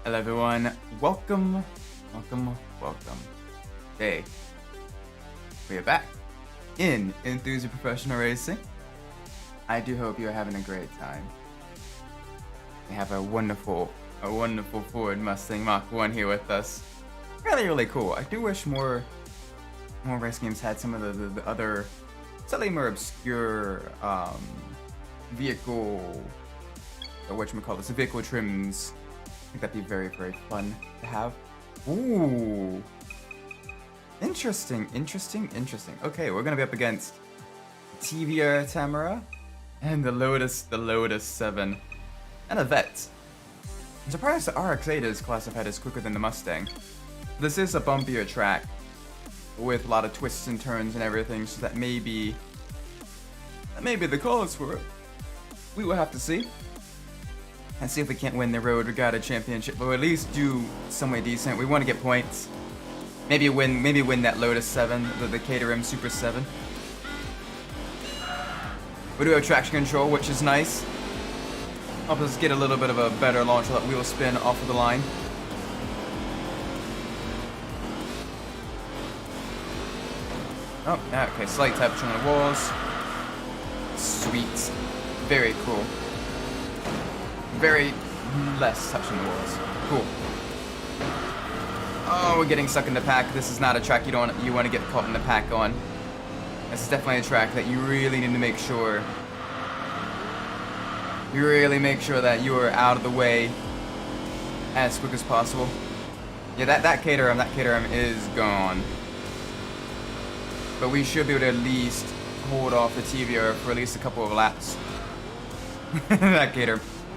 Hello everyone, welcome. Today, we are back in Enthusia Professional Racing. I do hope you're having a great time. We have a wonderful Ford Mustang Mach 1 here with us. Really cool. I do wish more race games had some of the other slightly more obscure vehicle, or whatchamacallit, vehicle trims. I think that'd be very fun to have. Ooh. Interesting. Okay, we're gonna be up against TVR Tamara and the Lotus 7 and a Vet. I'm surprised the RX-8 is classified as quicker than the Mustang. This is a bumpier track with a lot of twists and turns and everything, so that may be the cause for it. We will have to see. And see if we can't win the Road Regatta Championship, but at least do some way decent. We want to get points. Maybe win that Lotus 7, the Caterham Super 7. We do have traction control, which is nice. Help us get a little bit of a better launch of that wheel spin off of the line. Oh, okay, slight touch on the walls. Sweet. Very cool. Very less touching the walls. Cool. Oh, we're getting stuck in the pack. This is not a track you want to get caught in the pack on. This is definitely a track that you really need to make sure. You really make sure that you are out of the way as quick as possible. Yeah, that Caterham is gone. But we should be able to at least hold off the TVR for at least a couple of laps.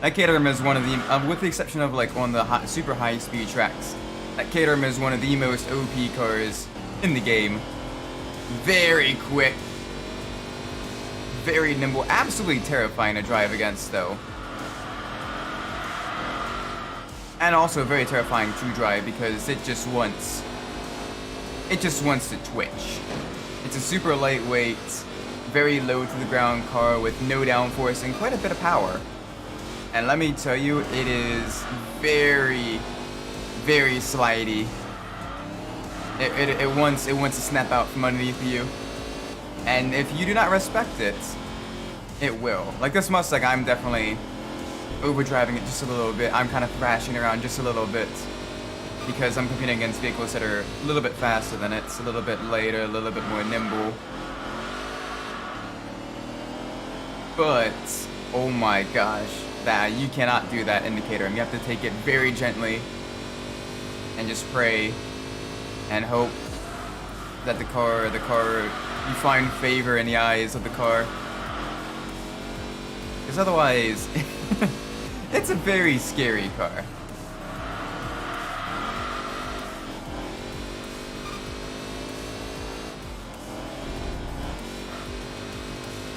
That Caterham is one of the, with the exception of like on the super high speed tracks, that Caterham is one of the most OP cars in the game. Very quick, very nimble, absolutely terrifying to drive against though. And also very terrifying to drive because it just wants to twitch. It's a super lightweight, very low to the ground car with no downforce and quite a bit of power. And let me tell you, it is very slidey. It wants to snap out from underneath you. And if you do not respect it, it will. Like this Mustang, I'm definitely overdriving it just a little bit. I'm kind of thrashing around just a little bit because I'm competing against vehicles that are a little bit faster than it, a little bit lighter, a little bit more nimble. But, oh my gosh. That you cannot do that indicator, and you have to take it very gently and just pray and hope that the car you find favor in the eyes of the car, because otherwise it's a very scary car.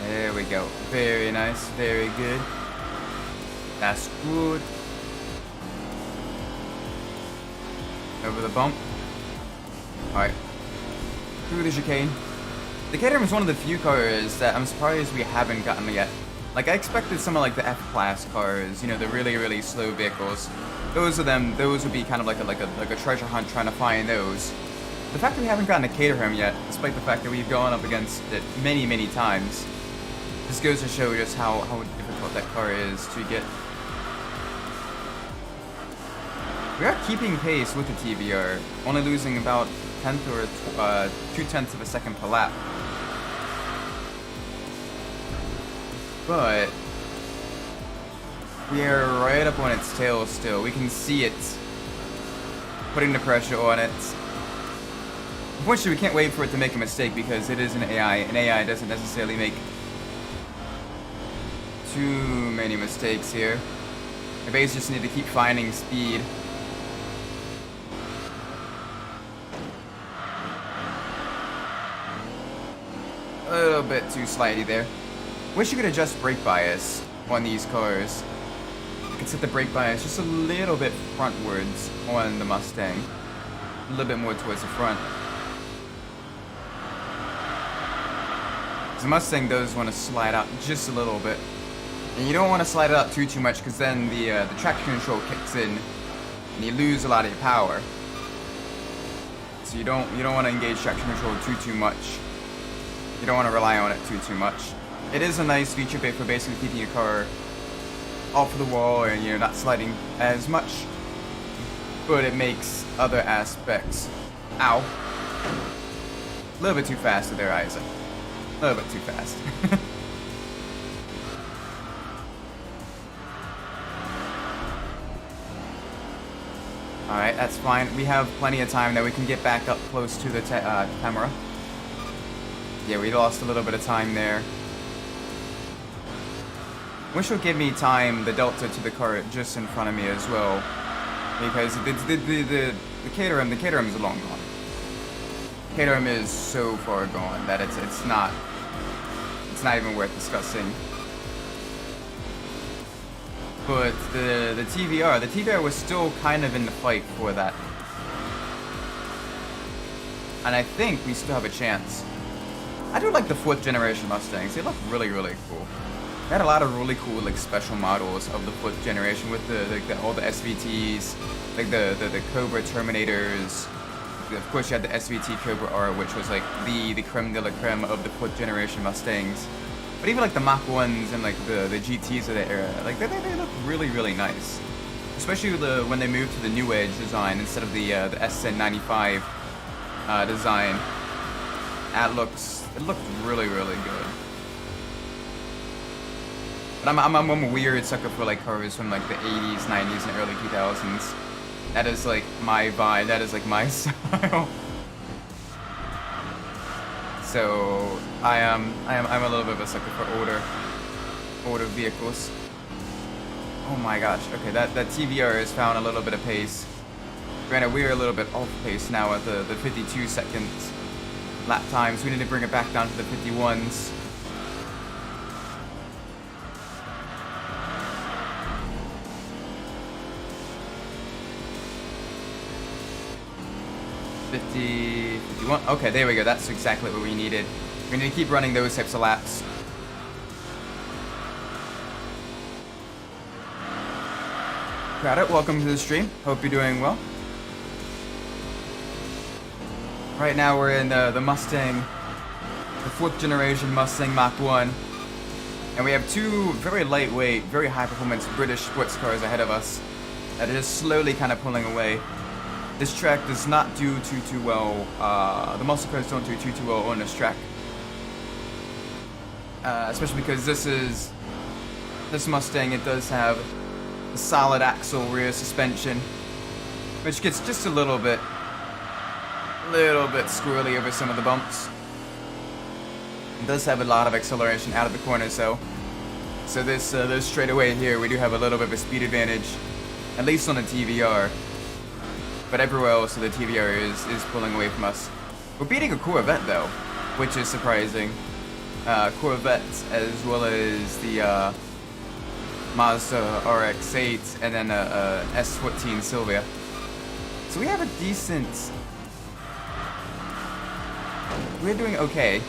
There we go. Very nice, very good. That's good. Over the bump. Alright. Through the chicane. The Caterham is one of the few cars that I'm surprised we haven't gotten yet. Like, I expected some of like the F-class cars, you know, the really slow vehicles. Those would be kind of like a treasure hunt trying to find those. The fact that we haven't gotten a Caterham yet, despite the fact that we've gone up against it many times, just goes to show just how difficult that car is to get. We are keeping pace with the TVR, only losing about 1/10 or 2/10 of a second per lap. But we are right up on its tail still. We can see it putting the pressure on it. Unfortunately, we can't wait for it to make a mistake because it is an AI, and AI doesn't necessarily make too many mistakes here. The base just need to keep finding speed. A little bit too slidey there. Wish you could adjust brake bias on these cars. You could set the brake bias just a little bit frontwards on the Mustang. A little bit more towards the front. The Mustang does want to slide out just a little bit. And you don't want to slide it out too much because then the traction control kicks in and you lose a lot of your power. So you don't want to engage traction control too much. You don't want to rely on it too much. It is a nice feature for basically keeping your car off the wall and you're not sliding as much, but it makes other aspects. Ow. A little bit too fast there, Isaac. A little bit too fast. Alright, that's fine. We have plenty of time that we can get back up close to the camera. Yeah, we lost a little bit of time there. Wish would give me time, the delta to the car just in front of me as well. Because the Caterham is long gone. Caterham is so far gone that it's not even worth discussing. But the TVR was still kind of in the fight for that. And I think we still have a chance. I do like the 4th generation Mustangs. They look really, really cool. They had a lot of really cool like special models of the 4th generation with all the SVTs, like the Cobra Terminators. Of course, you had the SVT Cobra R, which was like the creme de la creme of the 4th generation Mustangs. But even like the Mach 1s and like the GTs of the era, like they look really, really nice. Especially when they moved to the New Edge design instead of the SN95 design. It looked really, really good. But I'm a weird sucker for like cars from like the 80s, 90s, and early 2000s. That is like my vibe. That is like my style. So I'm a little bit of a sucker for older vehicles. Oh my gosh. Okay, that TVR has found a little bit of pace. Granted, we're a little bit off pace now at the 52 seconds lap times. We need to bring it back down to the 51s. Okay, there we go. That's exactly what we needed. We need to keep running those types of laps. Crowded, welcome to the stream. Hope you're doing well. Right now we're in the Mustang, the 4th generation Mustang Mach 1. And we have two very lightweight, very high performance British sports cars ahead of us that are just slowly kind of pulling away. This track does not do too well. The muscle cars don't do too well on this track, especially because this Mustang. It does have a solid axle rear suspension, which gets just a little bit squirrely over some of the bumps. It does have a lot of acceleration out of the corners, though. So this straightaway here, we do have a little bit of a speed advantage, at least on the TVR. But everywhere else, the TVR is pulling away from us. We're beating a Corvette, though, which is surprising. Corvette, as well as the Mazda RX-8, and then a S14 Silvia. So we have a decent... We're doing okay.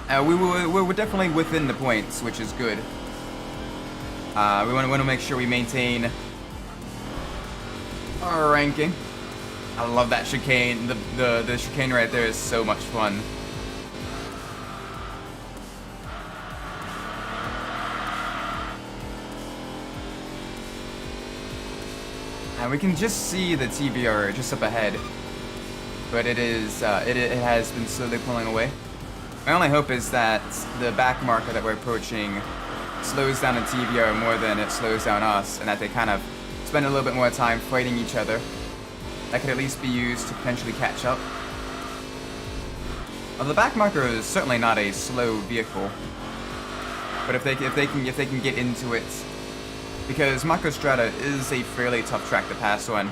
We're definitely within the points, which is good. We want to make sure we maintain our ranking. I love that chicane. The chicane right there is so much fun. And we can just see the TVR just up ahead, but it has been slowly pulling away. My only hope is that the back marker that we're approaching slows down the TVR more than it slows down us, and that they kind of spend a little bit more time fighting each other. That could at least be used to potentially catch up. Well, the back marker is certainly not a slow vehicle, but if they can get into it, because Macrostrada is a fairly tough track to pass on,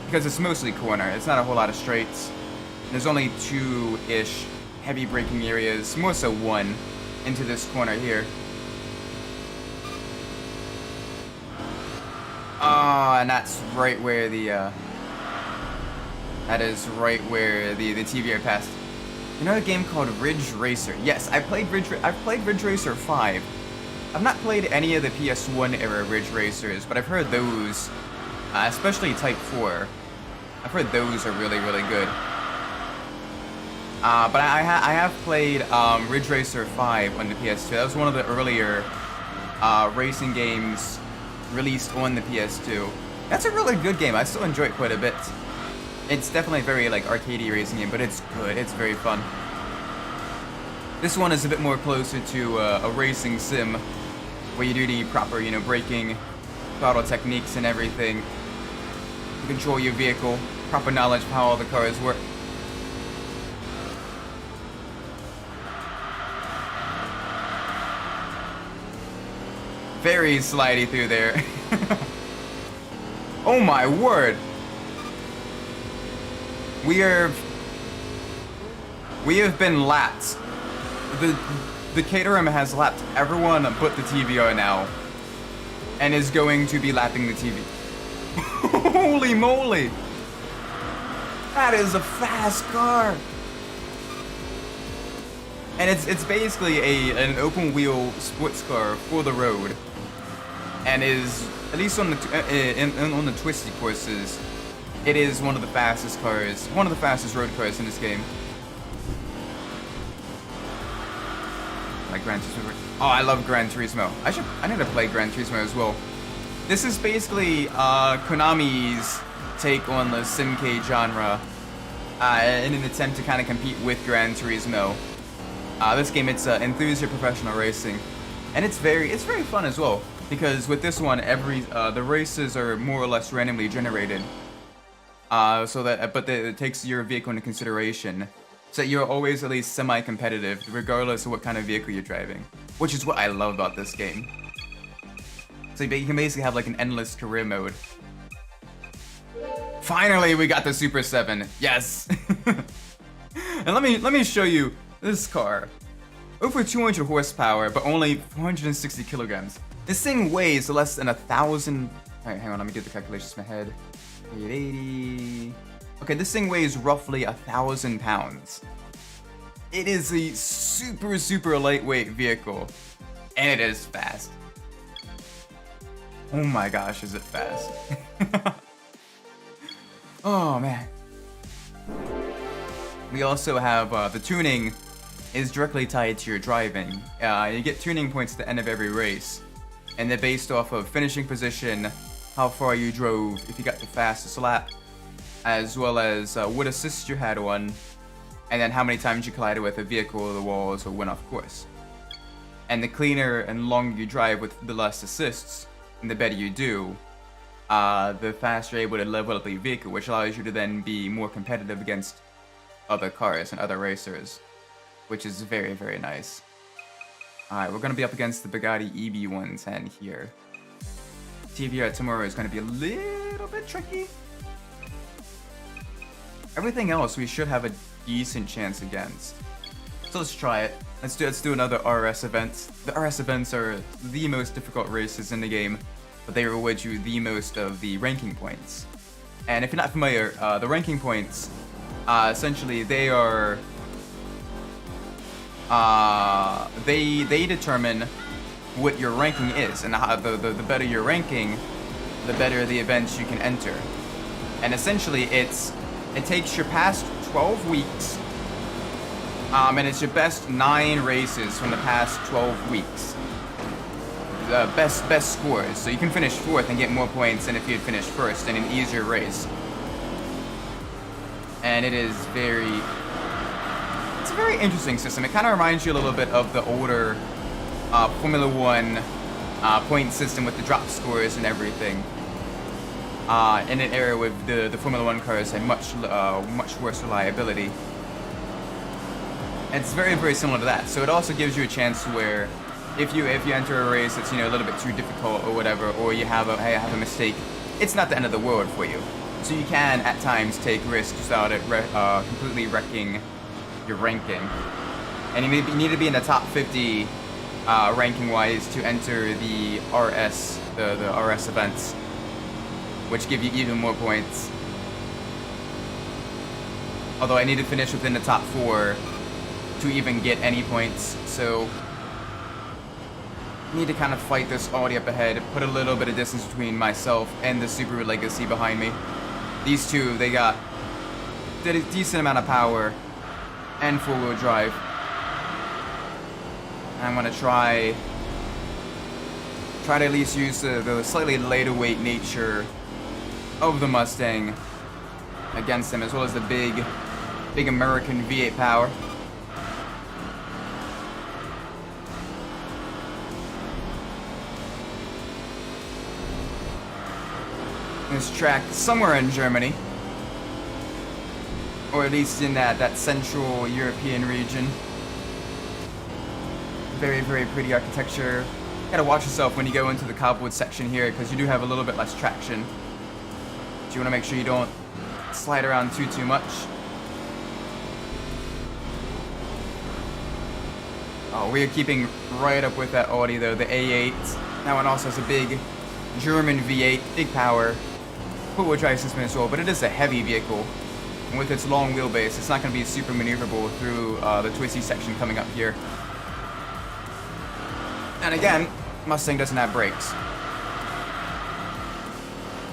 because it's mostly corner. It's not a whole lot of straights. There's only 2-ish heavy braking areas, more so 1, into this corner here. Oh, and that's right where the TVR passed. You know a game called Ridge Racer? Yes, I've played Ridge Racer 5. I've not played any of the PS1 era Ridge Racers, but I've heard those especially Type 4. I've heard those are really, really good. But I have played Ridge Racer 5 on the PS2. That was one of the earlier racing games released on the PS2. That's a really good game. I still enjoy it quite a bit. It's definitely very like arcadey racing game, but it's good. It's very fun. This one is a bit more closer to a racing sim, where you do the proper, you know, braking, throttle techniques and everything. You control your vehicle, proper knowledge of how all the cars work. Very slidey through there. Oh my word! We have been lapped. The Caterham has lapped everyone but the TVR now, and is going to be lapping the TV. Holy moly! That is a fast car. And it's basically an open wheel sports car for the road, and is, at least on the on the twisty courses, it is one of the fastest cars, one of the fastest road cars in this game. Like Gran Turismo. Oh, I love Gran Turismo. I need to play Gran Turismo as well. This is basically Konami's take on the Simcade genre, in an attempt to kind of compete with Gran Turismo. This game, it's Enthusia Professional Racing, and it's very fun as well, because with this one, the races are more or less randomly generated. But it takes your vehicle into consideration, so that you're always at least semi-competitive, regardless of what kind of vehicle you're driving, which is what I love about this game. So you can basically have like an endless career mode. Finally, we got the Super 7. Yes. And let me show you this car. Over 200 horsepower, but only 460 kilograms. This thing weighs less than 1,000. Alright, hang on, let me do the calculations in my head. 880. Okay, this thing weighs roughly 1,000 pounds. It is a super lightweight vehicle, and it is fast. Oh my gosh, is it fast? Oh man. We also have the tuning is directly tied to your driving. You get tuning points at the end of every race, and they're based off of finishing position, how far you drove, if you got the fastest lap, as well as what assist you had on, and then how many times you collided with a vehicle or the walls or went off course. And the cleaner and longer you drive with the less assists, and the better you do, the faster you're able to level up your vehicle, which allows you to then be more competitive against other cars and other racers, which is very nice. Alright, we're going to be up against the Bugatti EB110 here. TVR tomorrow is going to be a little bit tricky. Everything else we should have a decent chance against. So let's try it. Let's do another RS event. The RS events are the most difficult races in the game, but they reward you the most of the ranking points. And if you're not familiar, the ranking points, essentially they are, they determine what your ranking is, and the better your ranking, the better the events you can enter. And essentially it takes your past 12 weeks, and it's your best 9 races from the past 12 weeks. The best scores, so you can finish 4th and get more points than if you had finished 1st in an easier race. And it's a very interesting system. It kind of reminds you a little bit of the older Formula 1 point system with the drop scores and everything. In an era with the Formula 1 cars had much worse reliability. And it's very similar to that. So it also gives you a chance where if you enter a race that's, you know, a little bit too difficult or whatever, or you have a mistake, it's not the end of the world for you. So you can at times take risks without it completely wrecking your ranking. And you need to be in the top 50 ranking wise to enter the RS events, which give you even more points. Although I need to finish within the top 4 to even get any points, so Need to kind of fight this Audi up ahead, put a little bit of distance between myself and the Subaru Legacy behind me. These two, they got a decent amount of power and four-wheel drive. I'm gonna try to at least use the slightly lighter weight nature of the Mustang against them, as well as the big American V8 power. This track somewhere in Germany, or at least in that central European region. Very, very pretty architecture. Gotta watch yourself when you go into the cardboard section here, because you do have a little bit less traction. So you want to make sure you don't slide around too much. Oh, we are keeping right up with that Audi though, the A8. That one also has a big German V8, big power, four-wheel drive system as well, but it is a heavy vehicle. And with its long wheelbase, it's not going to be super maneuverable through the twisty section coming up here. And again, Mustang doesn't have brakes.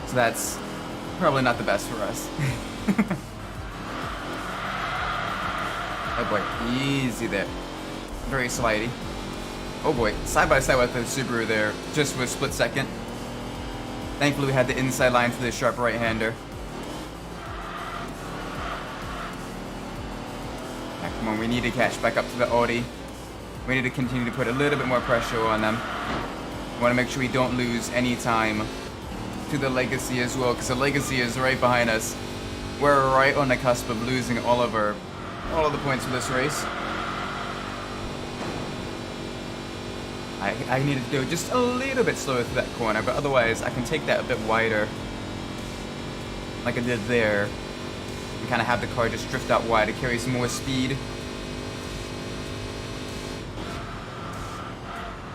So that's probably not the best for us. Oh boy, easy there. Very slidey. Oh boy, side by side with the Subaru there, just for a split second. Thankfully we had the inside line to the sharp right-hander. Come on, we need to catch back up to the Audi. We need to continue to put a little bit more pressure on them. We want to make sure we don't lose any time to the Legacy as well, because the Legacy is right behind us. We're right on the cusp of losing all of the points for this race. I needed to go just a little bit slower through that corner, but otherwise I can take that a bit wider, like I did there, and kind of have the car just drift out wide to carry some more speed.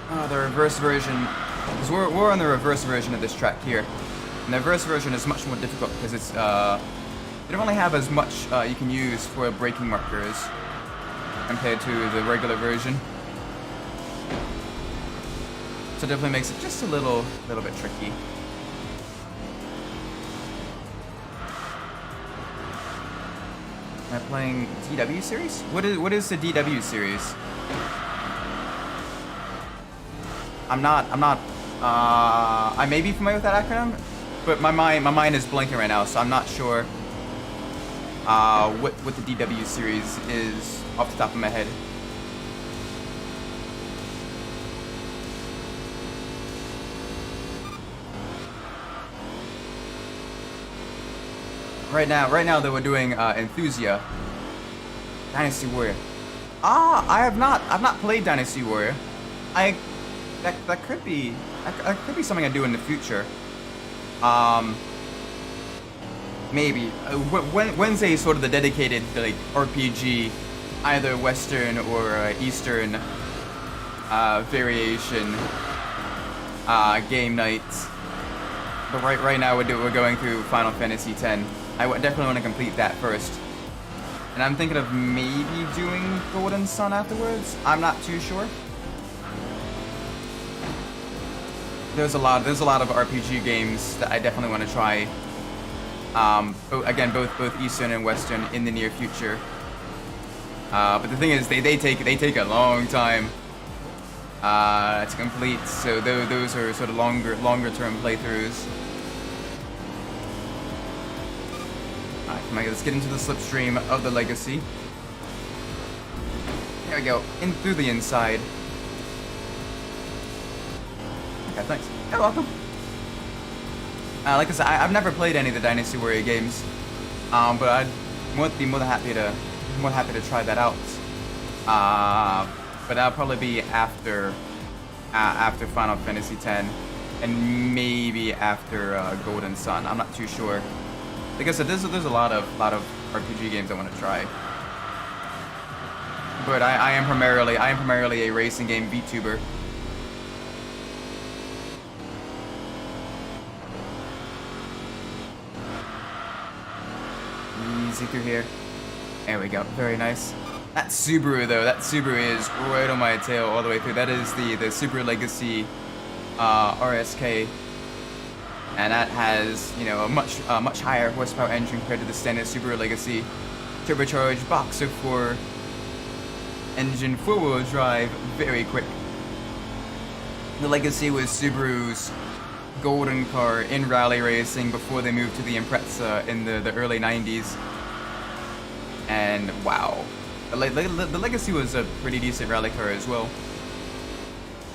Oh, the reverse version, because we're on the reverse version of this track here, and the reverse version is much more difficult because it's you don't really have as much you can use for braking markers compared to the regular version. So it definitely makes it just a little bit tricky. Am I playing DW series? What is the DW series? I'm not. I may be familiar with that acronym, but my mind is blanking right now, so I'm not sure what the DW series is off the top of my head. Right now that we're doing Enthusia, Dynasty Warrior. I've not played Dynasty Warrior. That could be something I do in the future. Maybe when's a sort of the dedicated like RPG, either Western or Eastern variation game nights. But right now we're going through Final Fantasy X. I definitely want to complete that first. And I'm thinking of maybe doing Golden Sun afterwards. I'm not too sure. There's a lot of RPG games that I definitely want to try. Again, both Eastern and Western in the near future. But the thing is, they take a long time to complete. So those are sort of longer term playthroughs. Alright, come on, let's get into the slipstream of the Legacy. There we go, in through the inside. Okay, thanks. You're welcome. Like I said, I've never played any of the Dynasty Warrior games, but I'd be more than happy to try that out. But that'll probably be after Final Fantasy X, and maybe after Golden Sun. I'm not too sure. Like I said, there's a lot of RPG games I want to try. But I am primarily a racing game VTuber. Easy through here. There we go. Very nice. That Subaru though, that Subaru is right on my tail all the way through. That is the Subaru Legacy RSK, and that has, you know, a much higher horsepower engine compared to the standard Subaru Legacy. Turbocharged boxer 4 engine, 4-wheel drive, very quick. The Legacy was Subaru's golden car in rally racing before they moved to the Impreza in the early 90s. And wow, the Legacy was a pretty decent rally car as well.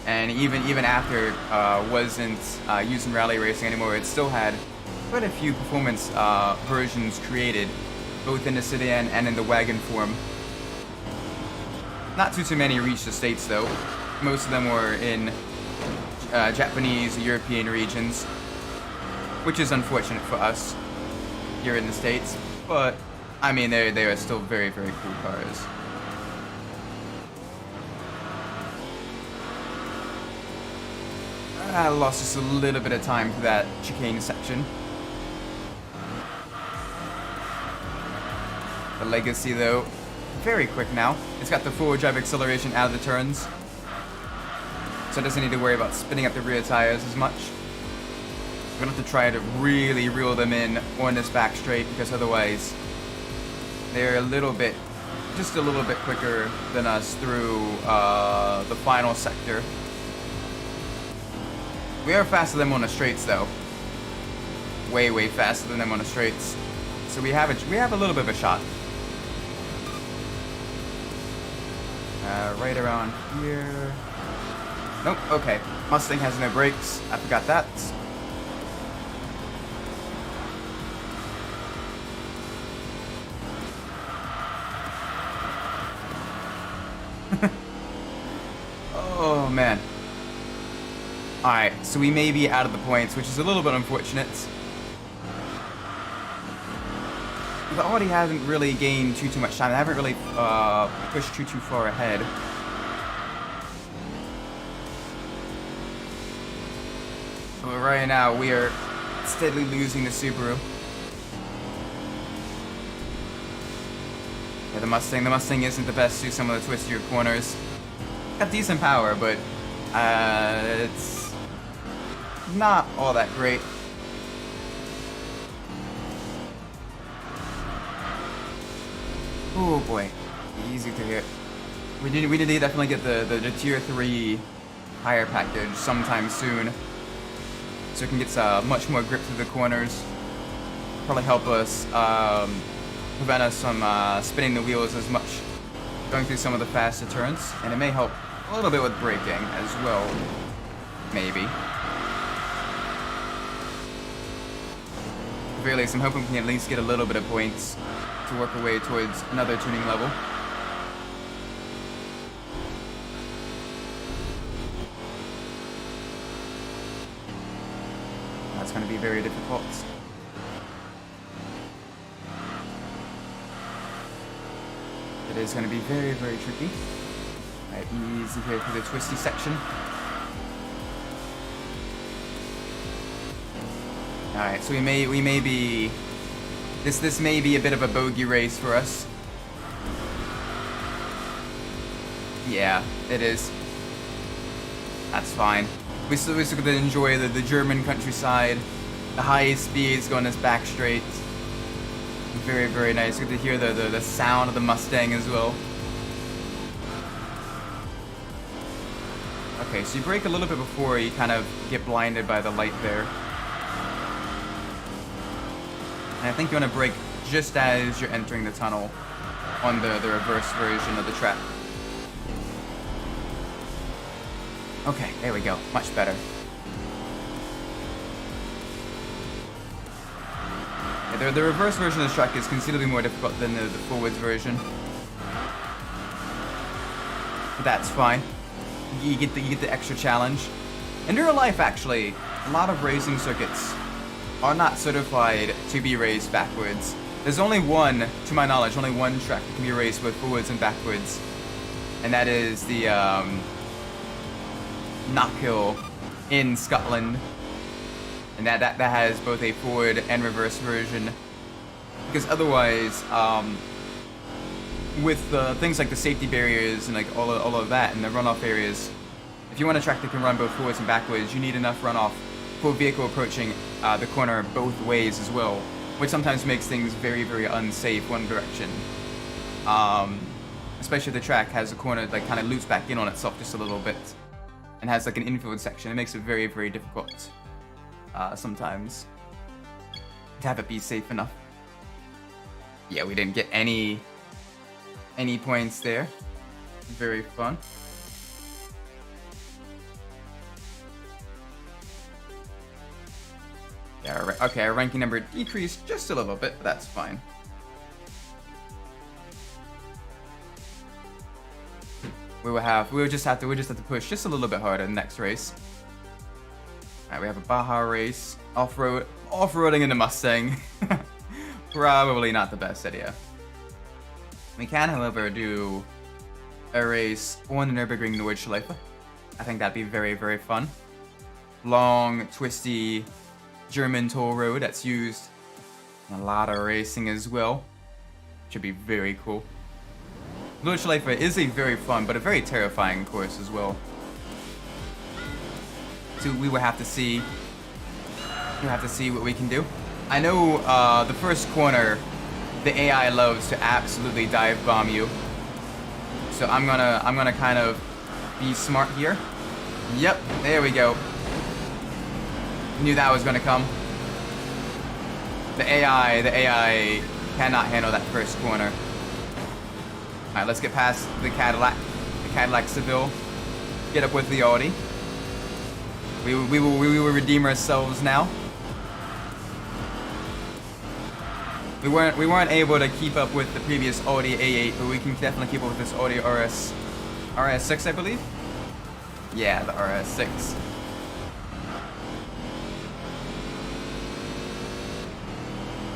And even after wasn't used in rally racing anymore, it still had quite a few performance versions created, both in the sedan and in the wagon form. Not too many reached the States though. Most of them were in Japanese, European regions, which is unfortunate for us here in the States. But I mean, they are still very, very cool cars. I lost just a little bit of time for that chicane section. The Legacy though, very quick now. It's got the forward drive acceleration out of the turns, so it doesn't need to worry about spinning up the rear tires as much. We're gonna have to try to really reel them in on this back straight, because otherwise they're just a little bit quicker than us through the final sector. We are faster than them on the straights though. Way, way faster than them on the straights. So we have a little bit of a shot. Right around here. Nope, okay. Mustang has no brakes. I forgot that. Oh, man. Alright, so we may be out of the points, which is a little bit unfortunate. The Audi hasn't really gained too much time. They haven't really pushed too far ahead. But right now, we are steadily losing the Subaru. Yeah, the Mustang isn't the best through some of the twistier corners. Got decent power, but it's not all that great. Oh boy, easy to hit. We need to definitely get the tier 3 tire package sometime soon, so we can get much more grip through the corners. Probably help us prevent us from spinning the wheels as much going through some of the faster turns, and it may help a little bit with braking as well, maybe. At the very least, I'm hoping we can at least get a little bit of points to work our way towards another tuning level. That's going to be very difficult. It is going to be very, very tricky. Right, easy here through the twisty section. Alright, so we may be... This may be a bit of a bogey race for us. Yeah, it is. That's fine. We still get to enjoy the German countryside, the high speeds going this back straight. Very, very nice. Good to hear the sound of the Mustang as well. Okay, so you brake a little bit before you kind of get blinded by the light there. And I think you want to brake just as you're entering the tunnel on the reverse version of the track. Okay, there we go. Much better. Yeah, the reverse version of the track is considerably more difficult than the forwards version. But that's fine. You get the extra challenge. In real life, actually, a lot of racing circuits are not certified to be raced backwards. There's only one, to my knowledge, only one track that can be raced with forwards and backwards, and that is the Mach in Scotland, and that has both a forward and reverse version. Because otherwise, with things like the safety barriers and like all of that and the runoff areas, if you want a track that can run both forwards and backwards, you need enough runoff for a vehicle approaching the corner both ways as well, which sometimes makes things very, very unsafe one direction. Especially if the track has a corner that kind of loops back in on itself just a little bit and has like an infield section. It makes it very, very difficult sometimes to have it be safe enough. Yeah, we didn't get any points there. Very fun. Yeah, okay, our ranking number decreased just a little bit, but that's fine. We'll just have to push just a little bit harder in the next race. Alright, we have a Baja race. Off-roading in the Mustang. Probably not the best idea. We can, however, do a race on the Nürburgring Nordschleife. I think that'd be very, very fun. Long, twisty German toll road that's used in a lot of racing as well. Should be very cool. Nordschleife is a very fun but a very terrifying course as well. So we will have to see. We'll have to see what we can do. I know the first corner, the AI loves to absolutely dive bomb you. So I'm gonna kind of be smart here. Yep, there we go. Knew that was gonna come. The AI cannot handle that first corner. All right, let's get past the Cadillac Seville. Get up with the Audi. We will redeem ourselves now. We weren't able to keep up with the previous Audi A8, but we can definitely keep up with this Audi RS6, I believe. Yeah, the RS6.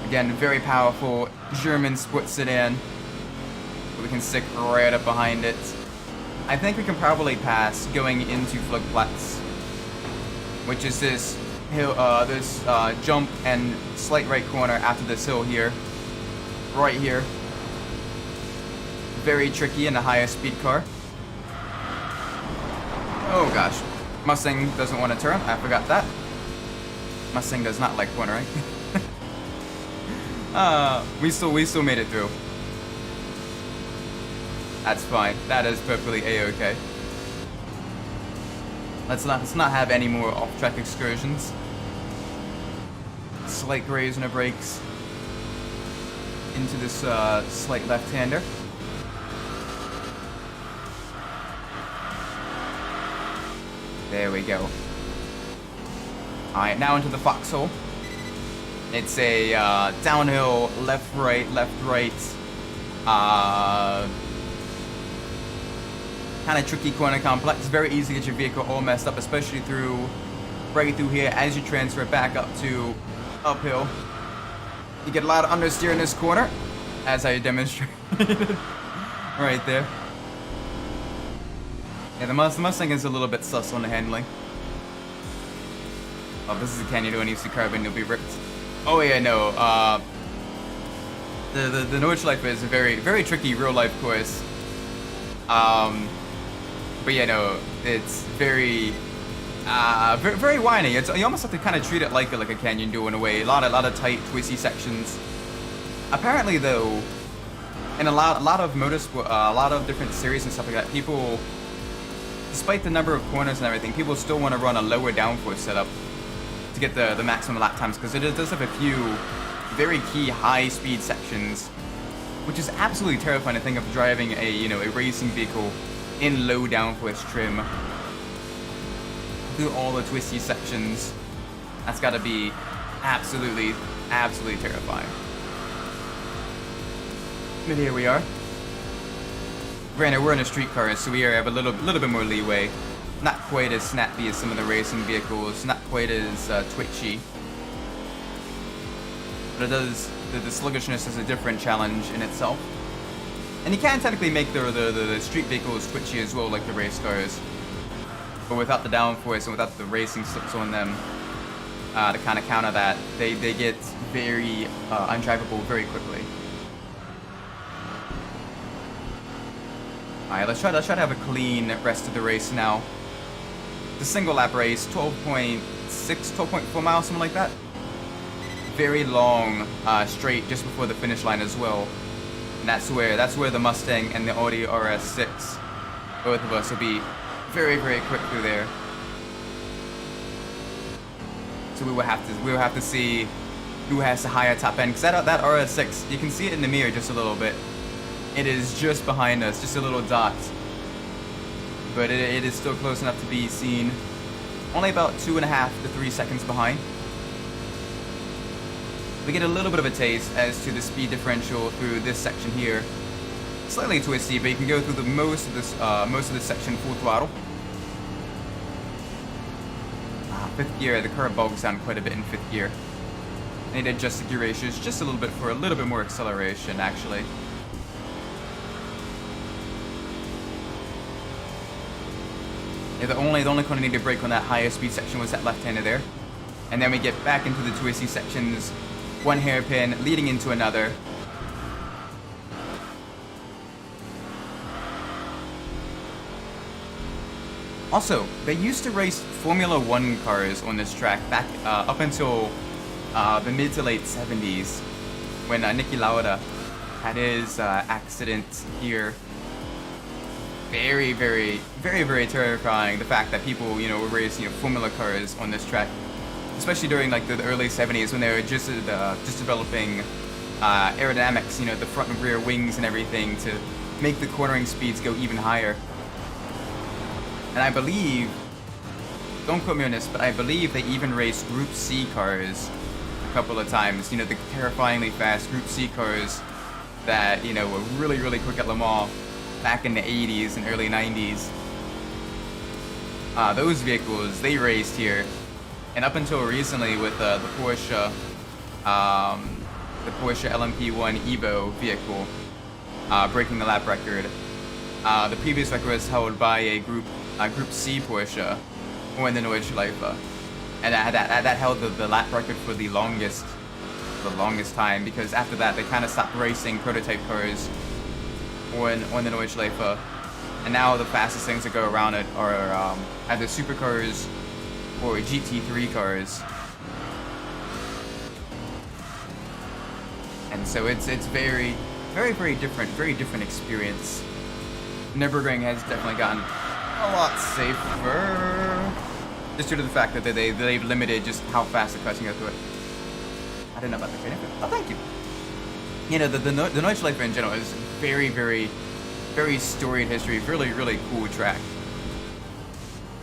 Again, very powerful German sport sedan. We can stick right up behind it. I think we can probably pass going into Flugplatz, which is this hill, jump and slight right corner after this hill here, right here. Very tricky in a higher speed car. Oh gosh, Mustang doesn't want to turn. I forgot that. Mustang does not like cornering. We still made it through. That's fine. That is perfectly a-okay. Let's not have any more off-track excursions. Slight graze on the brakes into this slight left-hander. There we go. All right, now into the foxhole. It's a downhill, left, right, kind of tricky corner complex. Very easy to get your vehicle all messed up, especially right through here as you transfer back up to uphill. You get a lot of understeer in this corner, as I demonstrated right there. Yeah, the Mustang is a little bit sus on the handling. Oh, this is a canyon doing UC carbon, you'll be ripped. Oh yeah, no. The Nordschleife is a very, very tricky real life course. But yeah, no, it's very, very whiny. You almost have to kind of treat it like a canyon do in a way. A lot of tight, twisty sections. Apparently, though, in a lot of motorsport, a lot of different series and stuff like that, people, despite the number of corners and everything, people still want to run a lower downforce setup to get the maximum lap times, because it does have a few very key high-speed sections, which is absolutely terrifying to think of driving a racing vehicle in low downforce trim through all the twisty sections. That's got to be absolutely terrifying. But here we are. Granted, we're in a street car, so we have a little bit more leeway. Not quite as snappy as some of the racing vehicles, not quite as twitchy. But it does, the sluggishness is a different challenge in itself. And you can technically make the street vehicles twitchy as well, like the race cars. But without the downforce and without the racing slips on them, to kind of counter that, they get very undrivable very quickly. Alright, let's try to have a clean rest of the race now. It's a single lap race, 12.6, 12.4 miles, something like that. Very long straight just before the finish line as well. And that's where the Mustang and the Audi RS6, both of us will be very, very quick through there. So we will have to see who has the higher top end. Because that RS6, you can see it in the mirror just a little bit. It is just behind us, just a little dot. But it is still close enough to be seen. Only about 2.5 to 3 seconds behind. We get a little bit of a taste as to the speed differential through this section here. Slightly twisty, but you can go through most of this section full throttle. Fifth gear, the curve bogs down quite a bit in fifth gear. I need to adjust the gear ratios just a little bit for a little bit more acceleration, actually. Yeah, the only corner I need to brake on that higher speed section was that left-hander there. And then we get back into the twisty sections, one hairpin leading into another. Also, they used to race Formula 1 cars on this track back up until the mid to late 70s when Niki Lauda had his accident here. Very, very, very, very terrifying, the fact that people, were racing Formula cars on this track, especially during like the early 70s when they were just developing aerodynamics, the front and rear wings and everything to make the cornering speeds go even higher. And I believe, don't quote me on this, but I believe they even raced Group C cars a couple of times. The terrifyingly fast Group C cars that, were really, really quick at Le Mans back in the 80s and early 90s. Those vehicles, they raced here. And up until recently with the Porsche LMP1 Evo vehicle breaking the lap record. The previous record was held by a Group C Porsche or in the Nordschleife, and that held the lap record for the longest time, because after that they kind of stopped racing prototype cars on the Nordschleife, and now the fastest things that go around it are either supercars or GT3 cars. And so it's very, very, very different experience. Nürburgring has definitely gotten a lot safer, just due to the fact that they've limited just how fast the cars can go through it. I didn't know about the training. Oh, thank you. The Nordschleife in general is very, very, very storied history. Really, really cool track.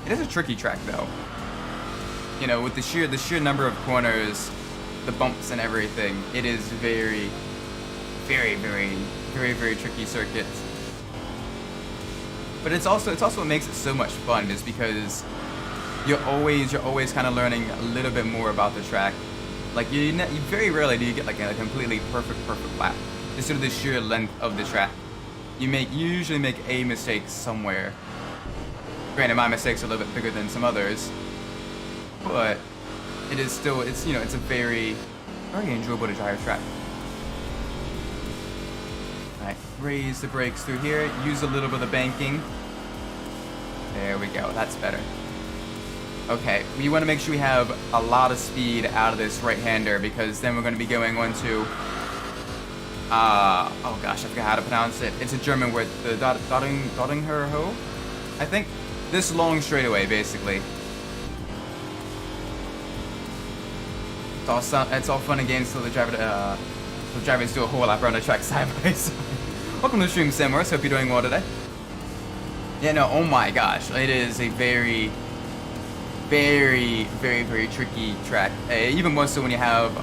It is a tricky track though. With the sheer number of corners, the bumps and everything, it is very, very, very, very, very tricky circuit. But it's also what makes it so much fun, is because you're always kind of learning a little bit more about the track. Like you very rarely do you get like a completely perfect lap, just due to the sheer length of the track. You usually make a mistake somewhere. Granted, my mistakes are a little bit bigger than some others, but it is still it's a very, very enjoyable to drive track. Alright, raise the brakes through here, use a little bit of banking. There we go, that's better. Okay, we want to make sure we have a lot of speed out of this right-hander, because then we're going to be going on to, oh gosh, I forgot how to pronounce it. It's a German word, the Dottingherho, I think. This long straightaway, basically. It's all fun and games till the drivers do a whole lap around the track side by side. Welcome to the stream, Samurai. Hope you're doing well today. Yeah, no, oh my gosh, it is a very, very, very, very tricky track. Even more so when you have,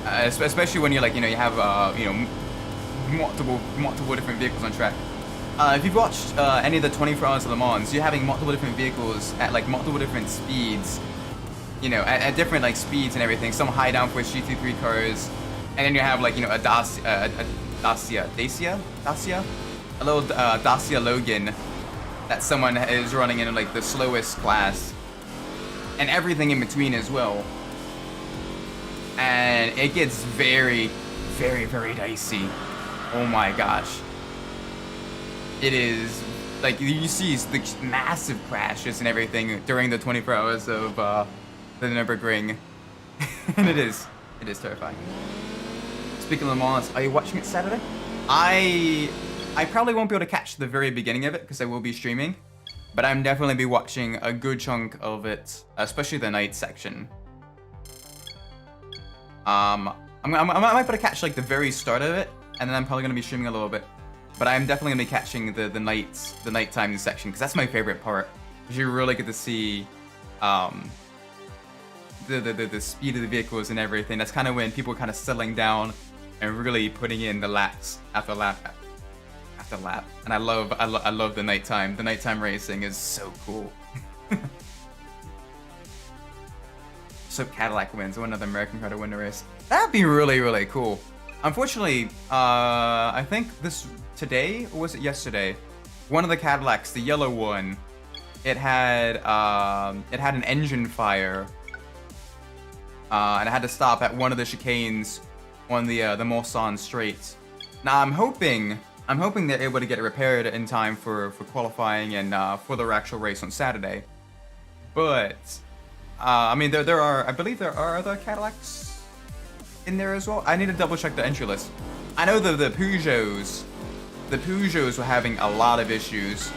especially when you're like, you have, multiple different vehicles on track. If you've watched any of the 24 Hours of Le Mans, you're having multiple different vehicles at like multiple different speeds. At different like speeds and everything. Some high downforce GT3 cars, and then you have like a little Dacia Logan that someone is running in like the slowest class, and everything in between as well. And it gets very, very, very dicey. Oh my gosh. It is, like, you see the massive crashes and everything during the 24 hours of the Nürburgring. And it is terrifying. Speaking of Le Mans, are you watching it Saturday? I probably won't be able to catch the very beginning of it because I will be streaming, but I'm definitely be watching a good chunk of it, especially the night section. I might be able to catch like the very start of it, and then I'm probably gonna be streaming a little bit. But I'm definitely gonna be catching the nighttime section because that's my favorite part. Because you really get to see the speed of the vehicles and everything. That's kind of when people are kind of settling down and really putting in the laps after lap after lap. And I love the nighttime. The nighttime racing is so cool. So Cadillac wins, one of the American car to win the race. That'd be really, really cool. Unfortunately, I think today, or was it yesterday? One of the Cadillacs, the yellow one, it had an engine fire, and it had to stop at one of the chicanes on the Mulsanne Straight. Now I'm hoping they're able to get it repaired in time for qualifying and for the actual race on Saturday. But I mean, I believe there are other Cadillacs in there as well. I need to double check the entry list. I know the Peugeots were having a lot of issues.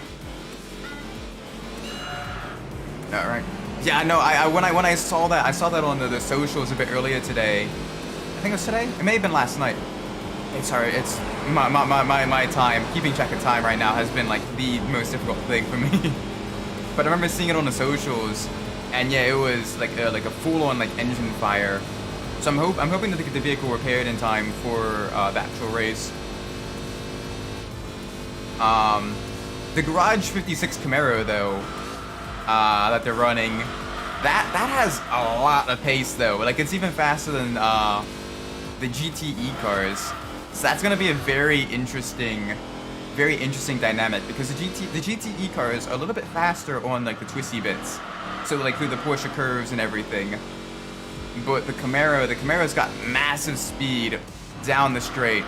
All right. Yeah, no. When I saw that on the socials a bit earlier today. I think it was today. It may have been last night. It's my time. Keeping track of time right now has been like the most difficult thing for me. But I remember seeing it on the socials, and yeah, it was like a full-on like engine fire. So I'm hoping to get the vehicle repaired in time for the actual race. The Garage 56 Camaro though, that they're running, that has a lot of pace though. Like it's even faster than the GTE cars. So that's gonna be a very interesting dynamic because the GTE cars are a little bit faster on like the twisty bits. So like through the Porsche curves and everything. But the Camaro's got massive speed down the straight.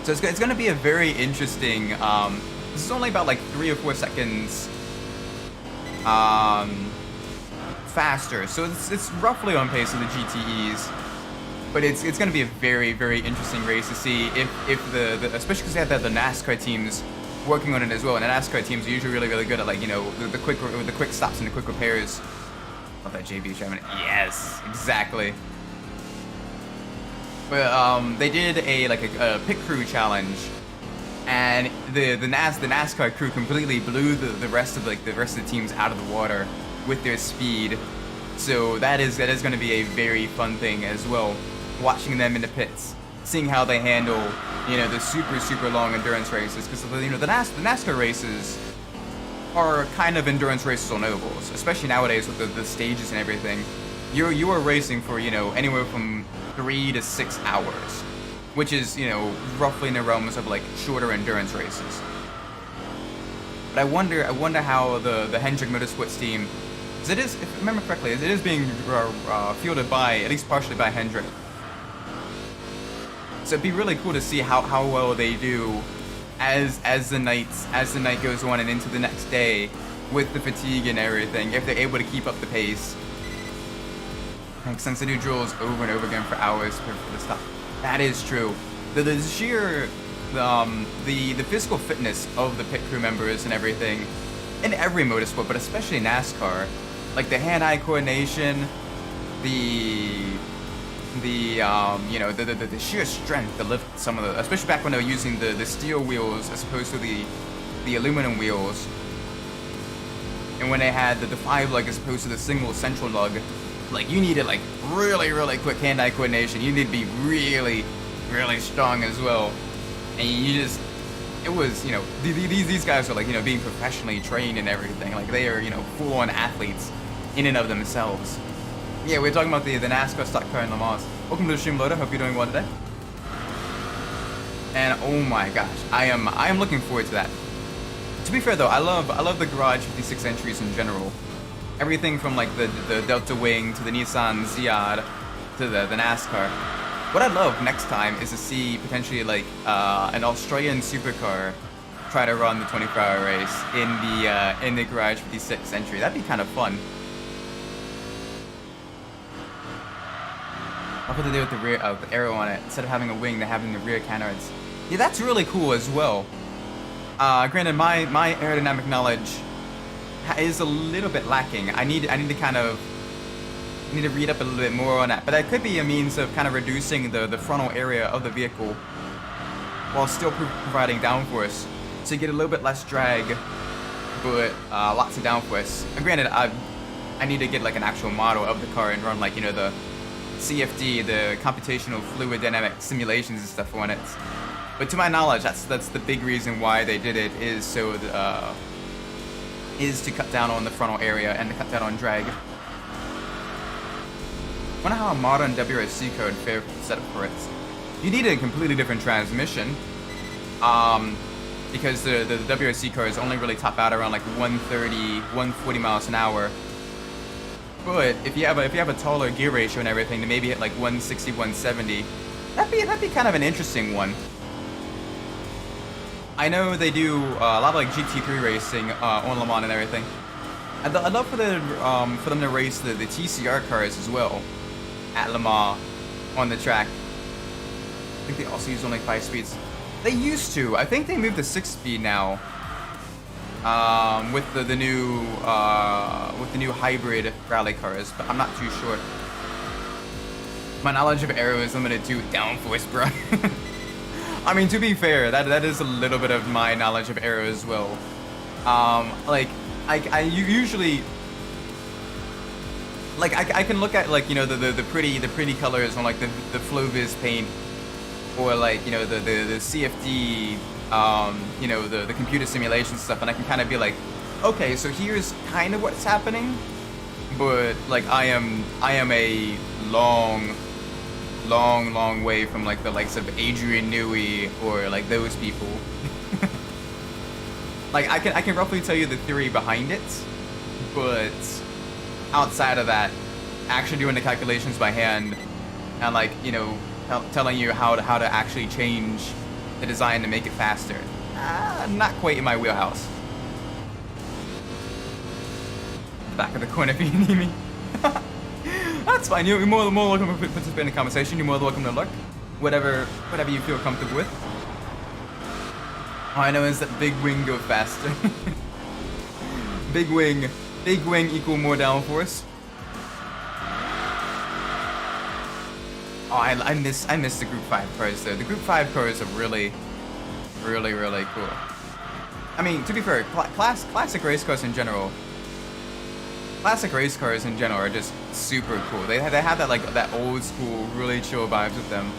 So it's going to be a very interesting, this is only about like 3 or 4 seconds faster. So it's roughly on pace with the GTEs. But it's going to be a very, very interesting race to see if the especially because they have the NASCAR teams working on it as well. And the NASCAR teams are usually really, really good at like, you know, the quick stops and the quick repairs. Love that JB driving it. Yes, exactly. But they did a pit crew challenge, and the NASCAR crew completely blew the rest of the teams out of the water with their speed. So that is going to be a very fun thing as well. Watching them in the pits, seeing how they handle, you know, the super long endurance races, because you know the NASCAR races are kind of endurance races on ovals, especially nowadays with the stages and everything. You are racing for, you know, anywhere from 3 to 6 hours, which is, you know, roughly in the realms of like shorter endurance races. But I wonder how the Hendrick Motorsports team, because it is, if I remember correctly, it is being fielded by, at least partially by Hendrick. So it'd be really cool to see how well they do as the night goes on and into the next day with the fatigue and everything, if they're able to keep up the pace. Like, since they do drills over and over again for hours for the stuff. That is true. The sheer the physical fitness of the pit crew members and everything in every motorsport, but especially NASCAR, like the hand-eye coordination, you know, the sheer strength to lift some of the, especially back when they were using the steel wheels as opposed to the aluminum wheels, and when they had the 5-lug as opposed to the single central lug, like you needed like really quick hand-eye coordination. You need to be really strong as well, and you just, it was, you know, these guys are like, you know, being professionally trained and everything. Like they are, you know, full-on athletes in and of themselves. Yeah, we're talking about the NASCAR stock car in Le Mans. Welcome to the stream, Loda. Hope you're doing well today. And oh my gosh, I am looking forward to that. To be fair though, I love the Garage 56 entries in general. Everything from like the Delta Wing to the Nissan Ziad to the NASCAR. What I'd love next time is to see potentially like an Australian supercar try to run the 24-hour race in the Garage 56 entry. That'd be kind of fun. I'll put to do with the rear of the arrow on it. Instead of having a wing, they're having the rear canards. Yeah, that's really cool as well. Granted, my aerodynamic knowledge is a little bit lacking. I need to kind of read up a little bit more on that. But that could be a means of kind of reducing the frontal area of the vehicle while still providing downforce, so you get a little bit less drag, but lots of downforce. And granted, I need to get like an actual model of the car and run like, you know, the CFD, the computational fluid dynamic simulations and stuff on it. But to my knowledge, that's the big reason why they did it, is so is to cut down on the frontal area and to cut down on drag. I wonder how a modern WRC code fair setup for it. You need a completely different transmission, because the WRC cars only really top out around like 130, 140 miles an hour. But if you have a taller gear ratio and everything, to maybe hit like 160, 170, that'd be kind of an interesting one. I know they do a lot of like GT3 racing on Le Mans and everything. I'd love for them to race the TCR cars as well at Le Mans on the track. I think they also use only 5 speeds. They used to. I think they moved to 6-speed now. With the new hybrid rally cars, but I'm not too sure. My knowledge of aero is limited to downforce, bro. I mean, to be fair, that is a little bit of my knowledge of aero as well. Like I usually like I can look at like, you know, the pretty colors on like the Floviz paint, or like, you know, the CFD, you know, the computer simulation stuff, and I can kind of be like, okay, so here's kind of what's happening, but like I am a long way from like the likes of Adrian Newey or like those people. Like I can roughly tell you the theory behind it, but outside of that, actually doing the calculations by hand and like, you know, telling you how to actually change the design to make it faster, not quite in my wheelhouse. Back of the corner if you need me. That's fine. You're more welcome to participate in the conversation. You're more welcome to look. Whatever you feel comfortable with. All I know is that big wing go faster. Big wing equal more downforce. Oh, I miss the Group 5 cars though. The Group 5 cars are really cool. I mean, to be fair, classic race cars in general. Classic race cars in general are just super cool. They have that like that old school, really chill vibes with them,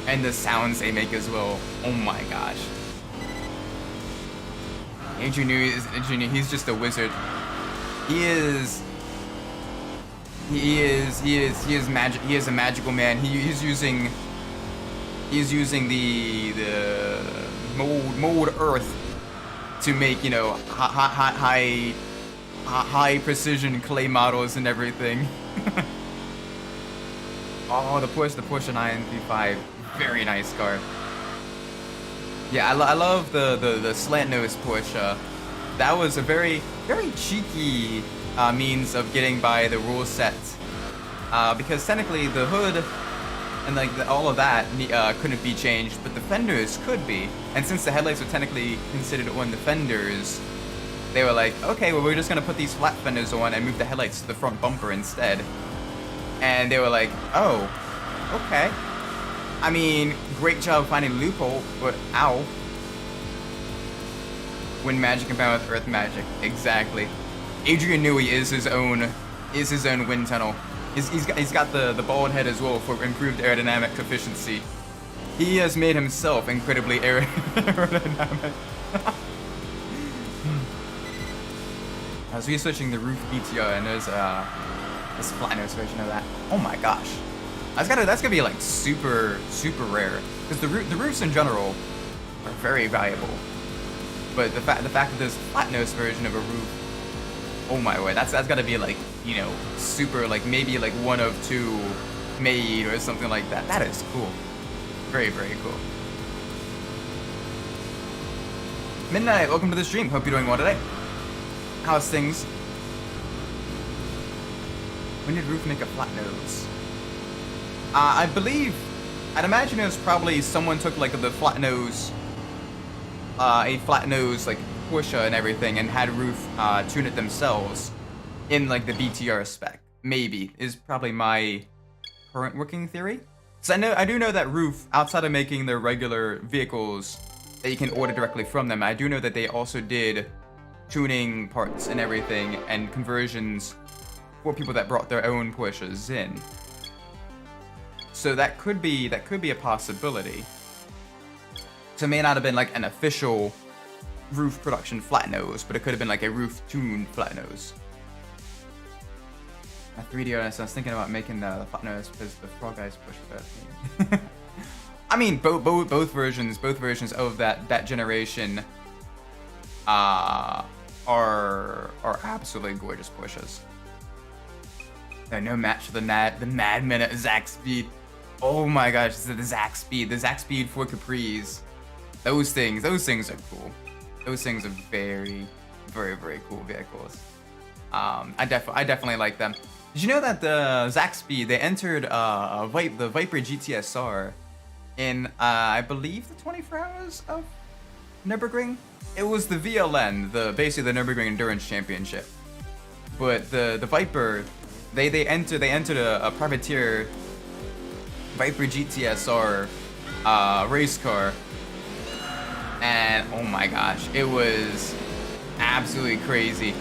and the sounds they make as well. Oh my gosh! Adrian Newey he's just a wizard. He is magic. He is a magical man. He's using the mold earth to make, you know, high precision clay models and everything. Oh, the Porsche 935, very nice car. Yeah, I love the slant nose Porsche. That was a very cheeky means of getting by the rule set, because technically the hood and like all of that couldn't be changed, but the fenders could be. And since the headlights were technically considered on the fenders, they were like, okay, well, we're just gonna put these flat fenders on and move the headlights to the front bumper instead. And they were like, oh, okay. I mean, great job finding a loophole, but ow. Wind magic combined with earth magic, exactly. Adrian Newey is his own wind tunnel. He's got the bald head as well for improved aerodynamic efficiency. He has made himself incredibly aerodynamic. So he's switching the roof BTR, and there's this flat nose version of that. Oh my gosh, that's gonna be like super rare, because the roofs in general are very valuable. But the fact that there's flat nose version of a roof, oh my word, that's gotta be like, you know, super, like maybe like one of two made or something like that. That is cool. Very, very cool. Midnight, welcome to the stream. Hope you're doing well today. How's things? When did Roof make a flat nose? I believe, I'd imagine it was probably someone took like the flat nose, a flat nose like Porsche and everything, and had Roof tune it themselves in like the BTR spec. Maybe is probably my current working theory. So I do know that Roof, outside of making their regular vehicles that you can order directly from them, I do know that they also did tuning parts and everything and conversions for people that brought their own Porsches in. So that could be a possibility. So it may not have been like an official Roof production flat nose, but it could have been like a Roof tuned flat nose. My 3D artist, I was thinking about making the flat nose because the Frog Eyes push that. I mean, both versions of that generation are absolutely gorgeous Porsches. No match for the Madman at Zach Speed. Oh my gosh, the Zach Speed for Capris. Those things are cool. Those things are very, very, very cool vehicles. I definitely like them. Did you know that the Zach Speed, they entered the Viper GTSR in I believe the 24 hours of Nürburgring? It was the VLN, basically the Nürburgring Endurance Championship. But the Viper, they entered a privateer Viper GTSR race car, and oh my gosh, it was absolutely crazy.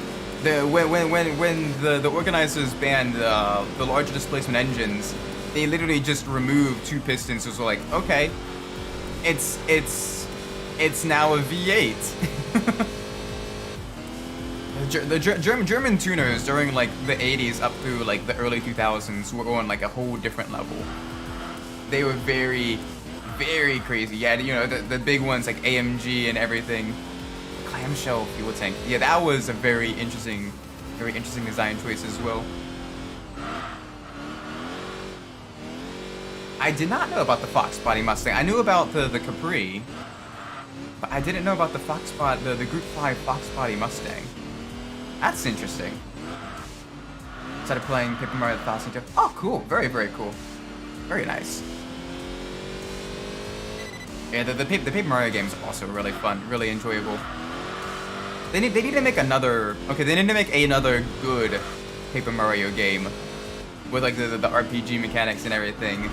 When the organizers banned the larger displacement engines, they literally just removed 2 pistons. So it was like, okay, it's now a V8. The German tuners during like the 80s up through like the early 2000s were on like a whole different level. They were very, very crazy. Yeah, you know, the big ones like AMG and everything. Clamshell fuel tank. Yeah, that was a very interesting design choice as well. I did not know about the Fox Body Mustang. I knew about the Capri, but I didn't know about the the Group 5 Fox Body Mustang. That's interesting. Started playing Paper Mario 1000. Oh, cool. Very, very cool. Very nice. Yeah, the Paper Mario games are also really fun, really enjoyable. They need to make another. Okay, they need to make another good Paper Mario game with like the RPG mechanics and everything.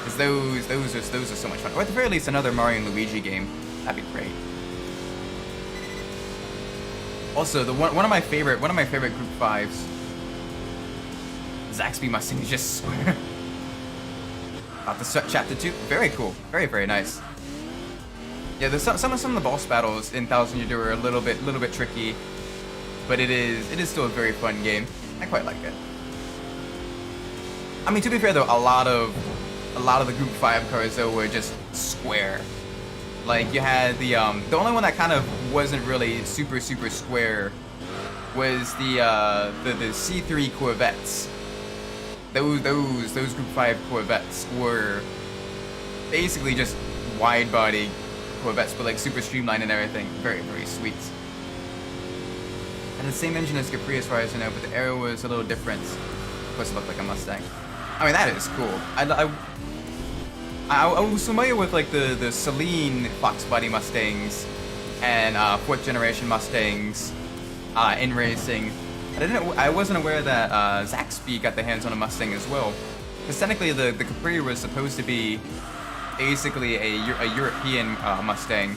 Because those are so much fun. Or at the very least, another Mario and Luigi game. That'd be great. Also, one of my favorite Group 5s, Zaxby Mustang is just square. About the chapter 2, very cool, very, very nice. Yeah, there's some of the boss battles in Thousand Year Door are a little bit tricky, but it is still a very fun game. I quite like it. I mean, to be fair though, a lot of the Group 5 cars though were just square. Like you had the only one that kind of wasn't really super square was the C3 Corvettes. Those Group 5 Corvettes were basically just wide body Corvettes, but like super streamlined and everything. Very, very sweet. And the same engine as Capri as far as I know, but the aero was a little different. Of course it looked like a Mustang. I mean, that is cool. I was familiar with like the Celine Fox Body Mustangs and 4th generation Mustangs in racing. I wasn't aware that Zaxby got their hands on a Mustang as well. Because technically the Capri was supposed to be basically a European Mustang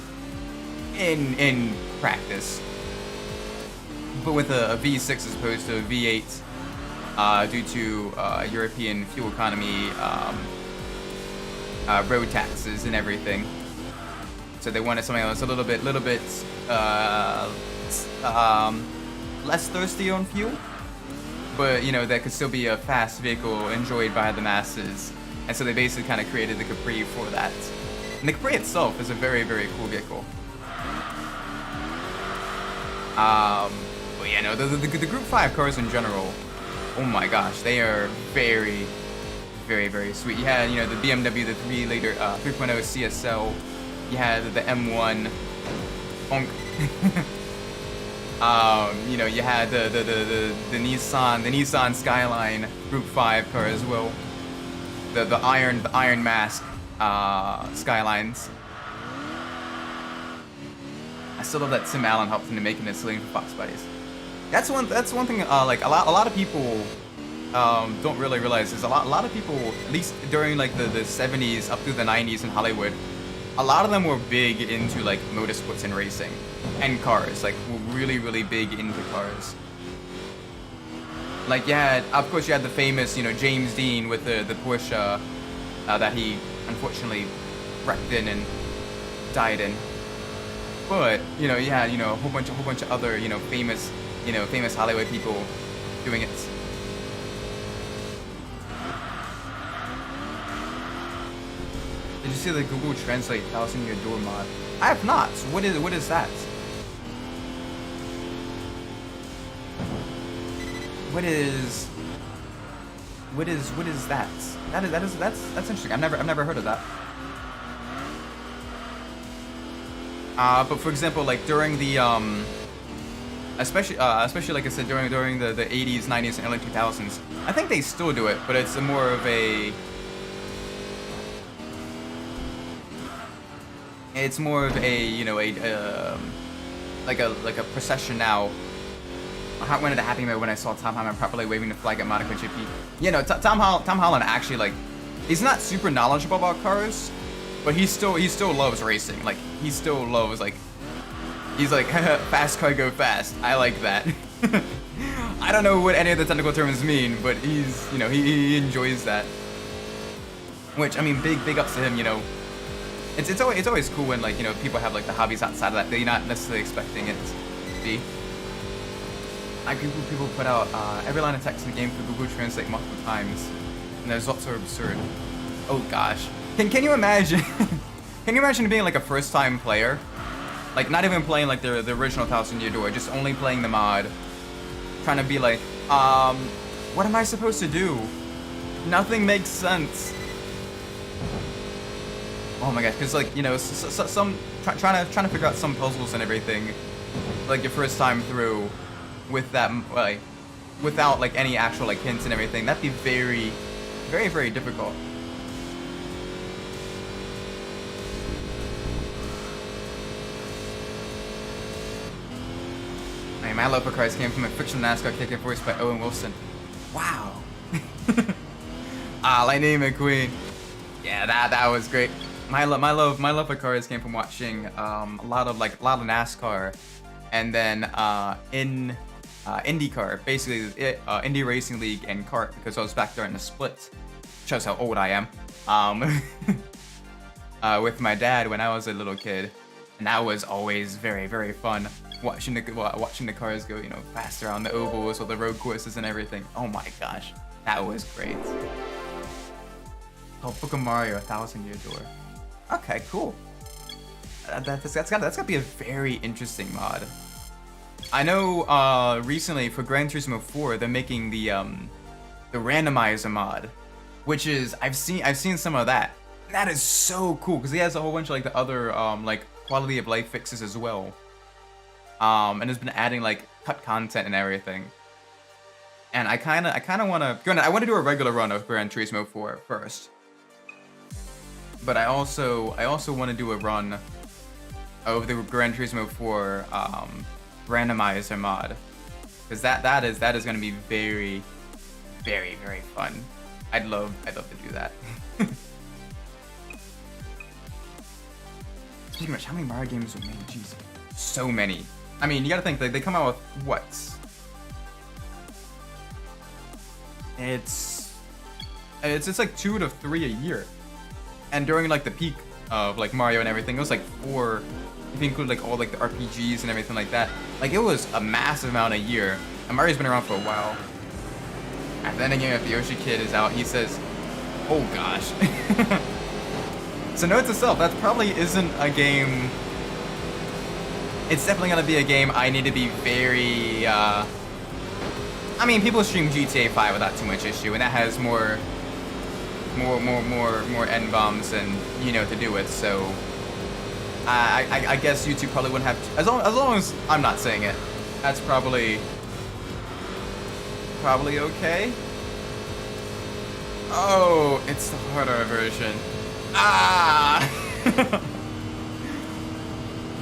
in practice, but with a V6 as opposed to a V8 due to European fuel economy, road taxes and everything. So they wanted something that was a little bit less thirsty on fuel, but you know that could still be a fast vehicle enjoyed by the masses. And so they basically kind of created the Capri for that. And the Capri itself is a very, very cool vehicle. But yeah, no, the Group 5 cars in general, oh my gosh, they are very, very, very sweet. You had, you know, the BMW, the 3.0 CSL. You had the M1 Funk. You know, you had the Nissan Skyline Group 5 car as well. The Iron Mask Skylines. I still love that Tim Allen helped into making it sling for Fox Buddies. That's one thing. Like a lot of people don't really realize is a lot of people, at least during like the 70s up through the 90s in Hollywood, a lot of them were big into like motorsports and racing and cars. Like were really big into cars. Like of course you had the famous, you know, James Dean with the Porsche that he unfortunately wrecked in and died in. But you know, you had, you know, a whole bunch of other, you know, famous Hollywood people doing it. Did you see the Google Translate 1,000-year door mod? I have not. What is that? What is that? That's interesting. I've never heard of that. But for example, like during the especially like I said, during the 80s, 90s, and early 2000s, I think they still do it, but it's more of a you know, like a procession now. I went into happy mode when I saw Tom Holland properly waving the flag at Monaco GP. You know, Tom Holland actually, like, he's not super knowledgeable about cars, but he still loves racing. Like, he still loves, like, he's like, fast car go fast. I like that. I don't know what any of the technical terms mean, but he's, you know, he enjoys that. Which, I mean, big ups to him, you know. It's always cool when, like, you know, people have like the hobbies outside of that they're not necessarily expecting it to be. People put out every line of text in the game for Google Translate multiple times, and the results are absurd. Oh gosh, can you imagine? Can you imagine being like a first-time player, like not even playing like the original 1,000-year door, just only playing the mod, trying to be like, what am I supposed to do? Nothing makes sense. Oh my gosh, because like, you know, trying to figure out some puzzles and everything, like your first time through, with that, like, without like any actual like hints and everything, that'd be very difficult. I mean, my love for cars came from a fictional NASCAR character voiced by Owen Wilson. Wow. Lightning McQueen. Yeah, that was great. My love for cars came from watching a lot of NASCAR, and then in IndyCar, basically Indy Racing League and kart, because I was back there in the split. Shows how old I am. With my dad when I was a little kid, and that was always very fun. Watching the cars go, you know, faster on the ovals or the road courses and everything. Oh my gosh, that was great. Oh, Book of Mario, 1,000-year door. Okay, cool. That's gotta be a very interesting mod. I know recently for Gran Turismo 4 they're making the randomizer mod, which is I've seen some of that. That is so cool because he has a whole bunch of like the other like quality of life fixes as well. And has been adding like cut content and everything. And I kind of want to do a regular run of Gran Turismo 4 first. But I also want to do a run of the Gran Turismo 4 randomizer mod, because that is going to be very fun. I'd love to do that. Speaking of which, how many Mario games were made? Jeez, so many. I mean, you gotta think, they come out with what? It's like 2 to 3 a year. And during like the peak of like Mario and everything, it was like 4, if you include like all like the RPGs and everything like that. Like it was a massive amount a year. And Mario's been around for a while. And then again, if the Yoshi Kid is out, he says, oh gosh. So note to self, that probably isn't a game. It's definitely gonna be a game I need to be very, I mean, people stream GTA 5 without too much issue, and that has more more N bombs than you know to do with. So I guess YouTube probably wouldn't have as long as I'm not saying it. That's probably okay. Oh, it's the harder version. Ah!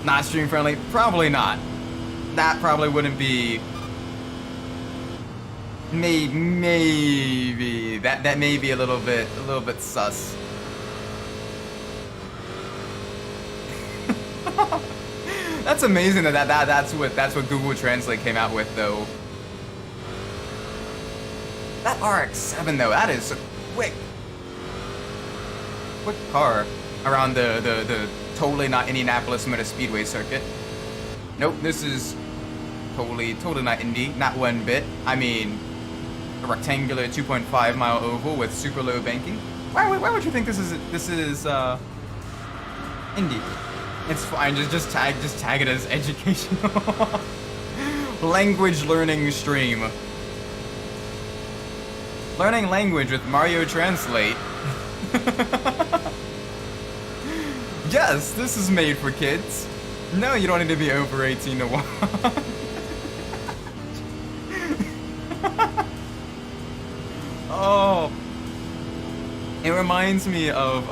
Not stream friendly? Probably not. That probably wouldn't be. Maybe that may be a little bit sus. That's amazing that's what Google Translate came out with though. That RX-7 though, that is a quick car around the totally not Indianapolis Motor Speedway circuit. Nope, this is totally not Indy, not one bit. I mean, a rectangular 2.5 mile oval with super low banking. Why would you think this is Indy? It's fine. Just tag it as educational. Language learning stream. Learning language with Mario Translate. Yes, this is made for kids. No, you don't need to be over 18 to watch. Oh, it reminds me of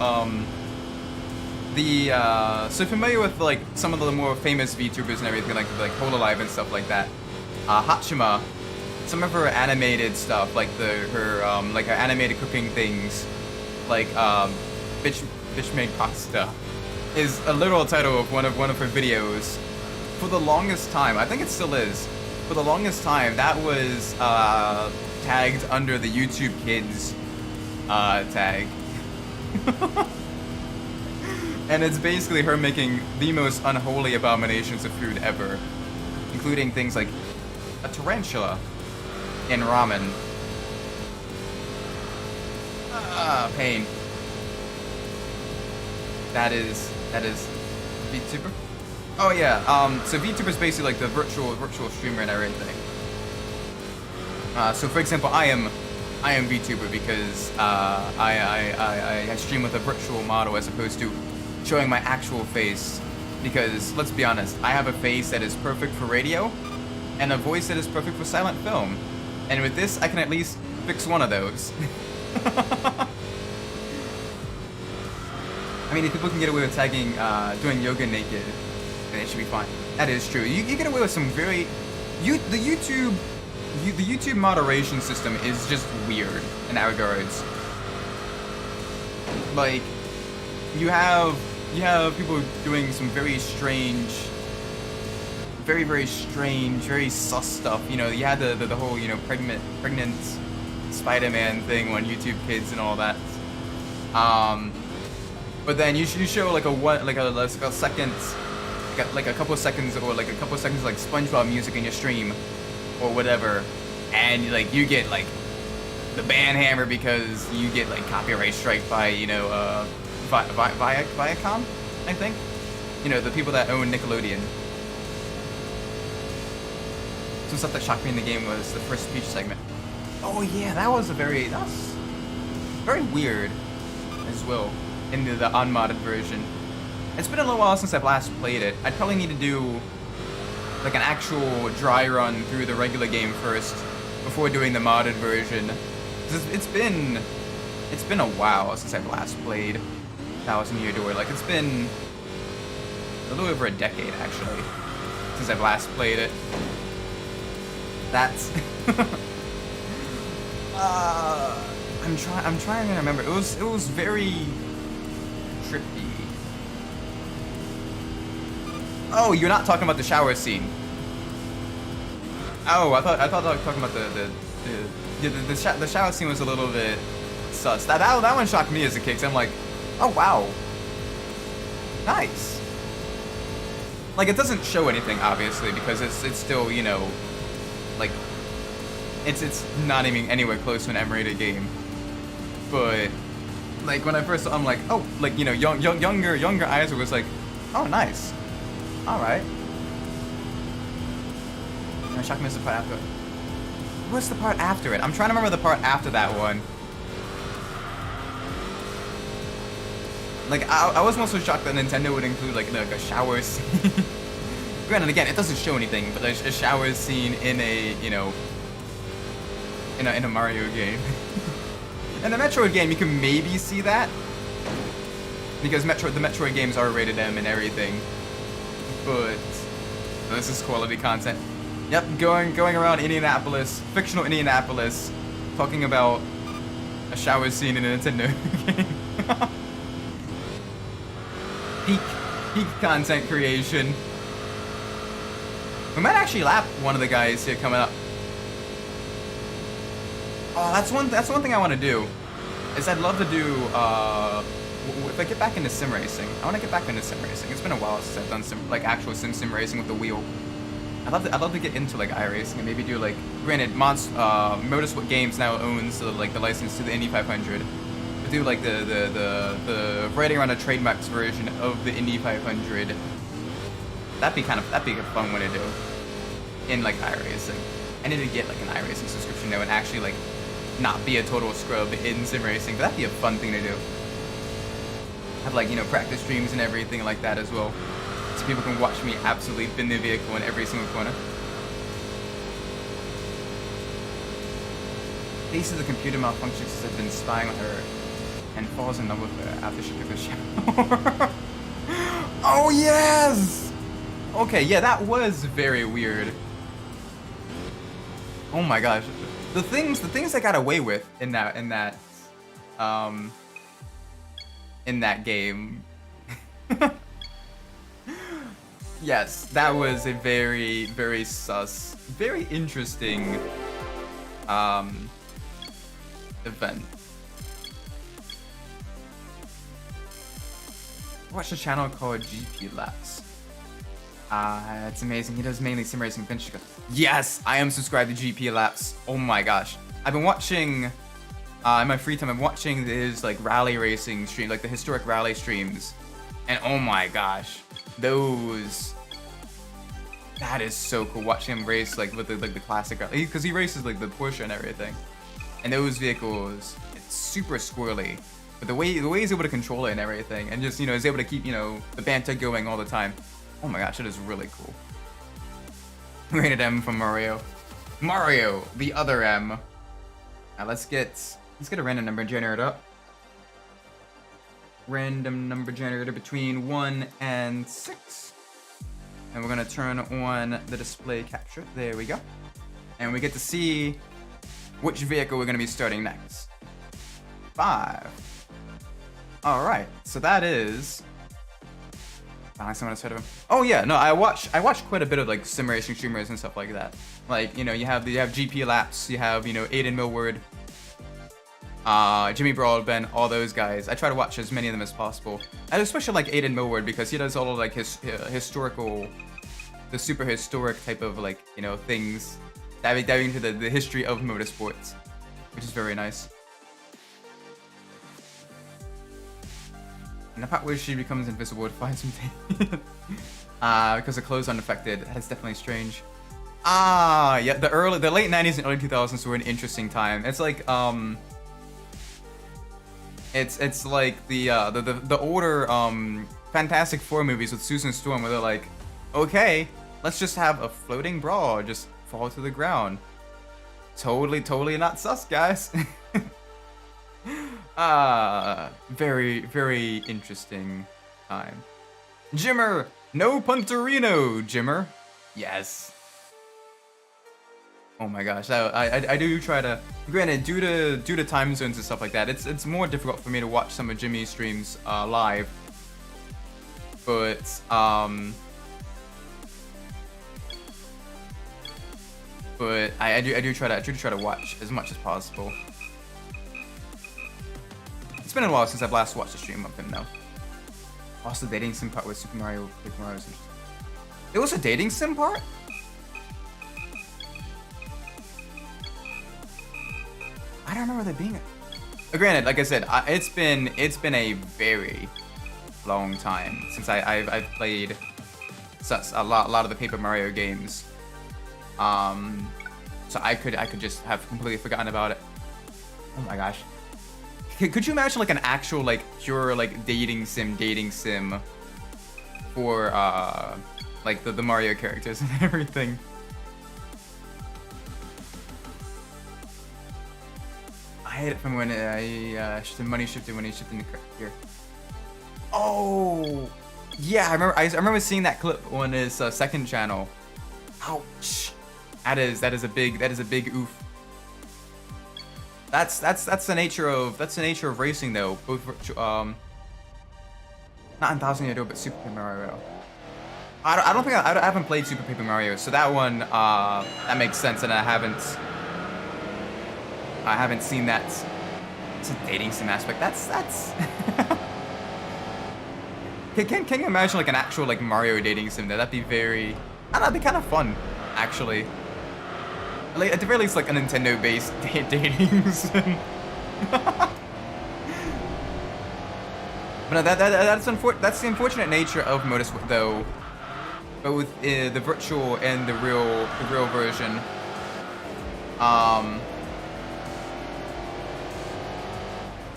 so familiar with like some of the more famous VTubers and everything like Hololive and stuff like that. Hachima, some of her animated stuff like her animated cooking things, like bitch made pasta, is a literal title of one of her videos. For the longest time, I think it still is. For the longest time, that was tagged under the YouTube Kids tag. And it's basically her making the most unholy abominations of food ever, including things like a tarantula in ramen. Pain. That is VTuber. Oh yeah. So VTuber is basically like the virtual streamer and everything. So for example, I am VTuber because I stream with a virtual model as opposed to showing my actual face, because let's be honest, I have a face that is perfect for radio and a voice that is perfect for silent film, and with this I can at least fix one of those. I mean, if people can get away with tagging doing yoga naked, then it should be fine. That is true. You get away with some very the YouTube moderation system is just weird in that regards. Like, you have people doing some very strange, very strange, very sus stuff. You know, you had the whole, you know, pregnant Spider-Man thing on YouTube Kids and all that. But then you show like a second, like a couple seconds or like a couple seconds like SpongeBob music in your stream or whatever, and like you get like the ban hammer because you get like copyright strike by, you know, Viacom, I think. You know, the people that own Nickelodeon. Some stuff that shocked me in the game was the first speech segment. Oh yeah, that was very weird as well in the unmodded version. It's been a little while since I've last played it. I'd probably need to do like an actual dry run through the regular game first before doing the modded version. It's been a while since I've last played 1000 Year Door. Like, it's been a little over a decade actually since I've last played it. That's I'm trying to remember. It was very trippy. Oh, you're not talking about the shower scene. Oh, I thought I was talking about the shower scene was a little bit sus. That one shocked me as a kid. 'Cause I'm like, oh wow, nice. Like, it doesn't show anything obviously because it's still, you know, like it's not even anywhere close to an M-rated game. But like when I first saw, I'm like, oh, like, you know, younger Isaac was like, oh nice, all right. And I shocked me as the part after. What's the part after it? I'm trying to remember the part after that one. Like, I was also shocked that Nintendo would include, like a shower scene. Granted, again, it doesn't show anything, but a shower scene in a, you know, in a Mario game. In the Metroid game, you can maybe see that. Because the Metroid games are rated M and everything. But this is quality content. Yep, going around Indianapolis, fictional Indianapolis, talking about a shower scene in a Nintendo game. peak content creation. We might actually lap one of the guys here coming up. Oh, that's one thing I want to do. Is I'd love to do if I get back into sim racing. I want to get back into sim racing. It's been a while since I've done actual sim racing with the wheel. I'd love to get into like iRacing and maybe do like, granted, Motorsport Games now owns the license to the Indy 500. But do like the riding around a trademarks version of the Indy 500. That'd be a fun one to do in like iRacing. I need to get like an iRacing subscription now and actually like not be a total scrub in sim racing. But that'd be a fun thing to do. Have like, you know, practice streams and everything like that as well. So people can watch me absolutely bin the vehicle in every single corner. Face of the computer malfunctions since I've been spying on her and falls in love with her after she took a shower. Oh yes! Okay, yeah, that was very weird. Oh my gosh. The things I got away with in that game. Yes, that was a very, very sus, very interesting event. Watch a channel called GP Laps. It's amazing. He does mainly sim racing bench. Yes, I am subscribed to GP Laps. Oh my gosh. I've been watching, in my free time, I'm watching his like rally racing stream, like the historic rally streams. And oh my gosh, that is so cool watching him race like with the classic, because he races like the Porsche and everything. And those vehicles, it's super squirrely. But the way he's able to control it and everything, and just, you know, is able to keep, you know, the banter going all the time. Oh my gosh, it is really cool. Rated M from Mario. Mario, the other M. Now let's get a random number generator up. Random number generator between 1 and 6. And we're gonna turn on the display capture. There we go. And we get to see which vehicle we're gonna be starting next. 5. Alright, so that is... someone has heard of him. Oh yeah, no, I watch quite a bit of like sim racing streamers and stuff like that. Like, you know, you have GP Laps, you have, you know, Aiden Millward, Jimmy Broadbent, all those guys. I try to watch as many of them as possible. I especially like Aiden Millward because he does all of like his historical, the super historic type of like, you know, things, diving into the history of motorsports, which is very nice. And the part where she becomes invisible to find something. Because the clothes aren't affected. That's definitely strange. Yeah, the late 90s and early 2000s were an interesting time. It's like, it's like the older, Fantastic Four movies with Susan Storm where they're like, okay, let's just have a floating bra just fall to the ground. Totally not sus, guys. Very, very interesting time. Jimmer! No Punterino, Jimmer! Yes. Oh my gosh, I do try to... Granted, due to time zones and stuff like that, it's more difficult for me to watch some of Jimmy's streams live. But I do try to watch as much as possible. It's been a while since I've last watched a stream of him, though. Also, the dating sim part with Super Mario was interesting. There was a dating sim part? I don't remember there being a... Granted, like I said, it's been a very long time since I've played a lot of the Paper Mario games. So I could just have completely forgotten about it. Oh my gosh. Could you imagine like an actual like pure like dating sim for like the Mario characters and everything? I hate it from when the money shifted when he shifted into here. Oh, yeah, I remember seeing that clip on his second channel. Ouch. That is a big oof. That's the nature of racing though. Both not Enthusia but Super Paper Mario. I don't think I haven't played Super Paper Mario, so that one that makes sense, and I haven't seen that. It's a dating sim aspect. That's Can you imagine like an actual like Mario dating sim there? That'd be very, I don't know, that'd be kind of fun, actually. Like, at the very least, like a Nintendo-based dating sim. But no, that's the unfortunate nature of motorsport, though. Both the virtual and the real version.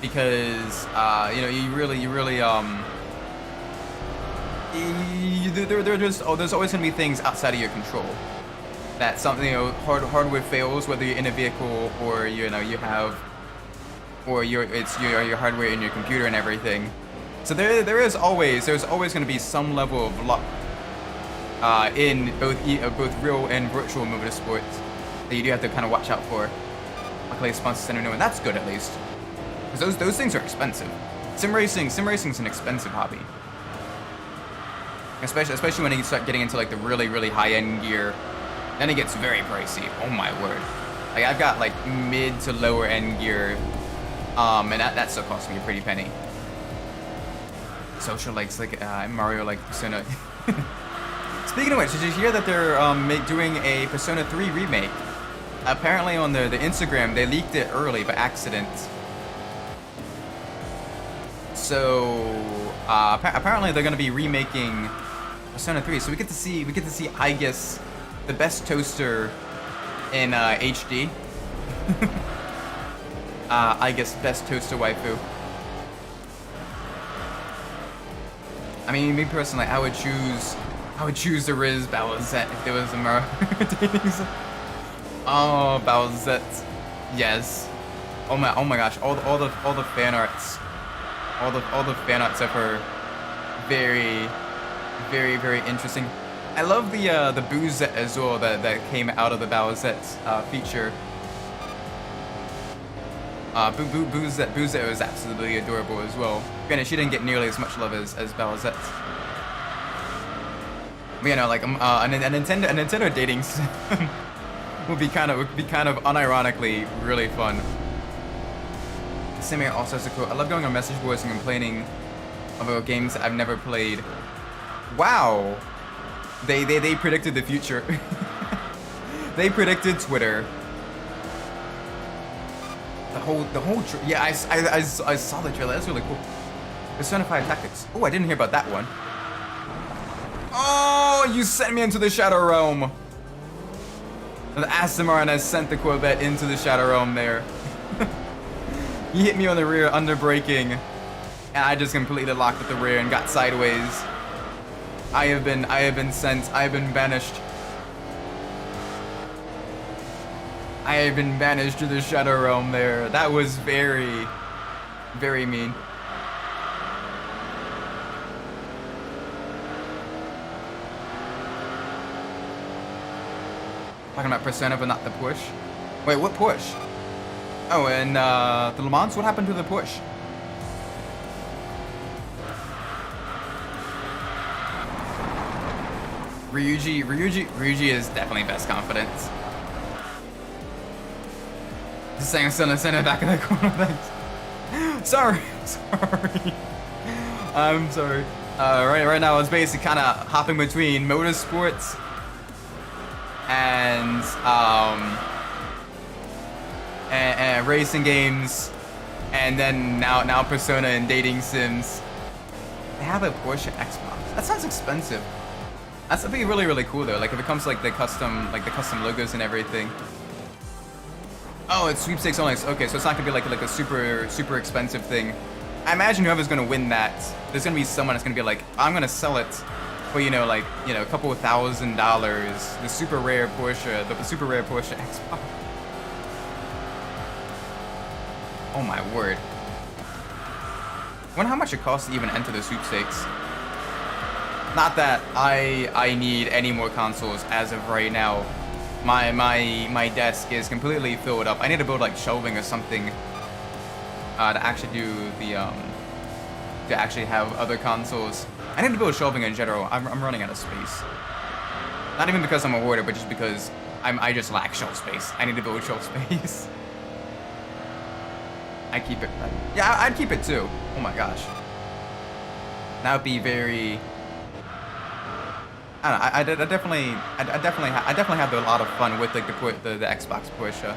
Because you know, you really there's always gonna be things outside of your control. That something, you know, hardware fails, whether you're in a vehicle or you know you have, or your hardware in your computer and everything. So there's always gonna be some level of luck in both real and virtual motorsports that you do have to kind of watch out for. Luckily, sponsors send new, and that's good at least. Because those things are expensive. Sim racing's an expensive hobby. Especially when you start getting into like the really high-end gear, then it gets very pricey. Oh my word! Like I've got like mid to lower end gear, and that still costs me a pretty penny. Social likes like Mario like Persona. Speaking of which, did you hear that they're doing a Persona 3 remake? Apparently on the Instagram they leaked it early by accident. So apparently they're gonna be remaking Persona 3, so we get to see I guess the best toaster in HD. I guess best toaster waifu. I mean, me personally, I would choose the Riz Bowsette if there was a Mario dating sim. Oh, Bowsette, yes. Oh my gosh, all the fan arts. All the fan arts of her, very interesting. I love the Boozette as well that came out of the Bowsette feature. Boozette was absolutely adorable as well. Granted, she didn't get nearly as much love as Bowsette. But, you know, like a Nintendo dating sim would be kind of unironically really fun. Simir also has a quote. I love going on message boards and complaining about games that I've never played. Wow, they predicted the future. They predicted Twitter. Yeah, I saw the trailer. That's really cool. Persona 5 Tactics. Oh, I didn't hear about that one. Oh, you sent me into the Shadow Realm. The Asimaran has sent the Corvette into the Shadow Realm there. He hit me on the rear, under braking, and I just completely locked at the rear and got sideways. I have been sent. I have been banished. I have been banished to the Shadow Realm there. That was very mean. Talking about Persona, but not the push. Wait, what push? Oh, and the Le Mans, what happened to the push? Ryuji is definitely best confidence. Just saying, send it back in the corner. Thanks. Sorry. I'm sorry. Right now, it's basically kind of hopping between motorsports and racing games, and then now Persona and dating sims. They have a Porsche Xbox. That sounds expensive. That'd be really cool though. Like if it comes to like the custom logos and everything. Oh, it's sweepstakes only. Okay, so it's not gonna be like a super expensive thing. I imagine whoever's gonna win that, there's gonna be someone that's gonna be like, I'm gonna sell it for like a couple of $1,000. The super rare Porsche, the super rare Porsche Xbox. Oh my word! I wonder how much it costs to even enter the sweepstakes. Not that I need any more consoles as of right now. My desk is completely filled up. I need to build like shelving or something to actually do the to actually have other consoles. I need to build shelving in general. I'm running out of space. Not even because I'm a hoarder, but just because I just lack shelf space. I need to build shelf space. I keep it. Yeah, I'd keep it too. Oh my gosh. That would be very. I don't know. I definitely have a lot of fun with like the Xbox Porsche,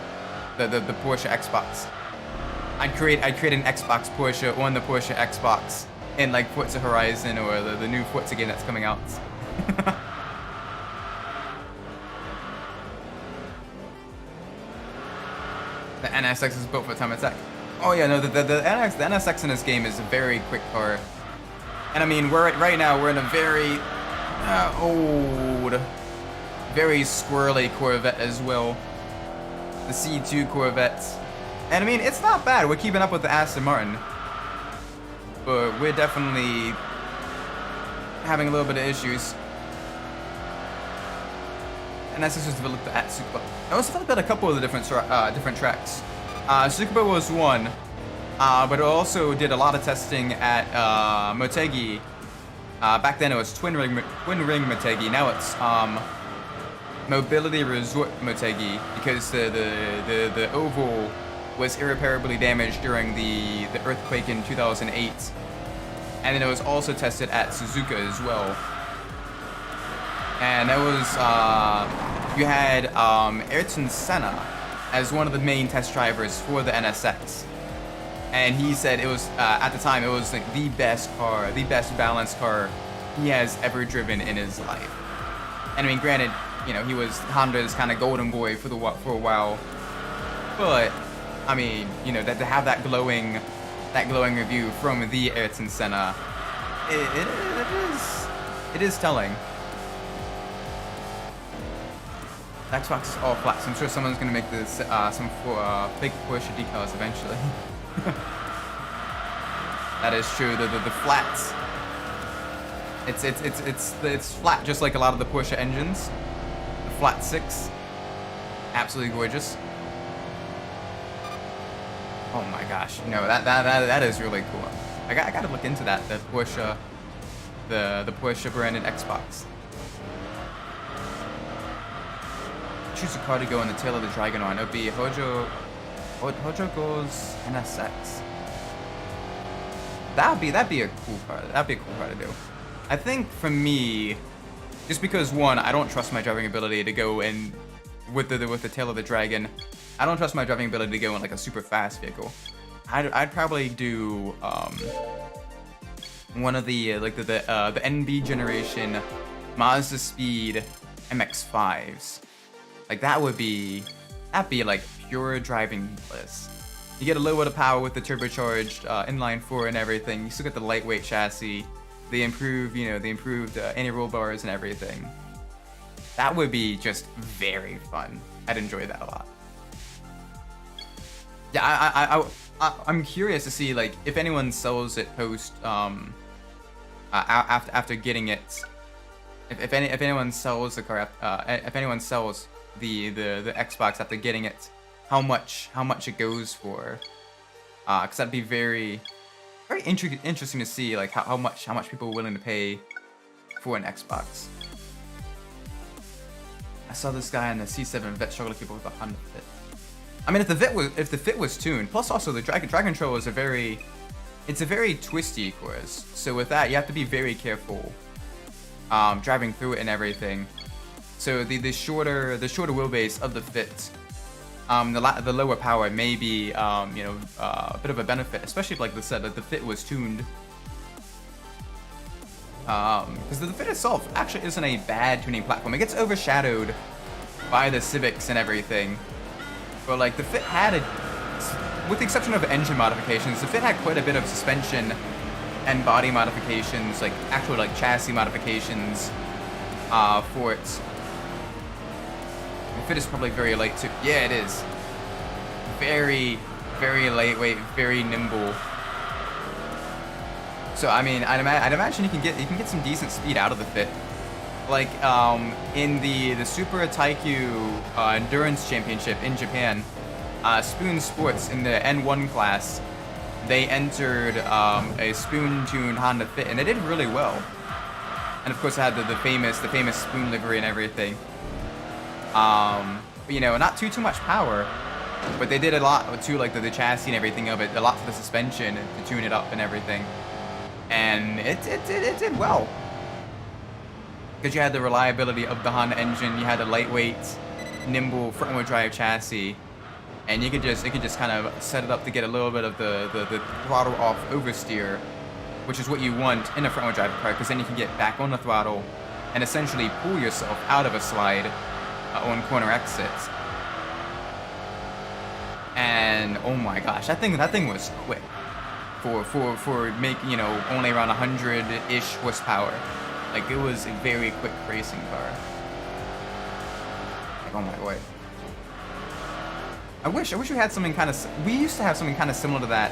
the Porsche Xbox. I'd create an Xbox Porsche on the Porsche Xbox in like Forza Horizon or the new Forza game that's coming out. The NSX is built for time attack. Oh yeah, no, the NSX in this game is a very quick car, and I mean right now we're in a very old, very squirrely Corvette as well. The C2 Corvette. And I mean, it's not bad. We're keeping up with the Aston Martin. But we're definitely having a little bit of issues. And that's just developed at Tsukuba. I also thought about a couple of the different tracks. Tsukuba was one, but it also did a lot of testing at Motegi. Back then it was Twin Ring Motegi. Now it's Mobility Resort Motegi, because the oval was irreparably damaged during the earthquake in 2008, and then it was also tested at Suzuka as well. And that was you had Ayrton Senna as one of the main test drivers for the NSX, and he said it was at the time it was like the best car, the best balanced car he has ever driven in his life. And I mean, granted, he was Honda's kind of golden boy for a while, but I mean, that to have that glowing review from the Ayrton Senna, it is telling. Xbox is all flat, so I'm sure someone's gonna make this some fake Porsche decals eventually. That is true. The flats. It's flat, just like a lot of the Porsche engines. The flat 6, absolutely gorgeous. Oh my gosh, that is really cool. I gotta look into that. The Porsche, the Porsche branded Xbox. Choose a car to go in the tail of the Dragon on. It would be Hojo goes NSX. That'd be a cool car. That'd be a cool car to do. I think for me, just because one, I don't trust my driving ability to go in with the tail of the Dragon. I don't trust my driving ability to go in like a super fast vehicle. I'd probably do one of the the NB generation Mazda Speed MX-5s. Like that'd be like pure driving bliss. You get a little bit of power with the turbocharged inline 4 and everything. You still get the lightweight chassis, the improved anti-roll bars and everything. That would be just very fun. I'd enjoy that a lot. Yeah, I'm curious to see like if anyone sells it post after getting it. If anyone sells the car, if anyone sells the Xbox after getting it, how much it goes for? Because that'd be very interesting to see like how much people are willing to pay for an Xbox. I saw this guy in the C7 Vet struggle to keep up with the Honda Fit. I mean, if the Fit was tuned, plus also the Dragon Control is a very twisty course. So with that, you have to be very careful driving through it and everything. So the shorter wheelbase of the Fit, the lower power may be a bit of a benefit, especially if, like I said, that the Fit was tuned. Because the Fit itself actually isn't a bad tuning platform. It gets overshadowed by the Civics and everything. But like the Fit had with the exception of engine modifications, the Fit had quite a bit of suspension and body modifications, like actual like chassis modifications for it. The Fit is probably very light too. Yeah, it is. Very, very lightweight, very nimble. So I mean, I'd imagine you can get some decent speed out of the Fit. Like in the Super Taikyu Endurance Championship in Japan, Spoon Sports in the N1 class, they entered a spoon-tuned Honda Fit, and they did really well. And of course, it had the famous spoon livery and everything. You know, not too much power, but they did a lot to like the chassis and everything of it, a lot to the suspension to tune it up and everything, and it did well. Because you had the reliability of the Honda engine, you had the lightweight, nimble front-wheel drive chassis, and it could just kind of set it up to get a little bit of the throttle off oversteer, which is what you want in a front-wheel drive car, because then you can get back on the throttle and essentially pull yourself out of a slide on corner exits. And oh my gosh, that thing was quick for making, you know, only around 100-ish horsepower. Like, it was a very quick racing car. Like, oh my way. I wish we had something kind of. We used to have something kind of similar to that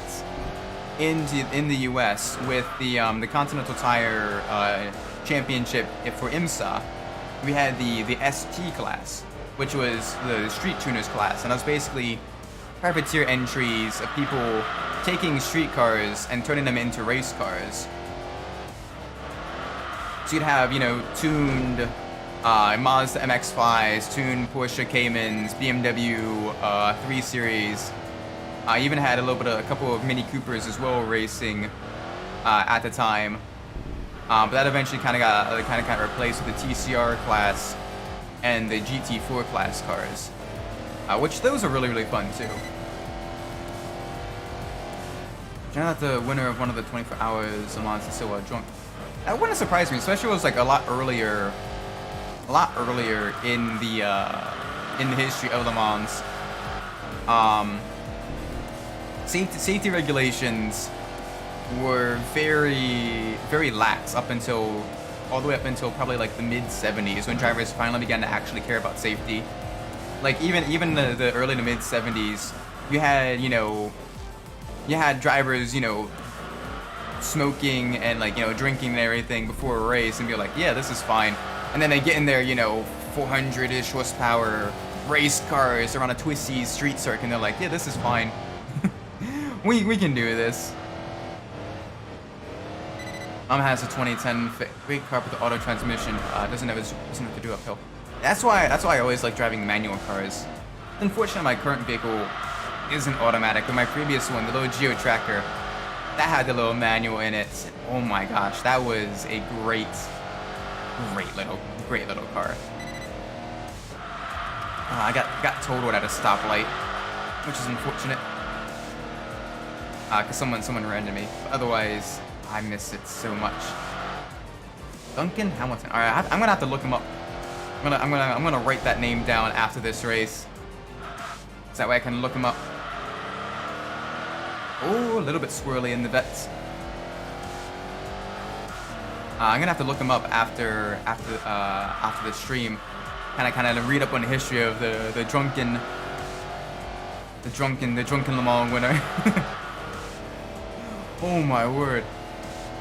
in the U.S. with the Continental Tire Championship for IMSA. We had the ST class, which was the street tuners class, and that was basically privateer entries of people taking street cars and turning them into race cars. So you'd have, you know, tuned Mazda MX-5s, tuned Porsche Caymans, BMW 3 Series. I even had a couple of Mini Coopers as well racing at the time. But that eventually kind of got replaced with the TCR class and the GT4 class cars, which those are really fun too. Turn out the winner of one of the 24 hours Le Mans is so drunk. That wouldn't surprise me, especially if it was like a lot earlier in the history of Le Mans. Safety regulations were very lax all the way up until probably like the mid 70s, when drivers finally began to actually care about safety. Like even the early to mid 70s, you had drivers, you know, smoking and like, you know, drinking and everything before a race, and be like, yeah, this is fine. And then they get in their, you know, 400-ish horsepower race cars around a twisty street circuit, and they're like, yeah, this is fine. we can do this. Has a 2010 big car with the auto transmission. Doesn't have to do uphill. That's why I always like driving manual cars. Unfortunately, my current vehicle isn't automatic, but my previous one, the little Geo Tracker, that had the little manual in it. Oh my gosh, that was a great little car. I got totaled at a stoplight, which is unfortunate. Cause someone ran into me. But otherwise, I miss it so much. Duncan Hamilton. All right, I'm gonna have to look him up. I'm gonna write that name down after this race, so that way I can look him up. Oh, a little bit swirly in the vets. I'm gonna have to look him up after the stream. Kind of read up on the history of the drunken Le Mans winner. Oh my word!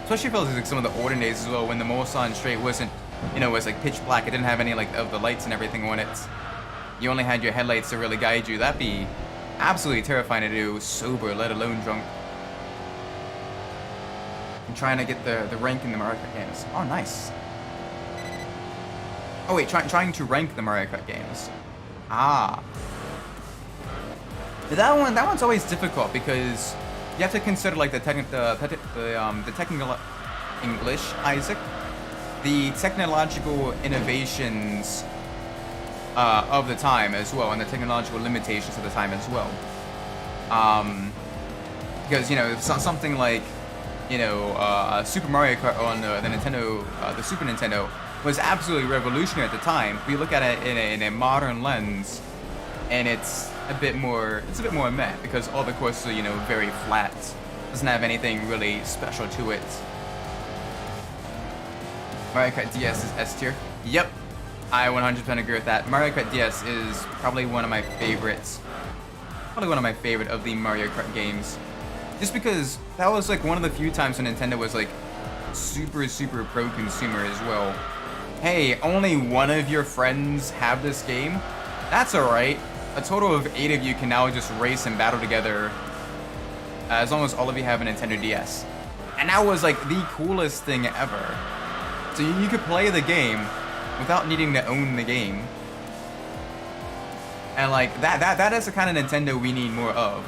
Especially if it was like some of the olden days as well, when the Mulsanne straight wasn't, you know, it was like pitch black. It didn't have any like of the lights and everything on it. You only had your headlights to really guide you. That'd be absolutely terrifying to do sober, let alone drunk. I'm trying to get the rank in the Mario Kart games. Oh, nice. Oh wait, trying to rank the Mario Kart games. Ah. That one's always difficult, because you have to consider like the technical English, Isaac, the technological innovations of the time as well, and the technological limitations of the time as well. Because, you know, something like, you know, Super Mario Kart on the Super Nintendo was absolutely revolutionary at the time. We look at it in a modern lens, and it's a bit more, it's a bit more meh, because all the courses are, you know, very flat. Doesn't have anything really special to it. Mario Kart DS is S tier. Yep, I 100% agree with that. Mario Kart DS is probably one of my favorites. Probably one of my favorite of the Mario Kart games. Just because that was like one of the few times when Nintendo was like super pro-consumer as well. Hey, only one of your friends have this game? That's alright. A total of 8 of you can now just race and battle together as long as all of you have a Nintendo DS. And that was like the coolest thing ever. So you could play the game without needing to own the game. And like that is the kind of Nintendo we need more of.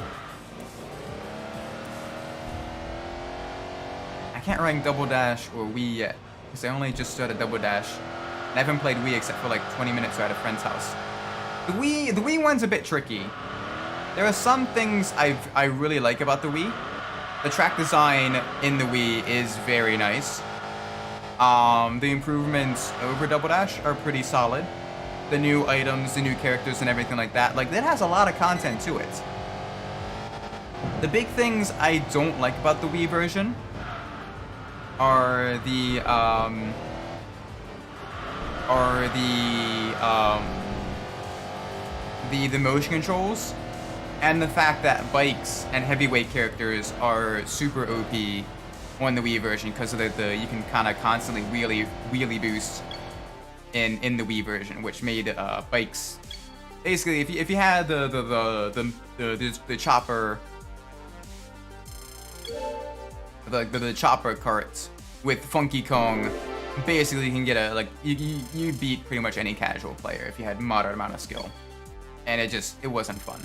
I can't rank Double Dash or Wii yet, because I only just started Double Dash. And I haven't played Wii except for like 20 minutes at a friend's house. The Wii one's a bit tricky. There are some things I really like about the Wii. The track design in the Wii is very nice. The improvements over Double Dash are pretty solid. The new items, the new characters, and everything like that. Like, that has a lot of content to it. The big things I don't like about the Wii version are the motion controls, and the fact that bikes and heavyweight characters are super OP on the Wii version because of the you can kind of constantly wheelie boost in the Wii version, which made bikes basically if you had the chopper the chopper carts with Funky Kong, basically you can get a you beat pretty much any casual player if you had moderate amount of skill, and it wasn't fun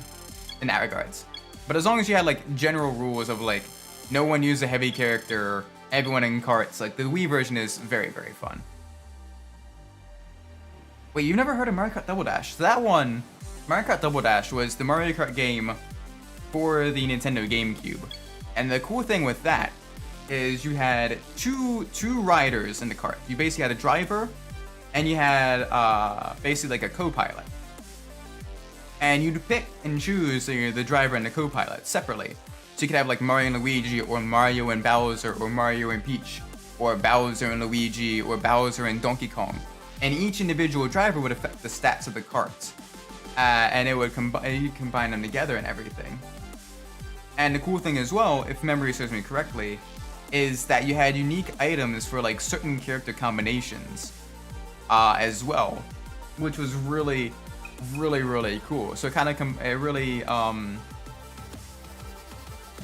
in that regards. But as long as you had like general rules of like no one use a heavy character, everyone in carts, like the Wii version is very fun. Wait, you've never heard of Mario Kart Double Dash? So that one, Mario Kart Double Dash, was the Mario Kart game for the Nintendo GameCube. And the cool thing with that is you had two riders in the cart. You basically had a driver, and you had basically like a co-pilot. And you'd pick and choose the driver and the co-pilot separately. So you could have like Mario and Luigi, or Mario and Bowser, or Mario and Peach, or Bowser and Luigi, or Bowser and Donkey Kong. And each individual driver would affect the stats of the cart. And it would you combine them together and everything. And the cool thing as well, if memory serves me correctly, is that you had unique items for like certain character combinations as well, which was really cool. So it kind of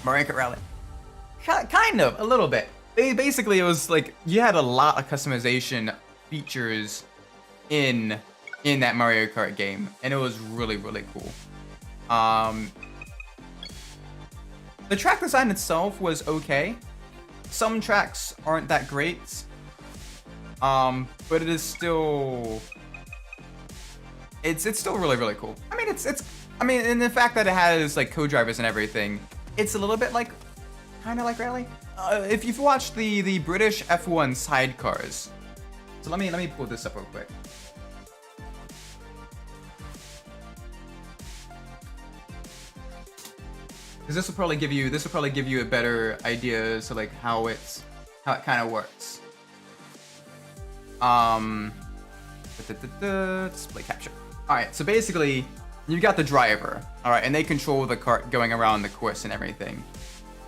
Mario Kart Rally, kind of a little bit. Basically, it was like you had a lot of customization features in that Mario Kart game, and it was really cool. The track design itself was okay. Some tracks aren't that great, but it is still it's still really cool. I mean, I mean, and the fact that it has like co-drivers and everything, it's a little bit like kind of like Rally. If you've watched the British F1 sidecars, so let me pull this up real quick. Because this will probably give you a better idea as to like how it kind of works. Display capture. All right, so basically you got the driver, all right, and they control the cart going around the course and everything.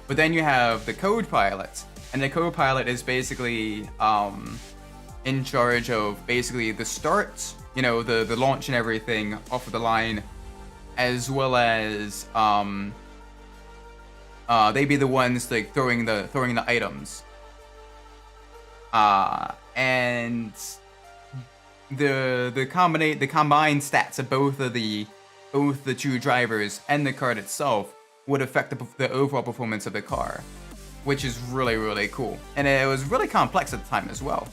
But then you have the co-pilot, and the co-pilot is basically in charge of basically the start, you know, the launch and everything off of the line, as well as they be the ones like throwing the items, and the combined stats of both the two drivers and the cart itself would affect the overall performance of the car, which is really cool, and it was really complex at the time as well.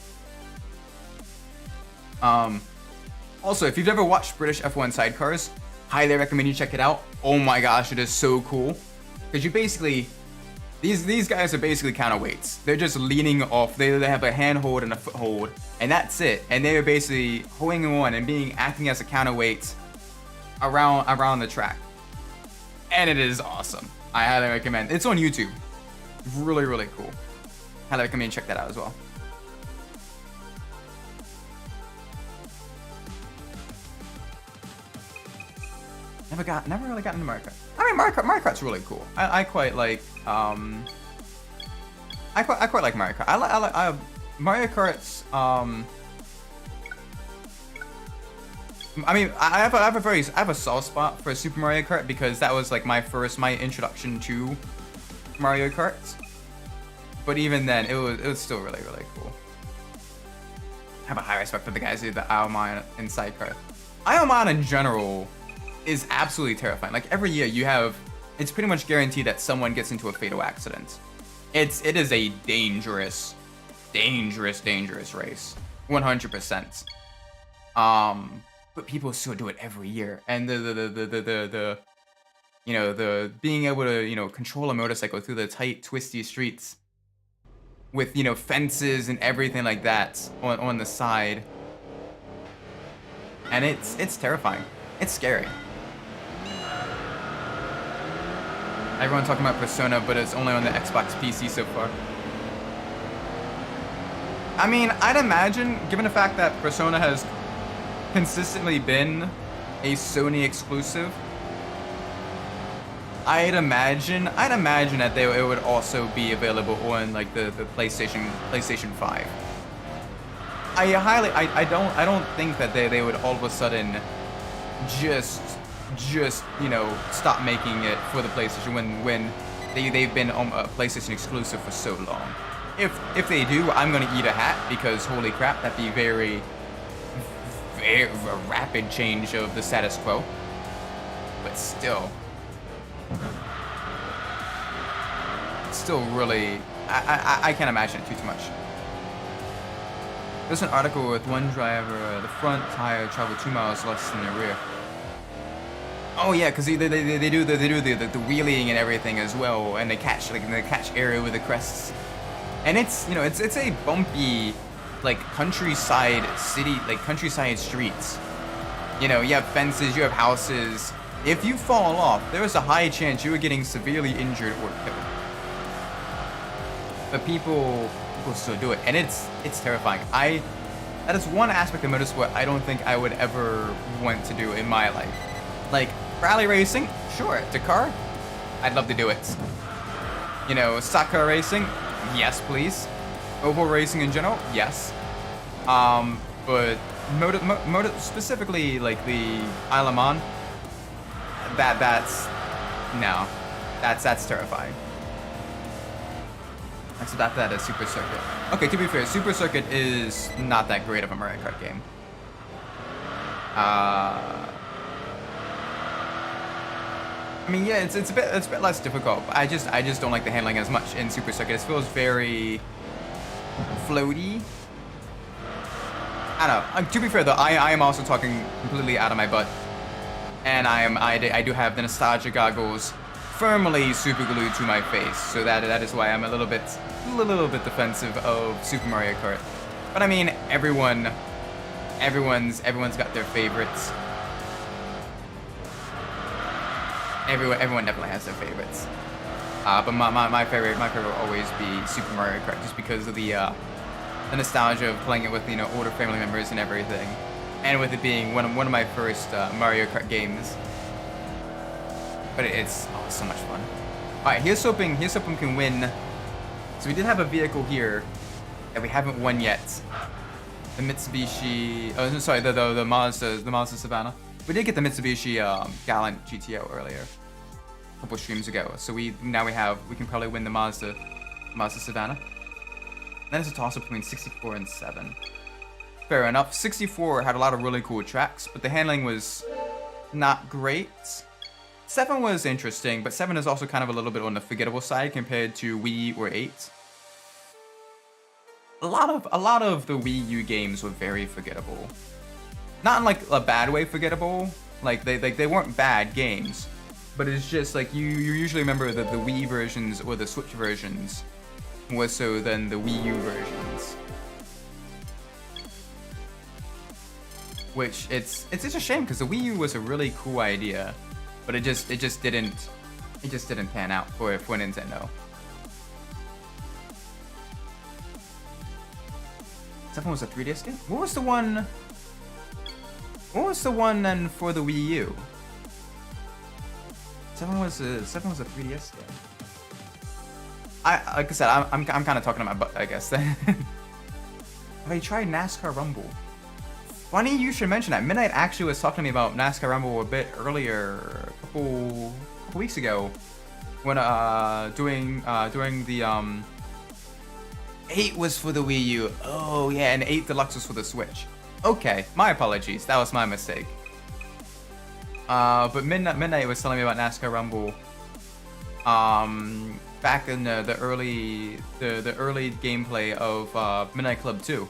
Also, if you've never watched British F1 sidecars, highly recommend you check it out. Oh my gosh, it is so cool. Because you basically, these guys are basically counterweights. They're just leaning off. They have a handhold and a foothold, and that's it. And they are basically holding on and acting as a counterweight around the track. and it is awesome. I highly recommend. It's on YouTube. Really, really cool. Highly recommend you check that out as well. Never really got into Mario Kart. I mean, Mario Kart's really cool. I quite like, I quite like Mario Kart. I Mario Kart's, I mean, I have a soft spot for Super Mario Kart because that was like my introduction to Mario Kart. But even then, it was still really, really cool. I have a high respect for the guys who did the Aomon and Sidecar. Aomon in general is absolutely terrifying. Like every year it's pretty much guaranteed that someone gets into a fatal accident. It is a dangerous race. 100%. But people still do it every year. And the being able to, control a motorcycle through the tight, twisty streets with, fences and everything like that on the side. And it's terrifying. It's scary. Everyone talking about Persona, but it's only on the Xbox PC so far. I mean, I'd imagine, given the fact that Persona has consistently been a Sony exclusive, I'd imagine that it would also be available on like the PlayStation 5. I don't think that they would all of a sudden just stop making it for the PlayStation when they've been a PlayStation exclusive for so long. If they do, I'm gonna eat a hat because holy crap, that'd be very rapid change of the status quo. But still really, I can't imagine it too much. There's an article with one driver, the front tire traveled 2 miles less than the rear. Oh yeah, because they do the wheeling and everything as well, and they catch area with the crests, and it's a bumpy countryside streets. You have fences, you have houses. If you fall off, there is a high chance you are getting severely injured or killed. But people still do it, and it's terrifying. That is one aspect of motorsport I don't think I would ever want to do in my life. Like rally racing, sure. Dakar, I'd love to do it. Stock car racing, yes please. Oval racing in general, yes. But motor specifically like the Isle of Man, that's terrifying. So that is Super Circuit. Okay, to be fair, Super Circuit is not that great of a Mario Kart game. I mean, yeah, it's a bit less difficult. But I just don't like the handling as much in Super Circuit. It feels very floaty. I don't know. To be fair though, I am also talking completely out of my butt, and I do have the nostalgia goggles firmly super glued to my face, so that is why I'm a little bit defensive of Super Mario Kart. But I mean, everyone's got their favorites. Everyone definitely has their favorites. But my favorite will always be Super Mario Kart, just because of the nostalgia of playing it with older family members and everything, and with it being one of my first Mario Kart games. But it's so much fun. All right, here's hoping we can win. So we did have a vehicle here that we haven't won yet. The Mitsubishi. Oh, sorry, the Mazda Savannah. We did get the Mitsubishi Gallant GTO earlier, a couple streams ago. So we can probably win the Mazda Savannah. Then it's a toss-up between 64 and 7. Fair enough. 64 had a lot of really cool tracks, but the handling was not great. 7 was interesting, but 7 is also kind of a little bit on the forgettable side compared to Wii or 8. A lot of the Wii U games were very forgettable. Not in like a bad way forgettable. Like they weren't bad games, but it's just like you usually remember the Wii versions or the Switch versions more so than the Wii U versions. Which it's a shame because the Wii U was a really cool idea, but it just didn't It just didn't pan out for Nintendo. 7 was a 3DS game? What was the one? What was the one then for the Wii U? 7 was a 3DS game. Like I said, I'm kind of talking to my butt, I guess. Have you tried NASCAR Rumble? Funny you should mention that. Midnight actually was talking to me about NASCAR Rumble a bit earlier, a couple weeks ago, when during the 8 was for the Wii U. Oh yeah, and 8 Deluxe was for the Switch. Okay, my apologies. That was my mistake. But Midnight was telling me about NASCAR Rumble. Back in the early gameplay of Midnight Club 2.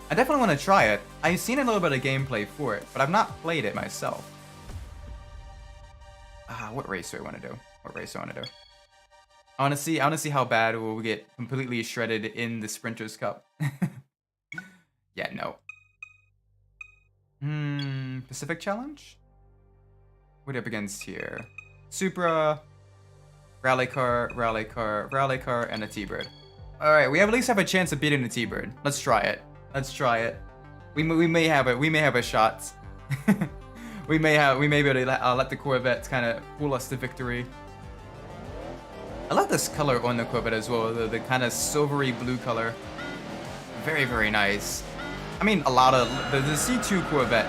I definitely want to try it. I've seen a little bit of gameplay for it, but I've not played it myself. What race do I want to do? I want to see how bad we'll get completely shredded in the Sprinters Cup. Yeah, no. Pacific Challenge? What are we up against here? Supra, Rally Car, and a T-Bird. Alright, we at least have a chance of beating the T-Bird. Let's try it. We may have a shot. we may be able to let the Corvette kind of pull us to victory. I love this color on the Corvette as well, the kind of silvery blue color. Very, very nice. I mean, a lot of the C2 Corvette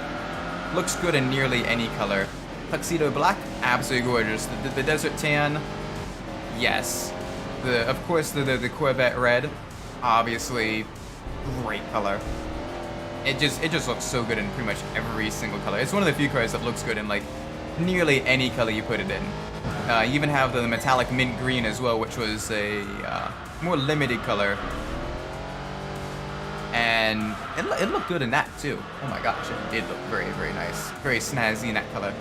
looks good in nearly any color. Tuxedo black, absolutely gorgeous. The desert tan, yes. Of course the Corvette red, obviously great color. It just looks so good in pretty much every single color. It's one of the few cars that looks good in like nearly any color you put it in. You even have the metallic mint green as well, which was a more limited color. And it looked good in that too. Oh my gosh, it did look very, very nice. Very snazzy in that color.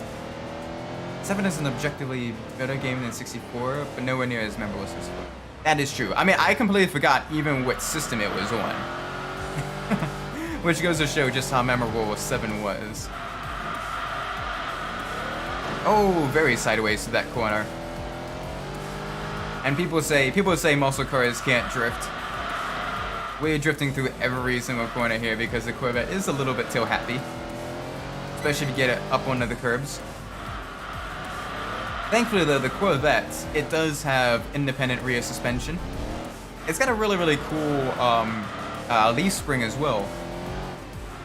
7 is an objectively better game than 64, but nowhere near as memorable as 64. That is true. I mean, I completely forgot even what system it was on. Which goes to show just how memorable 7 was. Oh, very sideways to that corner. And people say muscle cars can't drift. We're drifting through every single corner here because the Corvette is a little bit tail happy. Especially if you get it up onto the curbs. Thankfully though, the Corvette, it does have independent rear suspension. It's got a really, really cool leaf spring as well.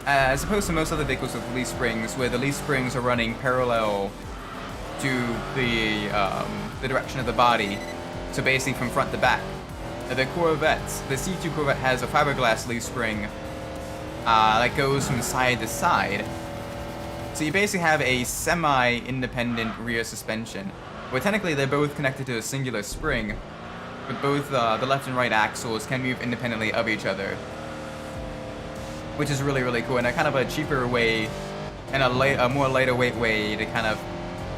As opposed to most other vehicles with leaf springs, where the leaf springs are running parallel to the direction of the body. So basically from front to back. The Corvette, the C2 Corvette has a fiberglass leaf spring that goes from side to side. So you basically have a semi-independent rear suspension, where technically they're both connected to a singular spring, but both the left and right axles can move independently of each other. Which is really, really cool, and a kind of a cheaper way, and a more lighter weight way to kind of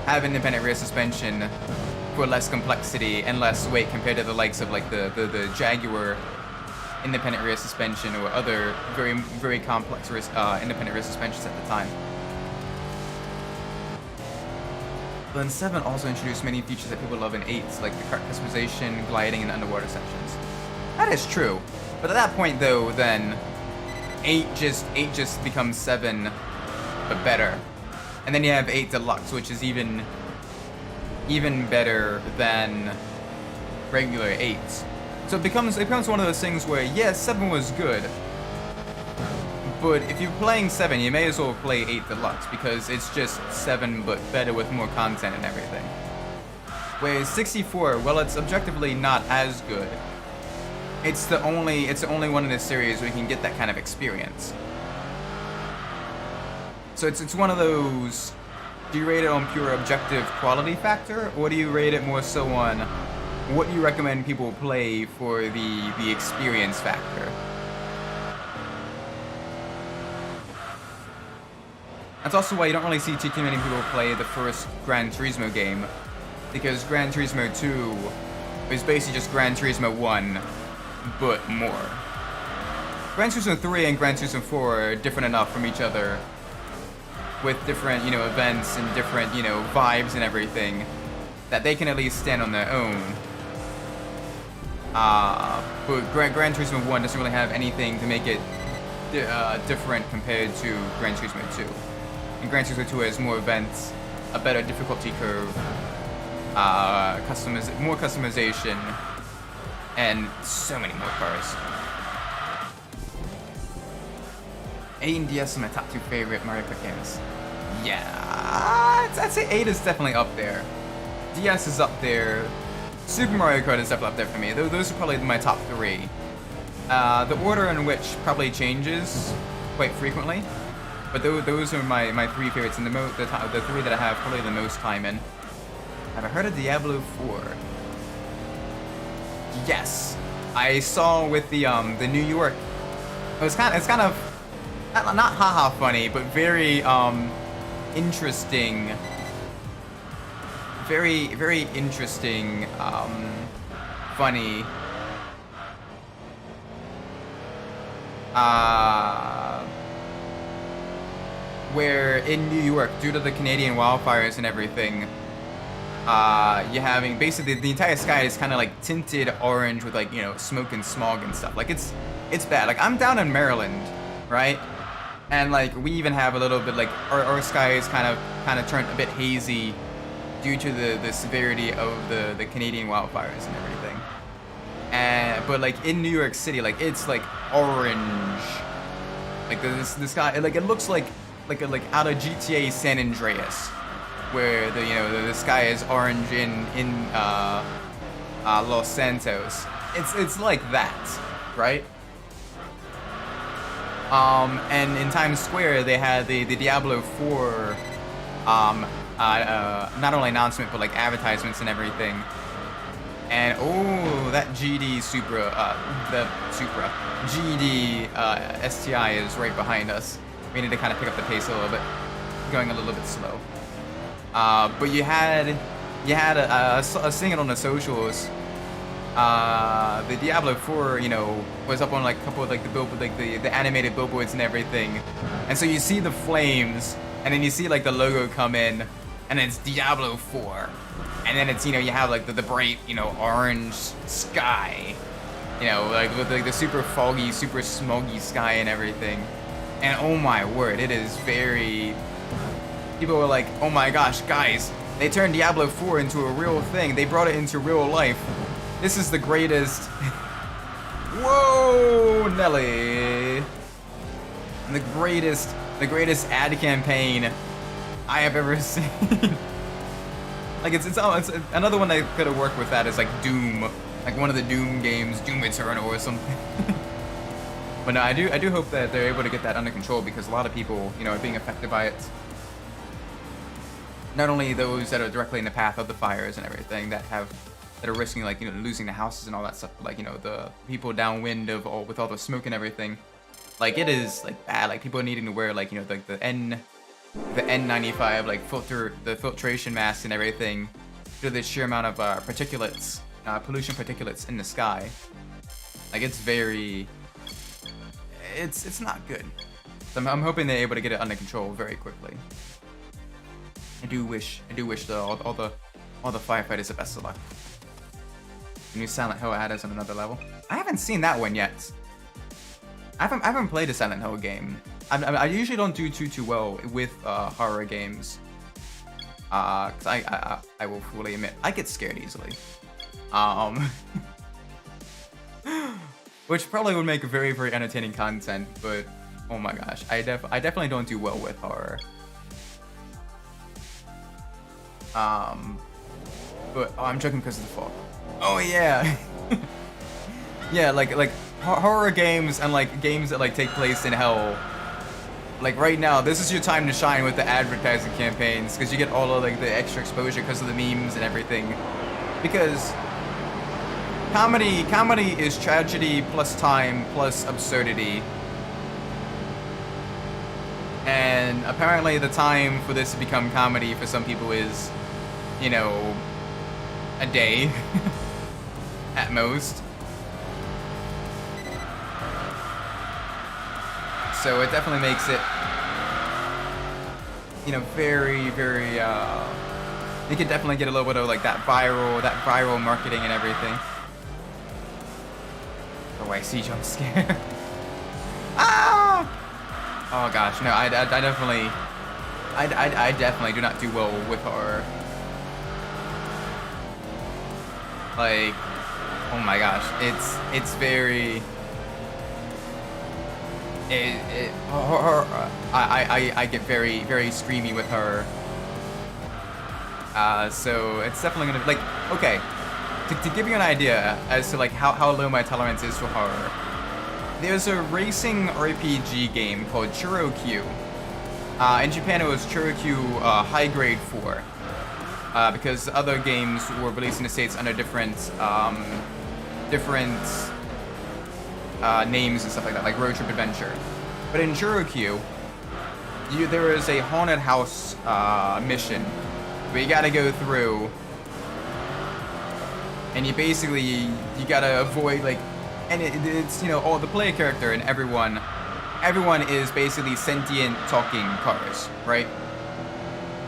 have independent rear suspension for less complexity and less weight compared to the likes of like the Jaguar independent rear suspension or other very, very complex independent rear suspensions at the time. Then 7 also introduced many features that people love in 8, like the kart customization, gliding, and underwater sections. That is true, but at that point though, then 8 just becomes 7, but better. And then you have 8 Deluxe, which is even better than regular 8. So it becomes one of those things where, yeah, 7 was good, but if you're playing 7, you may as well play 8 Deluxe, because it's just 7 but better with more content and everything. Whereas 64, well, it's objectively not as good. It's the only one in this series where you can get that kind of experience. So it's one of those, do you rate it on pure objective quality factor, or do you rate it more so on what you recommend people play for the experience factor? That's also why you don't really see too many people play the first Gran Turismo game, because Gran Turismo 2 is basically just Gran Turismo 1, but more. Gran Turismo 3 and Gran Turismo 4 are different enough from each other, with different, events and different, vibes and everything, that they can at least stand on their own. But Gran Turismo 1 doesn't really have anything to make it different compared to Gran Turismo 2. And Gran Turismo 2 has more events, a better difficulty curve, more customization, and so many more cars. 8 and DS are my top 2 favorite Mario Kart games. Yeah, I'd say 8 is definitely up there. DS is up there. Super Mario Kart is definitely up there for me. Those are probably my top 3. The order in which probably changes quite frequently, but those are my 3 favorites, and the 3 that I have probably the most time in. Have I heard of Diablo 4? Yes, I saw with the New York. It's kind of not haha funny, but very interesting. Very interesting, funny. Where in New York, due to the Canadian wildfires and everything, you're having basically the entire sky is kind of like tinted orange with like, you know, smoke and smog and stuff. Like it's bad. Like I'm down in Maryland, right? And like we even have a little bit like our sky is kind of turned a bit hazy due to the severity of the Canadian wildfires and everything. But like in New York City, like it's like orange. Like the sky, like it looks like out of GTA San Andreas, where the sky is orange in Los Santos. It's like that, right? And in Times Square they had the Diablo 4 not only announcement but like advertisements and everything. And oh, that GD GD STI is right behind us. We need to kind of pick up the pace a little bit, going a little bit slow. But you had a single on the socials. The Diablo 4, you know, was up on like a couple of like the billboard, like the animated billboards and everything. And so you see the flames, and then you see like the logo come in, and it's Diablo 4. And then it's, you know, you have like the bright, you know, orange sky, you know, like with like the super foggy, super smoggy sky and everything. And oh my word, it is very. People were like, oh my gosh, guys, they turned Diablo 4 into a real thing. They brought it into real life. This is the greatest. Whoa, Nelly. The greatest ad campaign I have ever seen. Like it's another one that could have worked with that is like Doom, like one of the Doom games, Doom Eternal or something. But no, I do hope that they're able to get that under control, because a lot of people, you know, are being affected by it. Not only those that are directly in the path of the fires and everything that are risking, like, you know, losing their houses and all that stuff, but like, you know, the people downwind of with all the smoke and everything. Like it is like bad. Like people are needing to wear like, you know, like the N95 like filtration masks and everything due to the sheer amount of particulates, pollution particulates in the sky. Like it's very, it's not good. So I'm hoping they're able to get it under control very quickly. I do wish all the firefighters the best of luck. The new Silent Hill ad is on another level. I haven't seen that one yet. I haven't played a Silent Hill game. I usually don't do too well with horror games. 'Cause I will fully admit I get scared easily. Which probably would make very entertaining content, but oh my gosh, I definitely don't do well with horror. But oh, I'm joking because of the fog. Oh yeah. Yeah, like horror games and like games that like take place in hell. Like right now, this is your time to shine with the advertising campaigns, because you get all of like the extra exposure because of the memes and everything. Because comedy is tragedy plus time plus absurdity. And apparently the time for this to become comedy for some people is, you know, a day at most. So it definitely makes it, you know, very You could definitely get a little bit of like that viral marketing and everything. Oh, I see jump scare. Ah! Oh gosh, no, I definitely do not do well with horror. Like, oh my gosh, it's very. I get very screamy with horror. So it's definitely gonna be like, okay, to give you an idea as to like how low my tolerance is for horror. There's a racing RPG game called Churokyu. In Japan it was Churokyu High Grade 4. Because other games were released in the States under different names and stuff like that, like Road Trip Adventure. But in Churokyu, there is a haunted house mission where you gotta go through, and you gotta avoid like, and it's all the player character and everyone is basically sentient talking cars, right?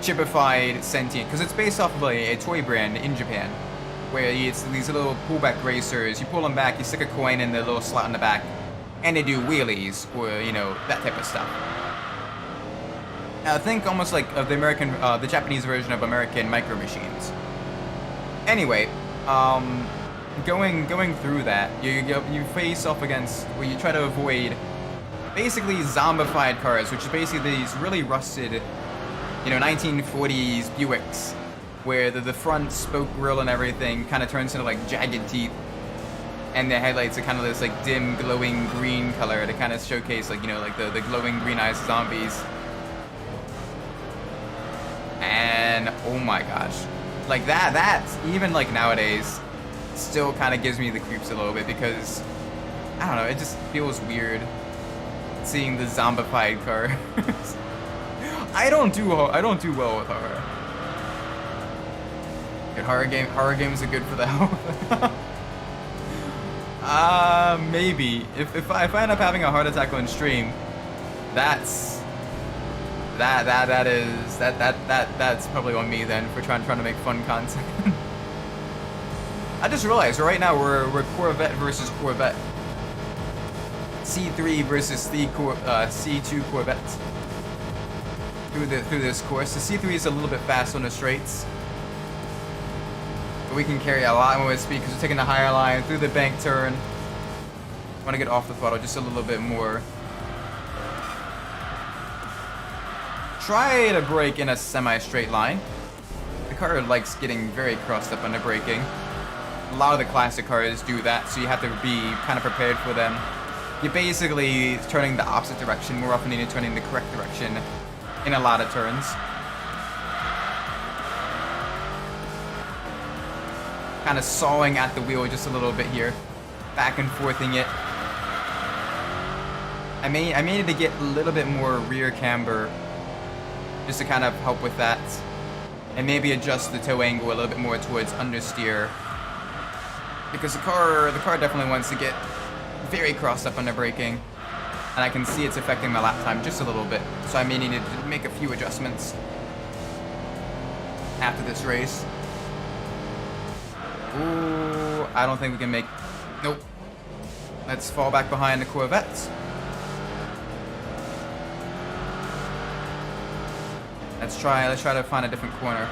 Chipified sentient, because it's based off of a toy brand in Japan, where it's these little pullback racers. You pull them back, you stick a coin in the little slot in the back, and they do wheelies or that type of stuff. I think almost like of the Japanese version of American Micro Machines. Anyway, going through that, you face off against where you try to avoid basically zombified cars, which is basically these really rusted 1940s Buicks, where the front spoke grill and everything kind of turns into like jagged teeth, and the headlights are kind of this like dim glowing green color to kind of showcase like like the glowing green eyes zombies. And oh my gosh, like that even like nowadays still kind of gives me the creeps a little bit, because I don't know, it just feels weird seeing the zombified cars. I don't do well with horror. Good horror games are good for the health. Maybe if I end up having a heart attack on stream, that's probably on me then for trying to make fun content. I just realized right now we're Corvette versus Corvette. C3 versus C2 Corvettes. Through this course. The C3 is a little bit fast on the straights, but we can carry a lot more speed because we're taking the higher line through the bank turn. Want to get off the throttle just a little bit more. Try to brake in a semi-straight line. The car likes getting very crossed up under braking. A lot of the classic cars do that, so you have to be kind of prepared for them. You're basically turning the opposite direction more often than you're turning the correct direction in a lot of turns. Kind of sawing at the wheel just a little bit here. Back and forthing it. I may need to get a little bit more rear camber just to kind of help with that. And maybe adjust the toe angle a little bit more towards understeer. Because the car definitely wants to get very crossed up under braking. And I can see it's affecting my lap time just a little bit. So I may need to make a few adjustments after this race. Ooh, I don't think we can make... Nope. Let's fall back behind the Corvettes. Let's try to find a different corner.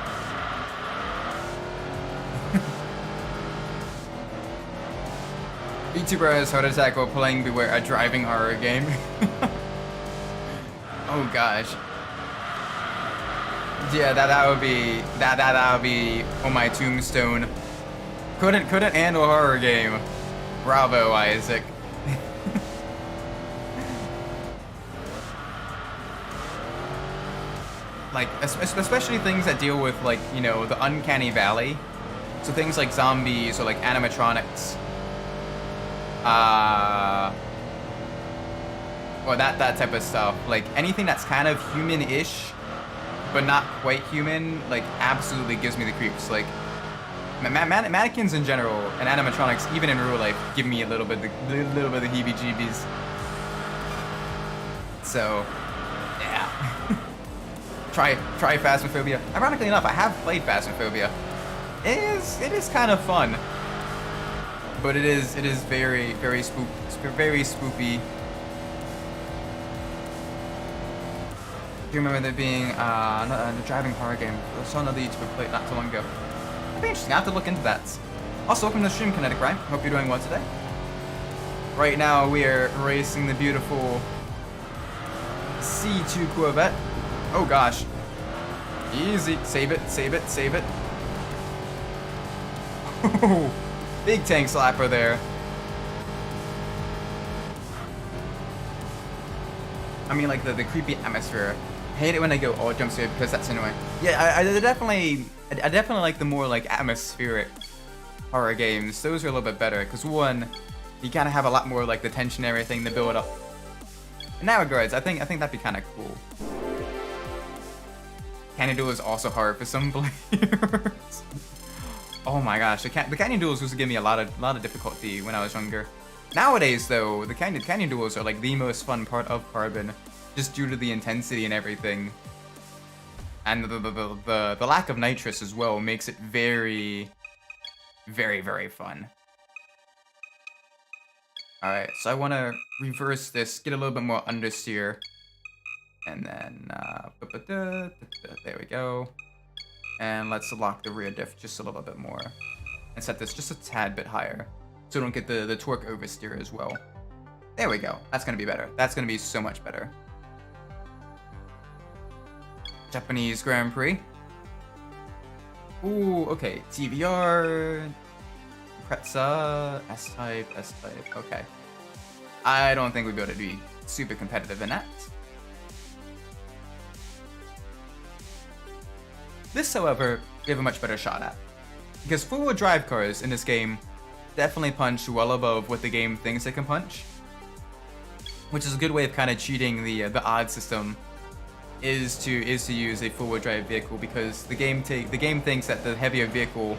VTuber has heart attack while playing Beware, a driving horror game. Oh gosh. Yeah, that would be on my tombstone. Couldn't handle a horror game. Bravo, Isaac. Like, especially things that deal with like, the uncanny valley. So things like zombies or like animatronics. Or that type of stuff. Like anything that's kind of human-ish, but not quite human, like absolutely gives me the creeps. Like mannequins in general and animatronics, even in real life, give me a little bit of the heebie-jeebies. So, yeah. try Phasmophobia. Ironically enough, I have played Phasmophobia. It is kind of fun, but it is very spoopy. Do you remember there being a driving horror game? I saw another YouTuber play it not too long ago. That'd be interesting. I have to look into that. Also, welcome to the stream, Kinetic Rhyme. Hope you're doing well today. Right now, we are racing the beautiful C2 Corvette. Oh gosh. Easy. Save it, save it, save it. Big tank slapper there. I mean, like the creepy atmosphere. I hate it when I go all jump suit because that's annoying. Yeah, I definitely like the more like atmospheric horror games. Those are a little bit better because one, you kind of have a lot more like the tension and everything to build up. In that regards, I think that'd be kind of cool. Canyon Duel is also hard for some players. Oh my gosh, the Canyon Duels used to give me a lot of difficulty when I was younger. Nowadays, though, the Canyon Duels are like the most fun part of Carbon, just due to the intensity and everything, and the lack of nitrous as well makes it very fun. All right, so I want to reverse this, get a little bit more understeer, and then there we go. And let's lock the rear diff just a little bit more, and set this just a tad bit higher, so we don't get the torque oversteer as well. There we go. That's gonna be better. That's gonna be so much better. Japanese Grand Prix. Ooh, okay. TVR, Pretza, S-Type, S-Type. Okay. I don't think we'd be able to be super competitive in that. This, however, we have a much better shot at, because four-wheel drive cars in this game definitely punch well above what the game thinks they can punch, which is a good way of kind of cheating the odd system. Is to use a four-wheel drive vehicle, because the game thinks that the heavier vehicle,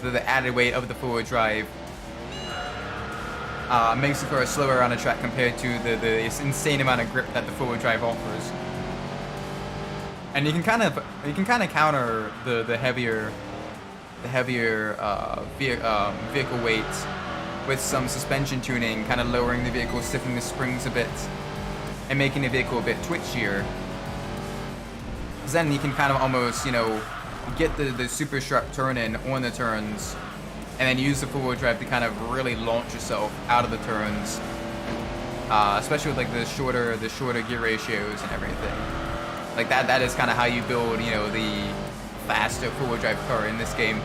the added weight of the four-wheel drive, makes the car slower on a track compared to the insane amount of grip that the four-wheel drive offers. And you can kind of counter the heavier vehicle weight with some suspension tuning, kind of lowering the vehicle, stiffening the springs a bit, and making the vehicle a bit twitchier. Then you can kind of almost, you know, get the super sharp turn in on the turns, and then use the four-wheel drive to kind of really launch yourself out of the turns, especially with like the shorter gear ratios and everything. Like that is kind of how you build, you know, the faster four-wheel drive car in this game,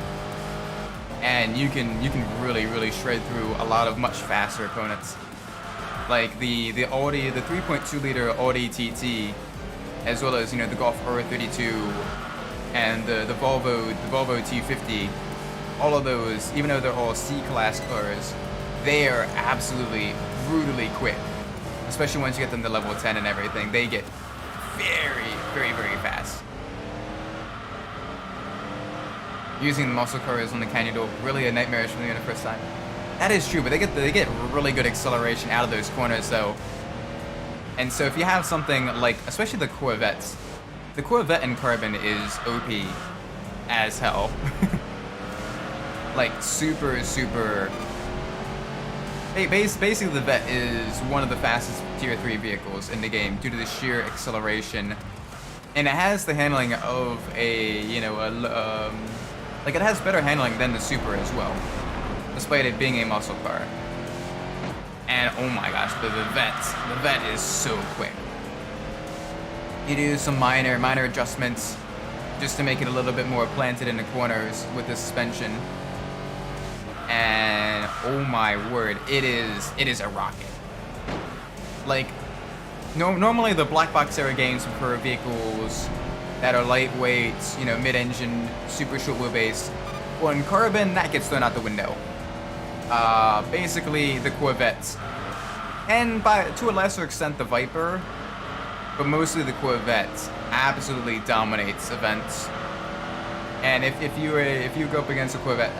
and you can really shred through a lot of much faster opponents, like the Audi, the 3.2 liter Audi TT. As well as, you know, the Golf R32 and the Volvo T50, all of those, even though they're all C-class cars, they are absolutely brutally quick. Especially once you get them to level 10 and everything, they get very fast. Using the muscle cars on the Canyon Duel, really a nightmare for me the first time. That is true, but they get really good acceleration out of those corners though. And so if you have something like, especially the Corvettes, the Corvette in Carbon is OP as hell. Like super. Basically the Vet is one of the fastest tier 3 vehicles in the game due to the sheer acceleration. And it has the handling of a, you know, like it has better handling than the Super as well, despite it being a muscle car. And oh my gosh, the Vet is so quick. You do some minor adjustments just to make it a little bit more planted in the corners with the suspension. And oh my word, it is a rocket. Like, normally the black box era games prefer vehicles that are lightweight, you know, mid-engine, super short wheelbase. Well, in Carbon, that gets thrown out the window. Basically the Corvettes, and to a lesser extent the Viper, but mostly the Corvettes absolutely dominates events. And if you go up against a Corvette,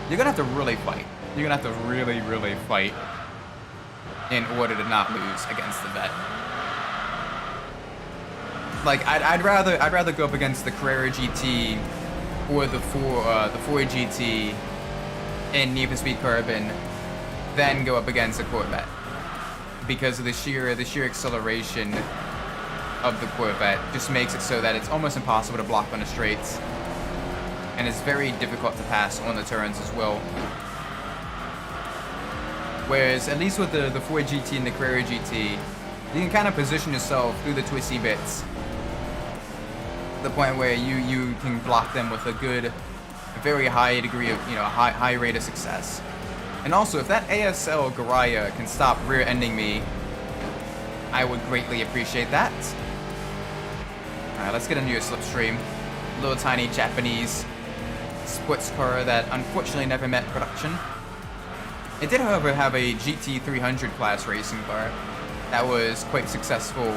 you're gonna have to really fight. You're gonna have to really fight in order to not lose against the Vet. Like I'd rather go up against the Carrera GT or the Ford GT in Need for Speed Carbon than go up against a Corvette, because of the sheer acceleration of the Corvette just makes it so that it's almost impossible to block on the straights, and it's very difficult to pass on the turns as well. Whereas at least with the Ford GT and the Carrera GT, you can kind of position yourself through the twisty bits to the point where you can block them with a very high degree of, high rate of success. And also, if that ASL Garaya can stop rear-ending me, I would greatly appreciate that. Alright, let's get into your slipstream. Little tiny Japanese sports car that unfortunately never met production. It did, however, have a GT300 class racing car that was quite successful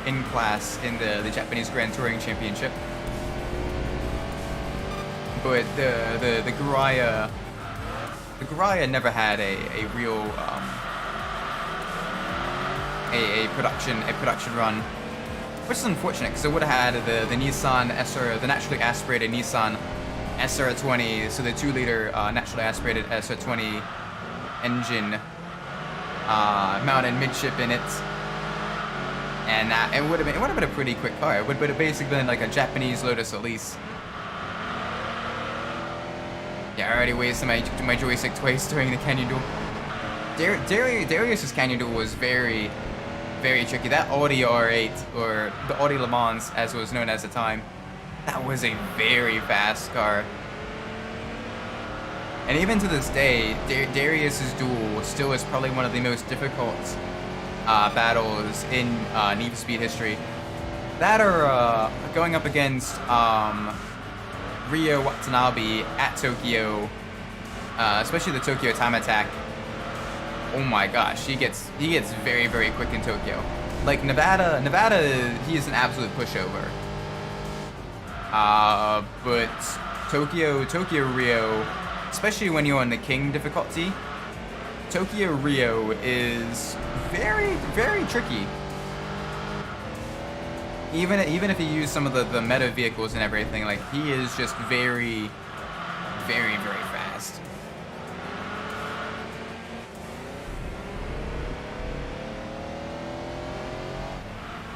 in class in the Japanese Grand Touring Championship. But the Garaya never had a real a production run, which is unfortunate because it would have had the Nissan SR, the naturally aspirated Nissan SR20, so the 2-liter naturally aspirated SR20 engine mounted midship in it, and it would have been a pretty quick car. It would have basically been like a Japanese Lotus Elise. Yeah, I already wasted my joystick twice during the canyon duel. Darius's canyon duel was very, very tricky. That Audi R8, or the Audi Le Mans as it was known at the time, that was a very fast car. And even to this day, Darius's duel still is probably one of the most difficult battles in Need for Speed history. That or going up against Ryo Watanabe at Tokyo, especially the Tokyo time attack. Oh my gosh, he gets very, very quick in Tokyo. Like Nevada, he is an absolute pushover. But Tokyo Rio, especially when you're on the King difficulty, Tokyo Rio is very, very tricky. Even if you use some of the meta vehicles and everything, like, he is just very, very, very fast.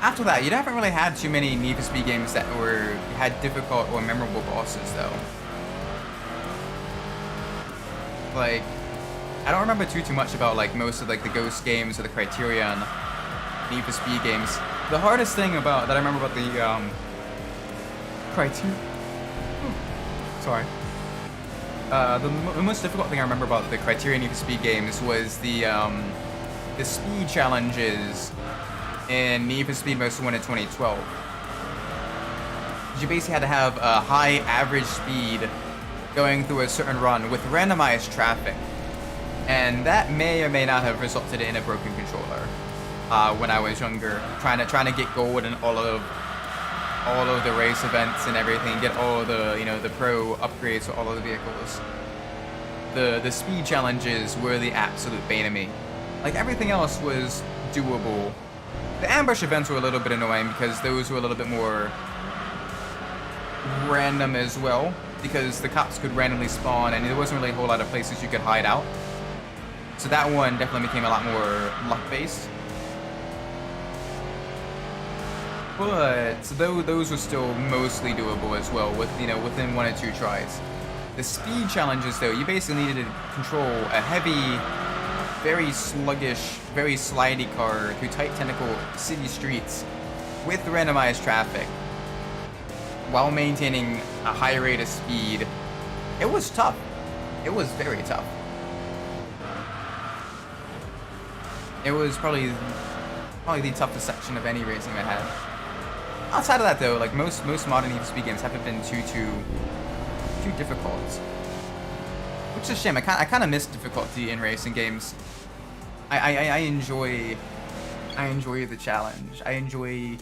After that, you haven't really had too many Need for Speed games that had difficult or memorable bosses, though. Like, I don't remember too much about like most of like the Ghost games or the Criterion Need for Speed games. The hardest thing that I remember about the Criterion, sorry, the most difficult thing I remember about the Criterion Need for Speed games was the speed challenges in Need for Speed Most Wanted 2012. You basically had to have a high average speed going through a certain run with randomized traffic, and that may or may not have resulted in a broken controller. When I was younger, trying to get gold in all of the race events and everything, get all the the pro upgrades for all of the vehicles. The speed challenges were the absolute bane of me. Like, everything else was doable. The ambush events were a little bit annoying because those were a little bit more random as well, because the cops could randomly spawn and there wasn't really a whole lot of places you could hide out. So that one definitely became a lot more luck-based. But those were still mostly doable as well, with within 1 or 2 tries. The speed challenges, though, you basically needed to control a heavy, very sluggish, very slidey car through tight tentacle city streets with randomized traffic while maintaining a high rate of speed. It was tough. It was very tough. It was probably the toughest section of any racing I had. Outside of that, though, like most modern Need for Speed games haven't been too difficult, which is a shame. I kind of miss difficulty in racing games. I enjoy the challenge. I enjoy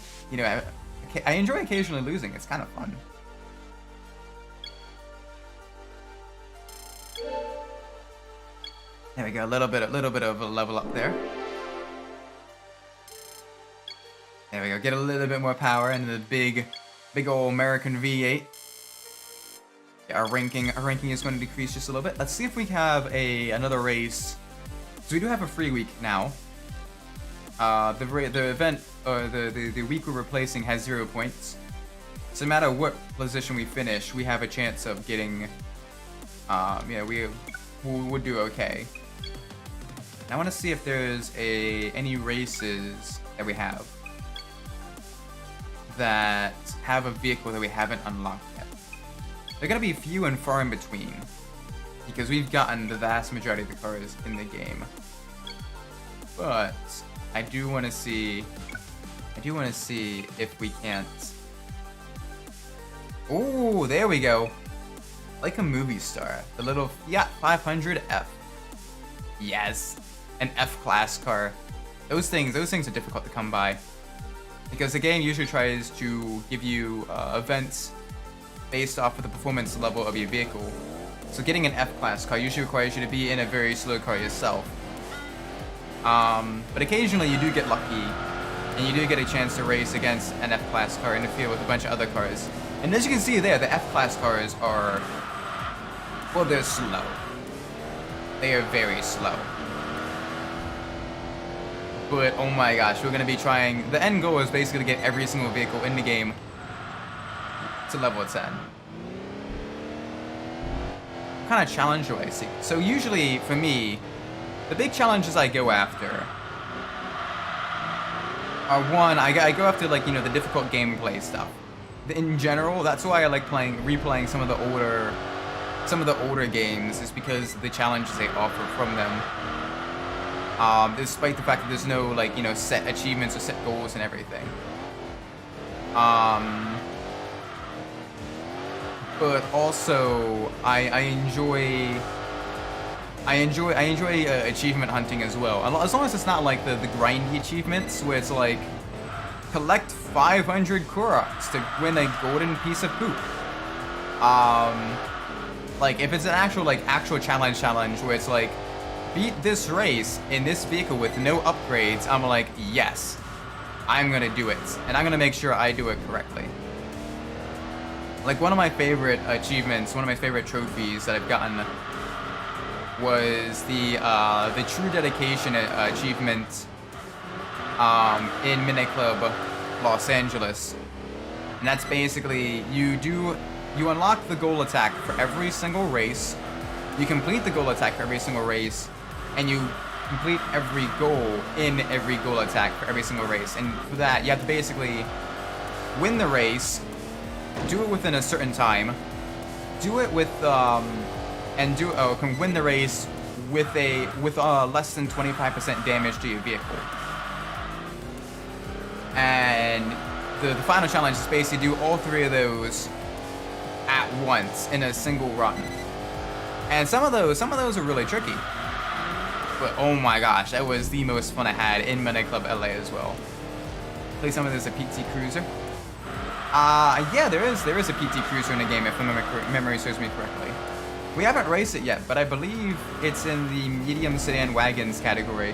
occasionally losing. It's kind of fun. There we go. A little bit of a level up there. There we go. Get a little bit more power into the big old American V8. Yeah, our ranking is going to decrease just a little bit. Let's see if we have another race. So we do have a free week now. The event, the week we're replacing has 0 points. So no matter what position we finish, we have a chance of getting, yeah, we would do okay. And I want to see if there's any races that we have that have a vehicle that we haven't unlocked yet. They're gonna be few and far in between because we've gotten the vast majority of the cars in the game. But I do want to see if we can't. Oh, there we go. Like a movie star. The little Fiat 500F. Yes, an F-class car. Those things are difficult to come by because the game usually tries to give you events based off of the performance level of your vehicle. So getting an F-class car usually requires you to be in a very slow car yourself. But occasionally you do get lucky, and you do get a chance to race against an F-class car in the field with a bunch of other cars. And as you can see there, the F-class cars are, well, they're slow. They are very slow. But oh my gosh, we're gonna be trying. The end goal is basically to get every single vehicle in the game to level 10. What kind of challenge do I see? So usually for me, the big challenges I go after are one, I go after, like, you know, the difficult gameplay stuff. In general, that's why I like replaying some of the older games, is because the challenges they offer from them. Despite the fact that there's no, like, you know, set achievements or set goals and everything. But also I enjoy achievement hunting as well. As long as it's not like the grindy achievements where it's like collect 500 Koroks to win a golden piece of poop. Like if it's an actual challenge where it's like beat this race in this vehicle with no upgrades, I'm like, yes, I'm gonna do it, and I'm gonna make sure I do it correctly. Like one of my favorite achievements, one of my favorite trophies that I've gotten was the True Dedication achievement in Midnight Club Los Angeles. And that's basically you unlock the goal attack for every single race, you complete the goal attack for every single race, and you complete every goal in every goal attack for every single race. And for that, you have to basically win the race, do it within a certain time, do it with can win the race with less than 25% damage to your vehicle. And the final challenge is basically do all three of those at once in a single run. And some of those are really tricky. But oh my gosh, that was the most fun I had in Midnight Club LA as well. Play some of this a PT Cruiser. Yeah, there is a PT Cruiser in the game if my memory serves me correctly. We haven't raced it yet, but I believe it's in the medium sedan wagons category.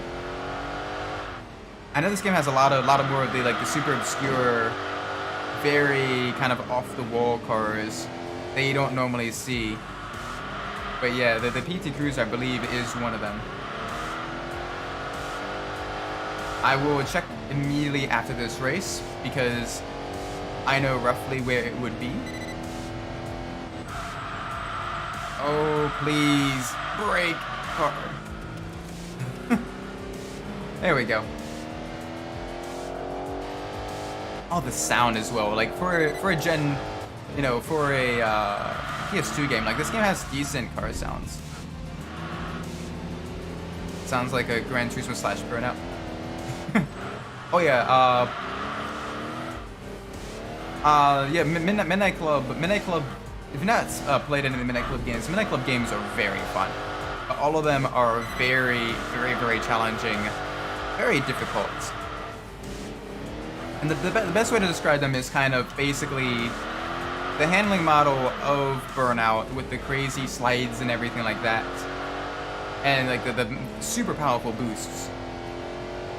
I know this game has a lot more of the super obscure, very kind of off the wall cars that you don't normally see. But yeah, the PT Cruiser I believe is one of them. I will check immediately after this race because I know roughly where it would be. Oh, please, brake car. There we go. Oh, the sound as well. Like for a gen, you know, for a PS2 game, like this game has decent car sounds. Sounds like a Gran Turismo / Burnout. Oh yeah, yeah, Midnight Club. If you've not played any of the Midnight Club games are very fun. All of them are very, very, very challenging, very difficult. And the best way to describe them is kind of basically the handling model of Burnout with the crazy slides and everything like that, and like the super powerful boosts.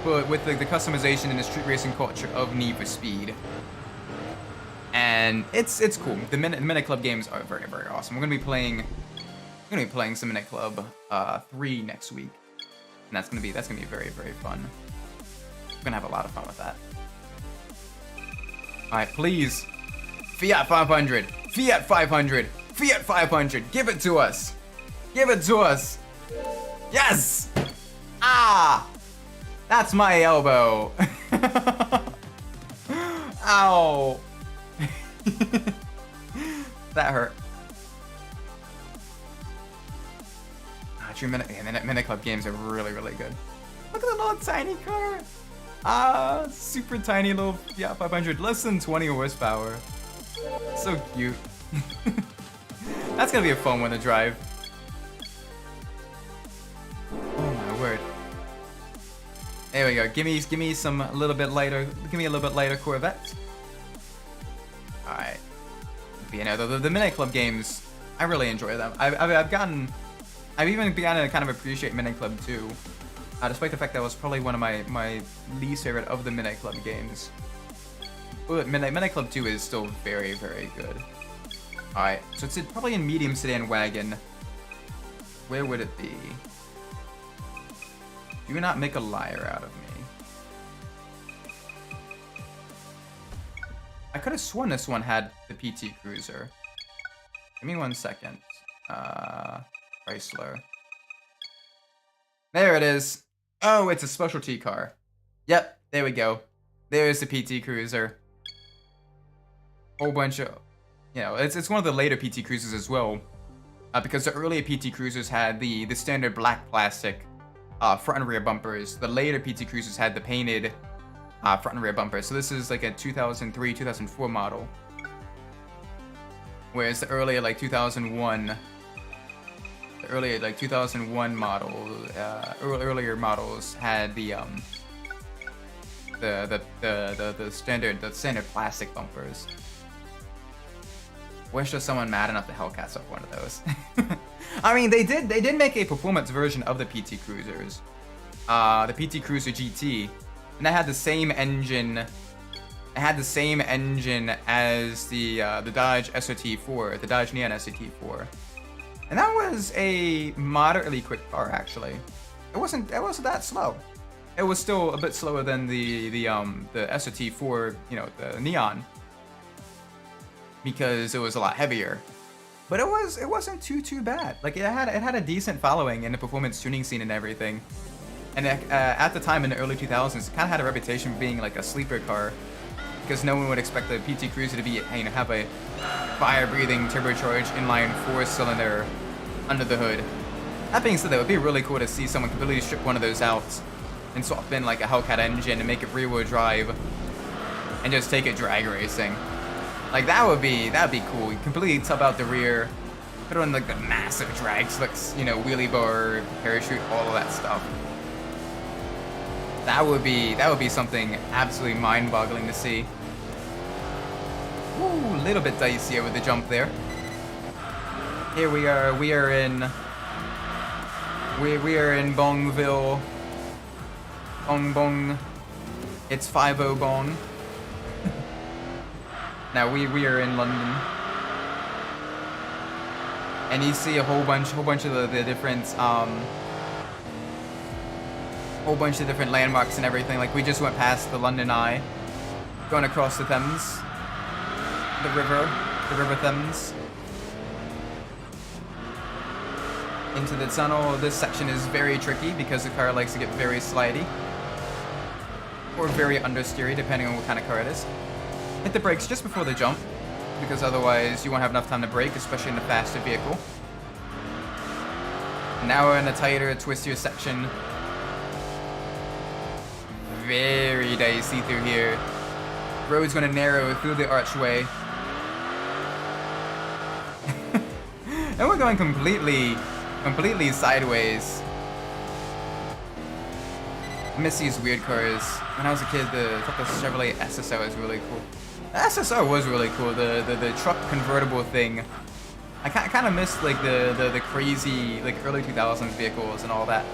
but with the customization and the street racing culture of Need for Speed. And it's cool. The Minute Club games are very, very awesome. We're gonna be playing some Minute Club 3 next week, and that's gonna be very, very fun. We're gonna have a lot of fun with that. All right, please, Fiat 500, Fiat 500, Fiat 500, give it to us, give it to us. Yes! Ah, that's my elbow. Ow. That hurt. True Minute Club games are really, really good. Look at the little tiny car. Super tiny little Fiat 500, less than 20 horsepower. So cute. That's gonna be a fun one to drive. Oh my word. There we go. Give me some a little bit lighter Corvette. All right. But, you know, the Minute Club games, I really enjoy them. I've even begun to kind of appreciate Minute Club 2, despite the fact that was probably one of my least favorite of the Minute Club games. But Minute Club 2 is still very, very good. Alright, so it's probably in medium sedan wagon. Where would it be? Do not make a liar out of me. I could have sworn this one had the PT Cruiser. Give me 1 second. Chrysler. There it is. Oh, it's a specialty car. Yep, there we go. There's the PT Cruiser. Whole bunch of, you know, it's one of the later PT Cruisers as well, because the earlier PT Cruisers had the standard black plastic front and rear bumpers. The later PT Cruisers had the painted front and rear bumpers. So this is like a 2003, 2004 model, whereas the earlier like 2001. The earlier like 2001 model, earlier models had the standard plastic bumpers. Wish there's someone mad enough to Hellcats up one of those. I mean, they did make a performance version of the PT Cruisers, the PT Cruiser GT, and that had the same engine. It had the same engine as the Dodge SRT4, the Dodge Neon SRT4. And that was a moderately quick car, actually. It wasn't that slow. It was still a bit slower than the SRT4, you know, the Neon, because it was a lot heavier. But it wasn't too bad. Like it had a decent following in the performance tuning scene and everything. And at the time in the early 2000s, it kind of had a reputation for being like a sleeper car, because no one would expect the PT Cruiser to be, you know, have a fire-breathing, turbocharged, inline 4-cylinder under the hood. That being said, it would be really cool to see someone completely strip one of those out and swap in like a Hellcat engine and make it rear-wheel drive and just take it drag racing. Like that'd be cool. You completely tub out the rear, put on like the massive drag slicks, you know, wheelie bar, parachute, all of that stuff. That would be something absolutely mind-boggling to see. Ooh, a little bit dicey with the jump there. Here we are in Bongville. Bong. It's 50 Bong. Now we are in London. And you see a whole bunch of the different whole bunch of different landmarks and everything. Like we just went past the London Eye, going across the Thames. The River Thames. Into the tunnel. This section is very tricky because the car likes to get very slidey. Or very understeery, depending on what kind of car it is. Hit the brakes just before the jump, because otherwise you won't have enough time to brake, especially in a faster vehicle. Now we're in a tighter, twistier section. Very dicey through here. Road's gonna narrow through the archway. And we're going completely sideways. I miss these weird cars. When I was a kid, I thought the Chevrolet SSO was really cool. The SSO was really cool. The truck convertible thing. I kind of missed like the crazy like early 2000s vehicles and all that.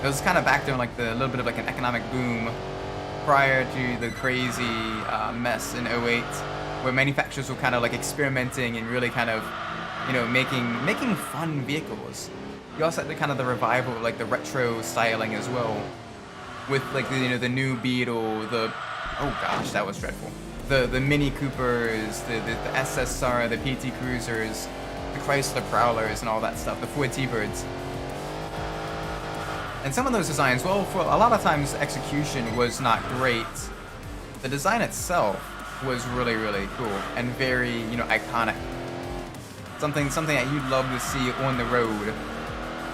It was kind of back during like the little bit of like an economic boom prior to the crazy mess in '08, where manufacturers were kind of like experimenting and really kind of, you know, making fun vehicles. You also had the kind of the revival of like the retro styling as well, with like the, you know, the new Beetle, the, oh gosh, that was dreadful. The Mini Coopers, the SSR, the PT Cruisers, the Chrysler Prowlers, and all that stuff, the Ford T-Birds. And some of those designs, well, for a lot of times execution was not great. The design itself was really, really cool and very, you know, iconic. Something that you'd love to see on the road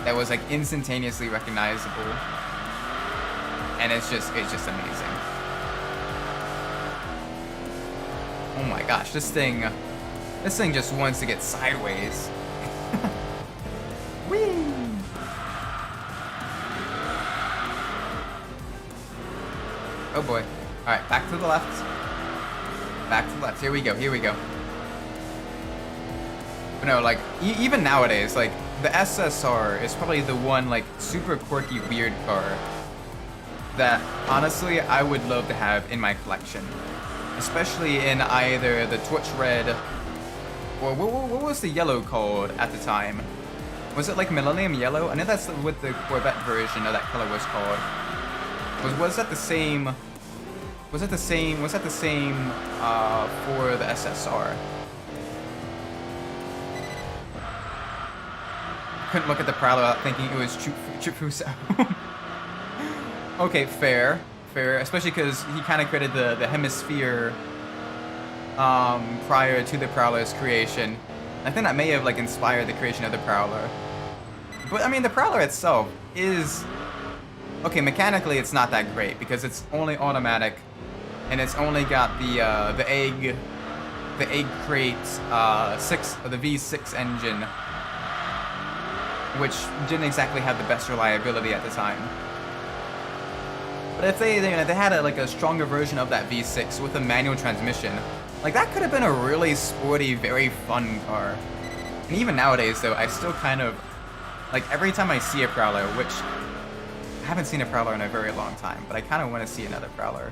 that was like instantaneously recognizable. And it's just amazing. Oh my gosh, this thing just wants to get sideways. Whee! Oh boy. Alright, back to the left. Back to the left. Here we go, here we go. But no, like, even nowadays, like, the SSR is probably the one, like, super quirky, weird car that, honestly, I would love to have in my collection. Especially in either the Torch Red, or what was the yellow called at the time? Was it like Millennium Yellow? I know that's what the Corvette version of that color was called. Was that the same? Was that the same for the SSR? Couldn't look at the Prowler without thinking it was Chifuso. Okay, fair. Especially because he kind of created the hemisphere prior to the Prowler's creation. I think that may have like inspired the creation of the Prowler. But I mean, the Prowler itself is okay. Mechanically, it's not that great because it's only automatic, and it's only got the egg crate the V6 engine, which didn't exactly have the best reliability at the time. But if they had a stronger version of that V6 with a manual transmission, like that could have been a really sporty, very fun car. And even nowadays, though, I still kind of like every time I see a Prowler, which I haven't seen a Prowler in a very long time, but I kind of want to see another Prowler.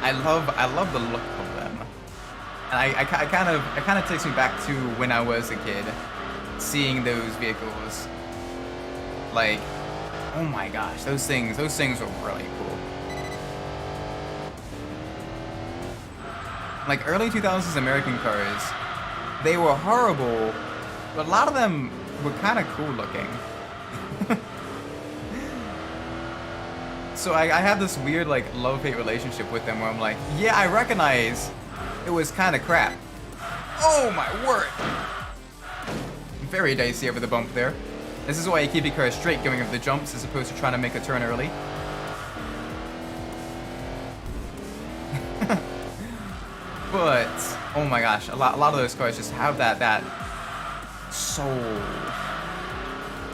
I love the look of them, and it kind of takes me back to when I was a kid, seeing those vehicles. Like, oh my gosh, those things were really cool. Like early 2000s American cars, they were horrible, but a lot of them were kind of cool looking. So I have this weird like love-hate relationship with them where I'm like, yeah, I recognize it was kind of crap. Oh my word! Very dicey over the bump there. This is why you keep your car straight going over the jumps as opposed to trying to make a turn early. But oh my gosh, a lot of those cars just have that soul,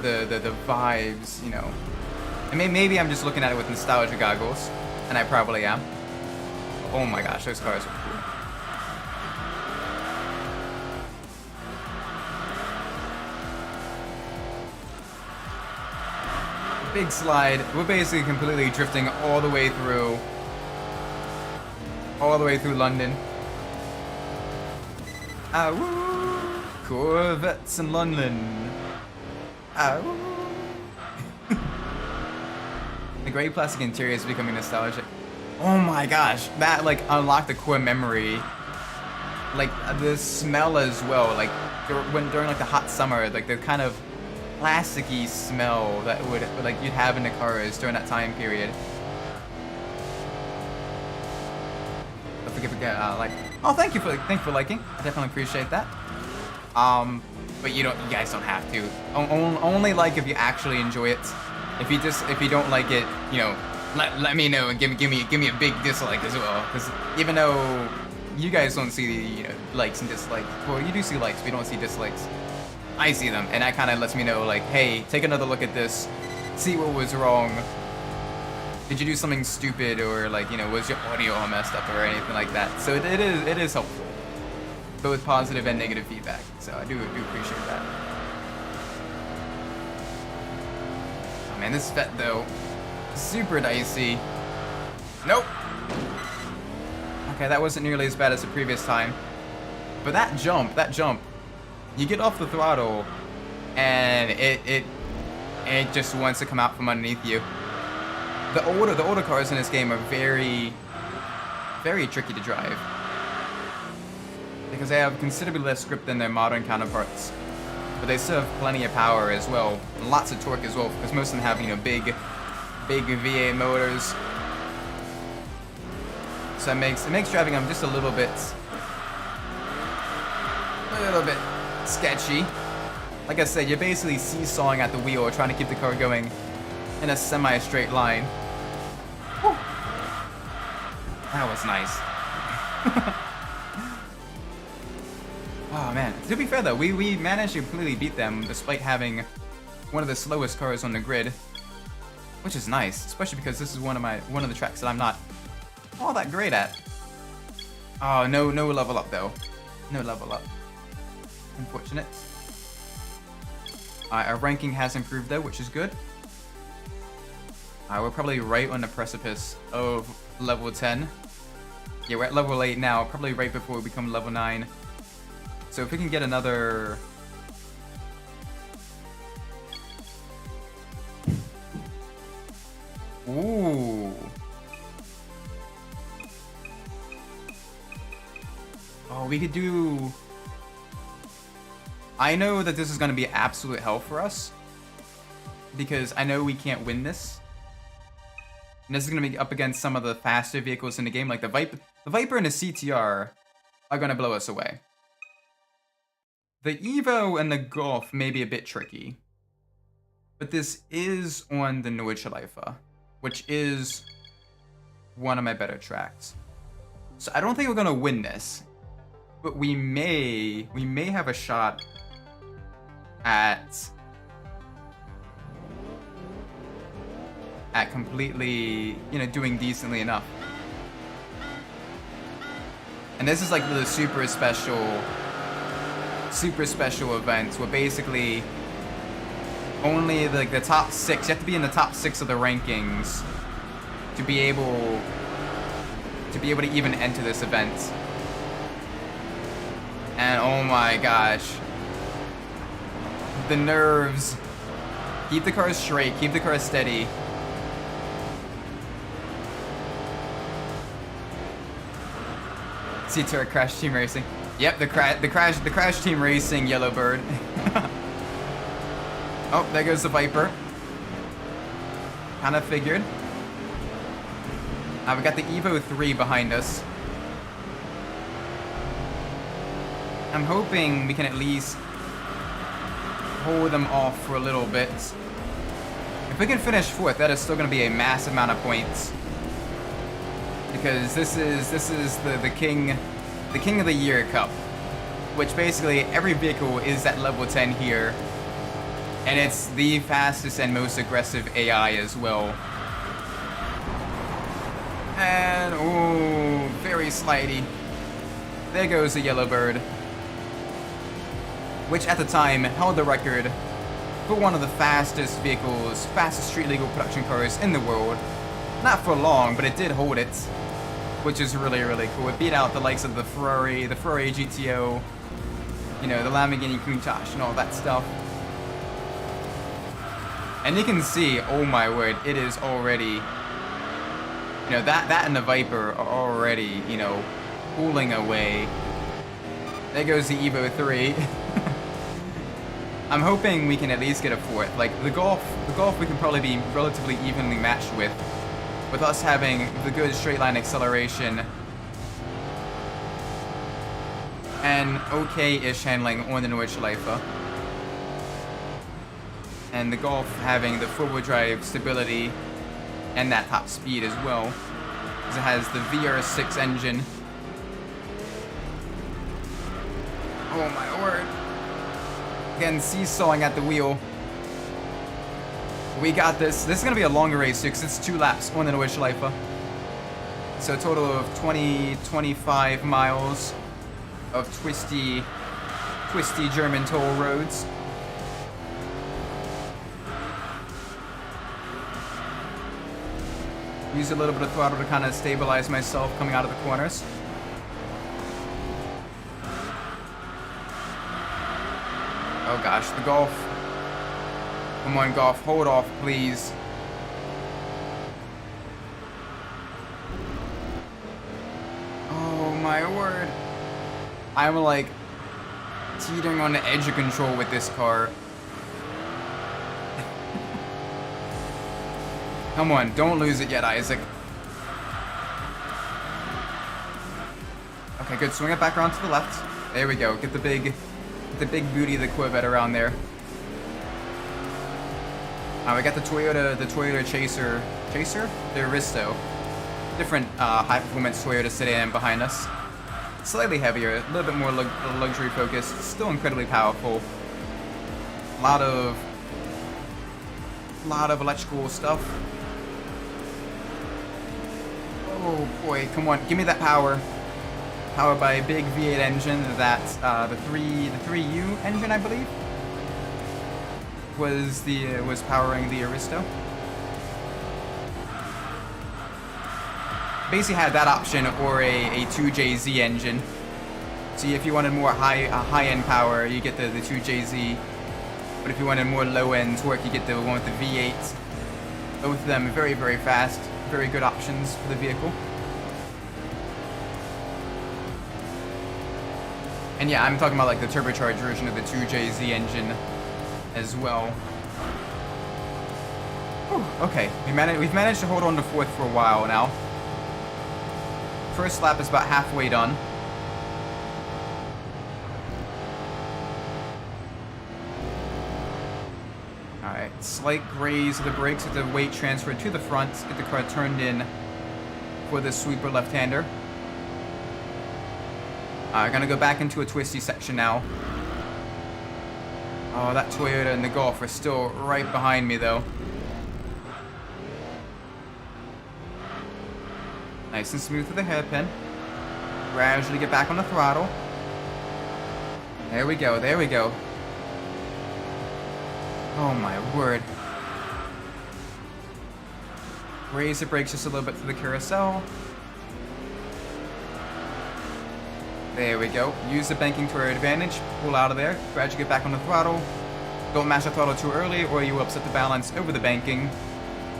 the vibes, you know. I mean, maybe I'm just looking at it with nostalgia goggles, and I probably am. Oh my gosh, those cars are cool. Big slide. We're basically completely drifting all the way through London. Woo! Corvettes in London. Woo! The gray plastic interior is becoming nostalgic. Oh my gosh, that like unlocked the core memory. Like the smell as well. Like during like the hot summer, like the kind of plasticky smell that would like you'd have in the cars during that time period. Don't forget like, oh, thank you for liking. I definitely appreciate that. But you guys don't have to. Only like if you actually enjoy it. If you don't like it, you know, let me know and give me a big dislike as well. Because even though you guys don't see the likes and dislikes, well, you do see likes, but you don't see dislikes. I see them, and that kind of lets me know, like, hey, take another look at this, see what was wrong. Did you do something stupid, or like, was your audio all messed up, or anything like that? So it is helpful, both positive and negative feedback. So I do appreciate that. man, this vet though, super dicey. Nope. Okay, that wasn't nearly as bad as the previous time. But that jump, you get off the throttle, and it just wants to come out from underneath you. The older cars in this game are very, very tricky to drive because they have considerably less grip than their modern counterparts. But they still have plenty of power as well, lots of torque as well, because most of them have, you know, big V8 motors. So it makes driving them just a little bit sketchy. Like I said, you're basically seesawing at the wheel, trying to keep the car going in a semi-straight line. Whew. That was nice. Oh man, to be fair though, we managed to completely beat them despite having one of the slowest cars on the grid, which is nice, especially because this is one of the tracks that I'm not all that great at. Oh, no level up though. No level up. Unfortunate. Our ranking has improved though, which is good. We're probably right on the precipice of level 10. Yeah, we're at level 8 now, probably right before we become level 9. So if we can get another... Ooh. Oh, we could do... I know that this is going to be absolute hell for us, because I know we can't win this. And this is going to be up against some of the faster vehicles in the game, like the Viper and the CTR are going to blow us away. The Evo and the Golf may be a bit tricky, but this is on the Nordschleife, which is one of my better tracks. So I don't think we're going to win this, but we may have a shot at completely, you know, doing decently enough. And this is like the super special events where basically only like the top 6, you have to be in the top 6 of the rankings to be able to even enter this event. And oh my gosh, the nerves. Keep the car straight, keep the car steady. CTR Crash Team Racing. Yep, the Crash Team Racing Yellowbird. Oh, there goes the Viper. Kinda figured. We got the Evo 3 behind us. I'm hoping we can at least hold them off for a little bit. If we can finish 4th, that is still going to be a massive amount of points. Because this is the King of the Year Cup, which basically every vehicle is at level 10 here, and it's the fastest and most aggressive AI as well. And ooh, very slidey. There goes the Yellowbird, which at the time held the record for one of the fastest vehicles, fastest street legal production cars in the world. Not for long, but it did hold it, which is really, really cool. It beat out the likes of the Ferrari GTO, you know, the Lamborghini Countach and all that stuff. And you can see, oh my word, it is already, you know, that and the Viper are already, you know, pulling away. There goes the Evo 3. I'm hoping we can at least get a 4th. Like, the Golf we can probably be relatively evenly matched with us having the good straight line acceleration and okay-ish handling on the Nordschleife. And the Golf having the four-wheel drive stability and that top speed as well, because it has the VR6 engine. Oh my word. Again, seesawing at the wheel. We got this. This is going to be a longer race too, because it's 2 laps on the Nordschleife. So a total of 25 miles of twisty German toll roads. Use a little bit of throttle to kind of stabilize myself coming out of the corners. Oh gosh, the Golf. Come on, Golf, hold off, please. Oh my word. I'm like teetering on the edge of control with this car. Come on, don't lose it yet, Isaac. Okay, good. Swing it back around to the left. There we go. Get the big booty of the Corvette around there. We got the Toyota Chaser, the Aristo. Different high-performance Toyota sedan behind us. Slightly heavier, a little bit more luxury focused. Still incredibly powerful. A lot of electrical stuff. Oh boy, come on, give me that power. Powered by a big V8 engine. That's the 3U engine, I believe, was powering the Aristo. Basically had that option or a 2JZ engine. So if you wanted more high-end power, you get the 2JZ. But if you wanted more low-end torque, you get the one with the V8. Both of them very, very fast. Very good options for the vehicle. And yeah, I'm talking about like the turbocharged version of the 2JZ engine as well. Whew, okay, we've managed to hold on to fourth for a while now. First lap is about halfway done. Alright, slight graze of the brakes with the weight transferred to the front. Get the car turned in for the sweeper left-hander. Gonna go back into a twisty section now. Oh, that Toyota and the Golf are still right behind me, though. Nice and smooth with the hairpin. Gradually get back on the throttle. There we go, there we go. Oh my word. Raise the brakes just a little bit for the carousel. There we go. Use the banking to our advantage. Pull out of there. Gradually get back on the throttle. Don't mash the throttle too early or you will upset the balance over the banking.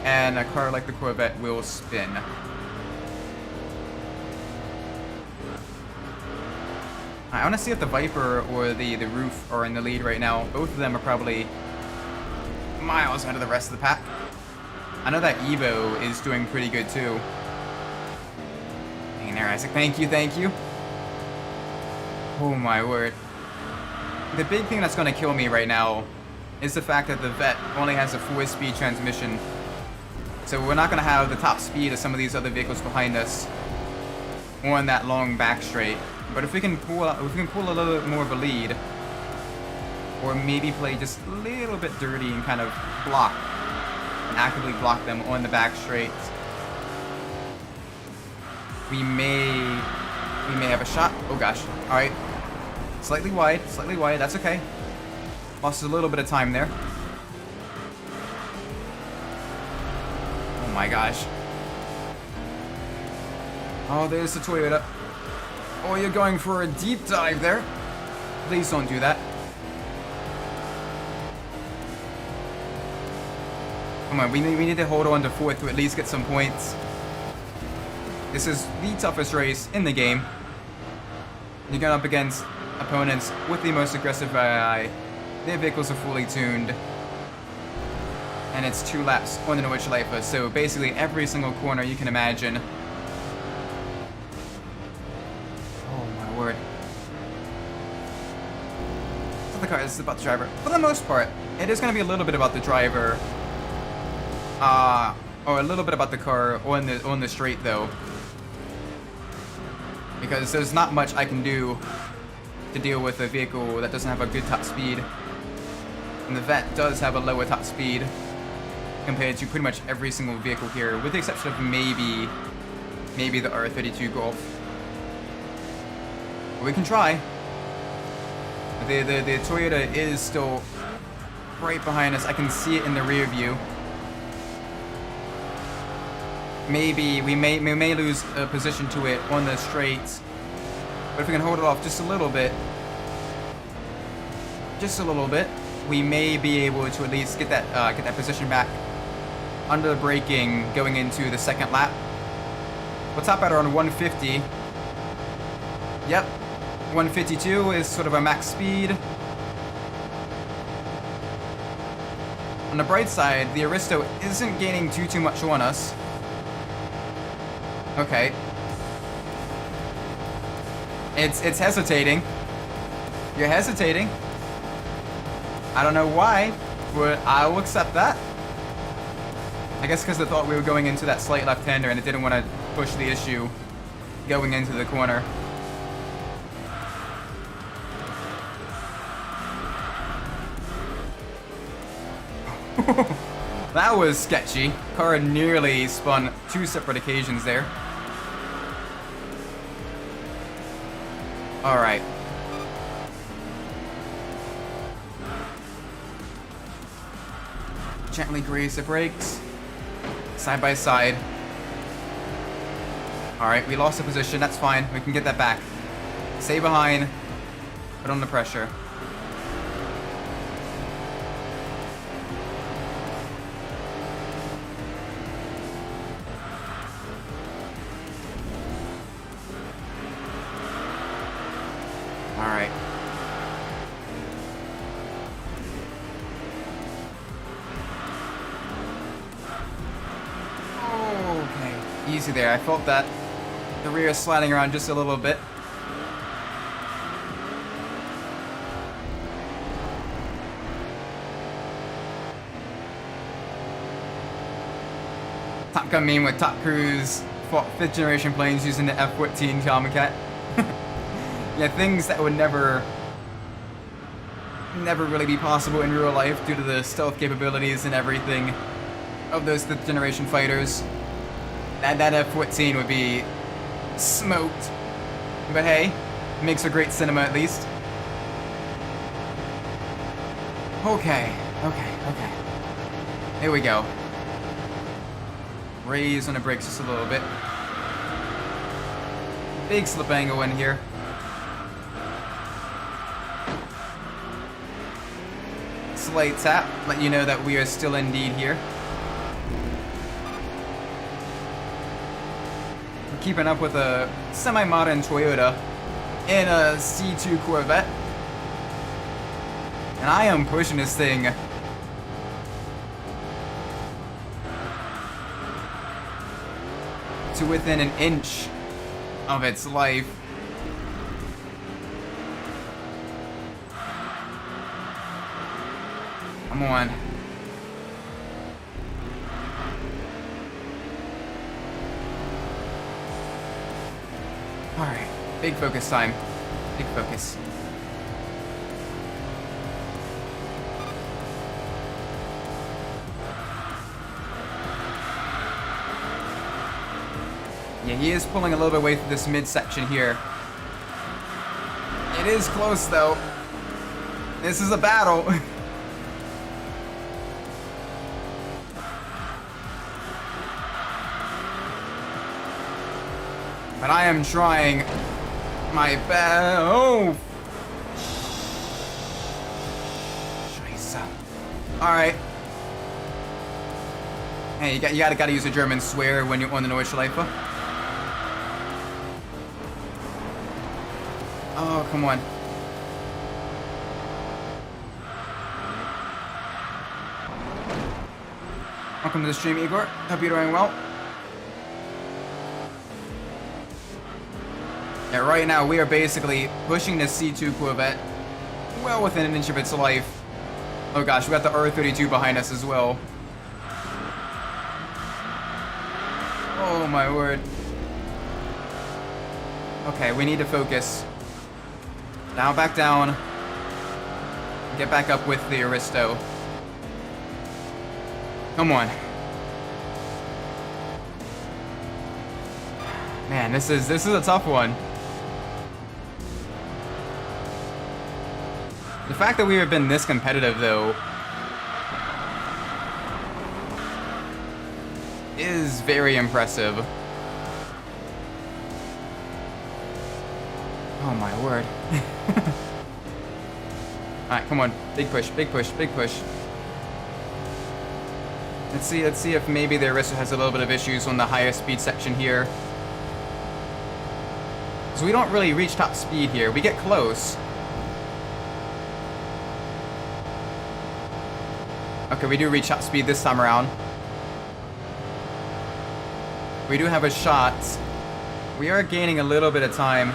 And a car like the Corvette will spin. I want to see if the Viper or the Roof are in the lead right now. Both of them are probably miles ahead of the rest of the pack. I know that Evo is doing pretty good too. Hang in there, Isaac. Thank you, thank you. Oh my word. The big thing that's going to kill me right now is the fact that the Vet only has a 4-speed transmission. So we're not going to have the top speed of some of these other vehicles behind us on that long back straight. But if we can pull a little bit more of a lead, or maybe play just a little bit dirty and kind of block and actively block them on the back straight, we may have a shot. Oh gosh. All right. Slightly wide, that's okay. Lost a little bit of time there. Oh my gosh. Oh, there's the Toyota. Oh, you're going for a deep dive there. Please don't do that. Come on, we need to hold on to fourth to at least get some points. This is the toughest race in the game. You're going up against opponents with the most aggressive AI. Their vehicles are fully tuned. And it's 2 laps on the Norwich Lifer, so basically every single corner you can imagine. Oh my word. So the car is about the driver. For the most part, it is going to be a little bit about the driver. Or a little bit about the car on the straight though. Because there's not much I can do to deal with a vehicle that doesn't have a good top speed. And the Vet does have a lower top speed compared to pretty much every single vehicle here, with the exception of maybe the R32 Golf. But we can try. The Toyota is still right behind us. I can see it in the rear view. maybe we may lose a position to it on the straights. But if we can hold it off just a little bit, we may be able to at least get that position back under the braking going into the second lap. We'll top out around 150. Yep, 152 is sort of our max speed. On the bright side, the Aristo isn't gaining too much on us. Okay. It's hesitating. You're hesitating. I don't know why, but I will accept that. I guess because I thought we were going into that slight left-hander and it didn't want to push the issue going into the corner. That was sketchy. Car nearly spun 2 separate occasions there. Alright. Gently graze the brakes. Side by side. Alright, we lost the position. That's fine. We can get that back. Stay behind. Put on the pressure. Alright. Okay. Easy there. I felt that the rear is sliding around just a little bit. Top Gun meme with Top Cruise fought 5th generation planes using the F-14 Tomcat. Yeah, things that would never really be possible in real life due to the stealth capabilities and everything of those 5th generation fighters. That F-14 would be smoked. But hey, makes for great cinema at least. Okay. Here we go. Raise on the brakes just a little bit. Big slip angle in here. Slight tap, let you know that we are still indeed here. We're keeping up with a semi-modern Toyota in a C2 Corvette. And I am pushing this thing to within an inch of its life. Come on. Alright, big focus time. Big focus. Yeah, he is pulling a little bit away through this midsection here. It is close though. This is a battle. But I am trying my best. Oh! Scheiße. Alright. Hey, you gotta use a German swear when you're on the Nordschleife. Oh, come on. Welcome to the stream, Igor. Hope you're doing well. Yeah, right now we are basically pushing this C2 Corvette well within an inch of its life. Oh gosh, we got the R32 behind us as well. Oh my word. Okay, we need to focus. Now back down. Get back up with the Aristo. Come on. Man, this is a tough one. The fact that we have been this competitive, though, is very impressive. Oh my word. Alright, come on. Big push, big push, big push. Let's see if maybe the Arista has a little bit of issues on the higher speed section here. So we don't really reach top speed here. We get close. Okay, we do reach top speed this time around. We do have a shot. We are gaining a little bit of time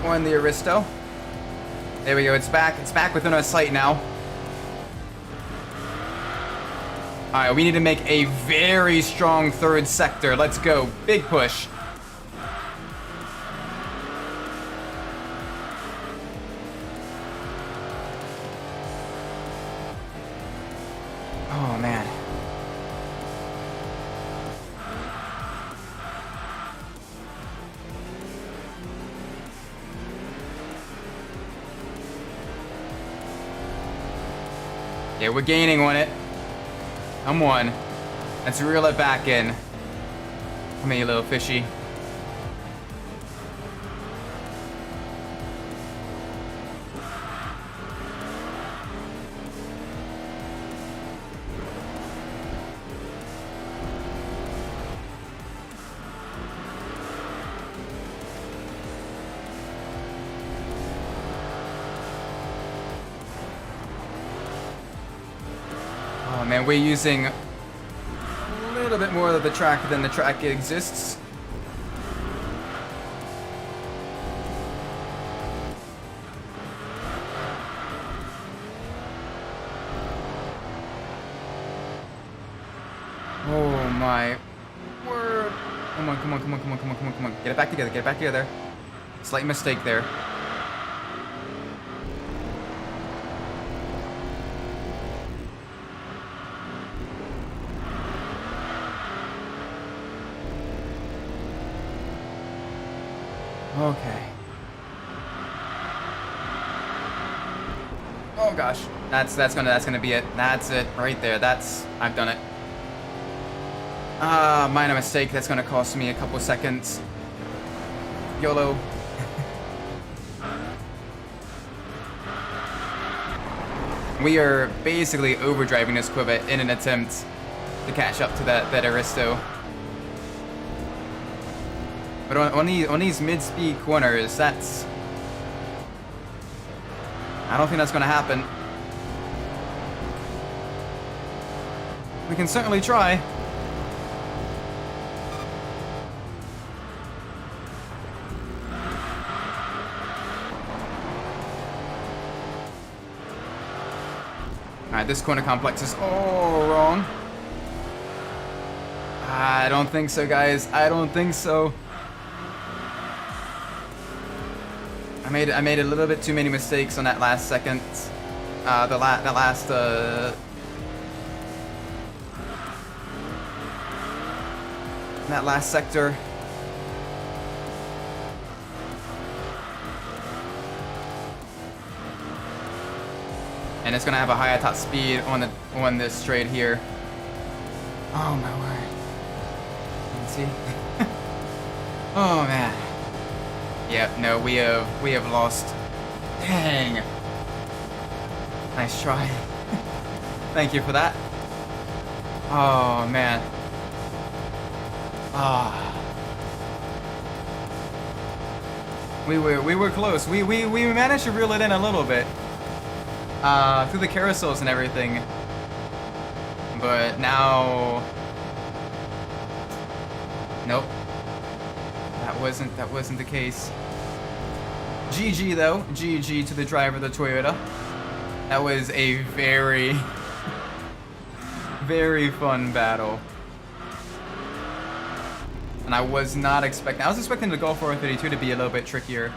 on the Aristo. There we go, it's back. It's back within our sight now. Alright, we need to make a very strong third sector. Let's go. Big push. Oh, man. Yeah, we're gaining on it. Come on. Let's reel it back in. Come here, you little fishy. Oh man, we're using a little bit more of the track than the track exists. Oh my word. Come on, come on, come on, come on, come on, come on, come on. Get it back together, get it back together. Slight mistake there. Okay. Oh gosh, that's gonna be it. That's it right there. I've done it. Minor mistake. That's gonna cost me a couple seconds. YOLO. We are basically overdriving this Corvette in an attempt to catch up to that Aristo. But on these mid-speed corners, I don't think that's going to happen. We can certainly try. Alright, this corner complex is all wrong. I don't think so, guys. I don't think so. I made a little bit too many mistakes on that last second. That last sector. And it's gonna have a higher top speed on this straight here. Oh my word. You can see? Oh man. Yep, no, we have lost. Dang. Nice try. Thank you for that. Oh man. Ah. We were close. We managed to reel it in a little bit. Through the carousels and everything. But now, nope. That wasn't the case. GG though. GG to the driver of the Toyota. That was a very, very fun battle. And I was not expecting. I was expecting the Golf 432 to be a little bit trickier.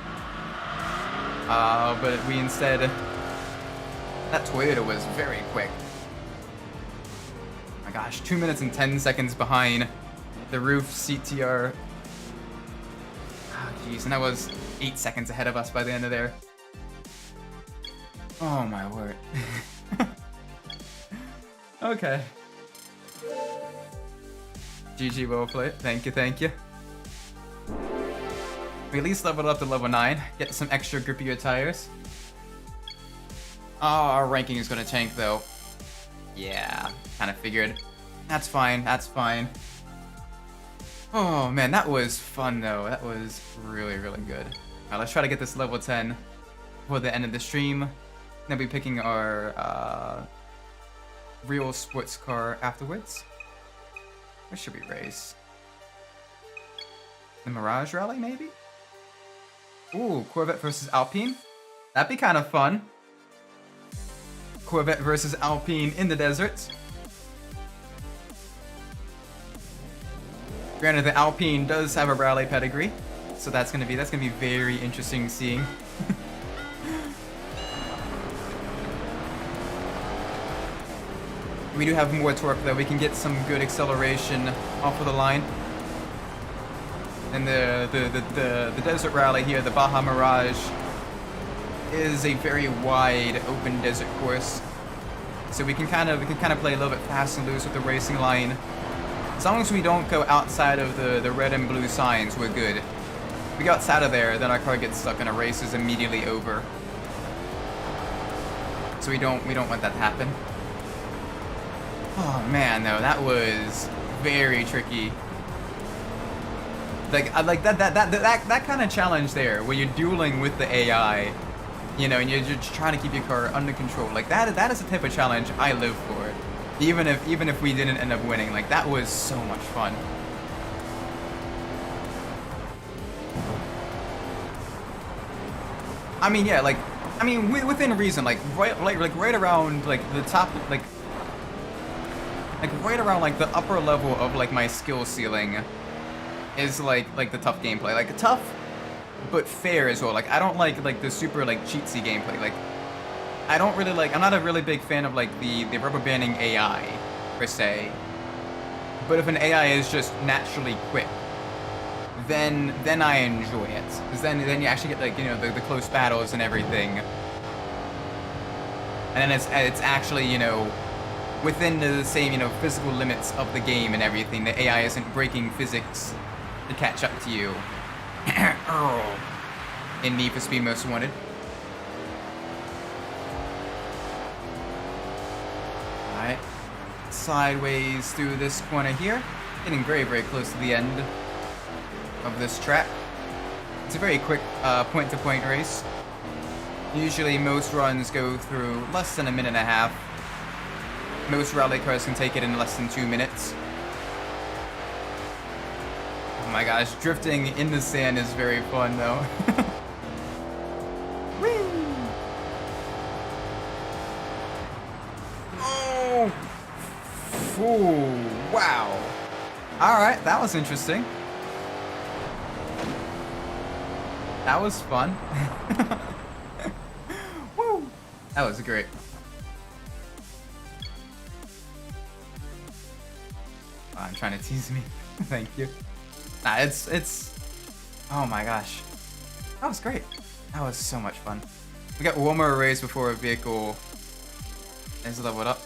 But we instead. That Toyota was very quick. Oh my gosh, 2 minutes and 10 seconds behind the Roof CTR. Jeez, and that was 8 seconds ahead of us by the end of there. Oh my word. Okay. GG, well played. Thank you, thank you. We at least leveled up to level 9. Get some extra grippier tires. Oh, our ranking is gonna tank though. Yeah, kind of figured. That's fine, that's fine. Oh man, that was fun though. That was really, really good. Alright, let's try to get this level 10 before the end of the stream. Then be picking our real sports car afterwards. Where should we race? The Mirage Rally, maybe? Ooh, Corvette versus Alpine. That'd be kind of fun. Corvette versus Alpine in the desert. Granted, the Alpine does have a rally pedigree, so that's gonna be very interesting seeing. We do have more torque though. We can get some good acceleration off of the line. And the desert rally here, the Baja Mirage, is a very wide open desert course. So we can kind of play a little bit fast and loose with the racing line. As long as we don't go outside of the red and blue signs, we're good. If we go outside of there, then our car gets stuck and a race is immediately over. So we don't want that to happen. Oh man, though, that was very tricky. Like that kind of challenge there, where you're dueling with the AI, you know, and you're just trying to keep your car under control. Like that is the type of challenge I live for. Even if we didn't end up winning, like that was so much fun. I mean, yeah, like, I mean, within reason, like right around like the top, like right around like the upper level of like my skill ceiling is like the tough gameplay. Like tough but fair as well. Like I don't like the super like cheatsy gameplay. Like I don't really like, I'm not a really big fan of like the rubber banding AI per se. But if an AI is just naturally quick, then I enjoy it. Because then you actually get like, you know, the close battles and everything. And then it's actually, you know, within the same, you know, physical limits of the game and everything. The AI isn't breaking physics to catch up to you. In Need for Speed Most Wanted. Alright. Sideways through this corner here. Getting very, very close to the end of this track. It's a very quick point-to-point race. Usually most runs go through less than a minute and a half. Most rally cars can take it in less than 2 minutes. Oh my gosh, drifting in the sand is very fun though. Whee! Oh! Ooh, wow. Alright, that was interesting. That was fun. Woo! That was great. Oh, I'm trying to tease me. Thank you. Nah, it's. Oh my gosh, that was great. That was so much fun. We got one more race before a vehicle is leveled up.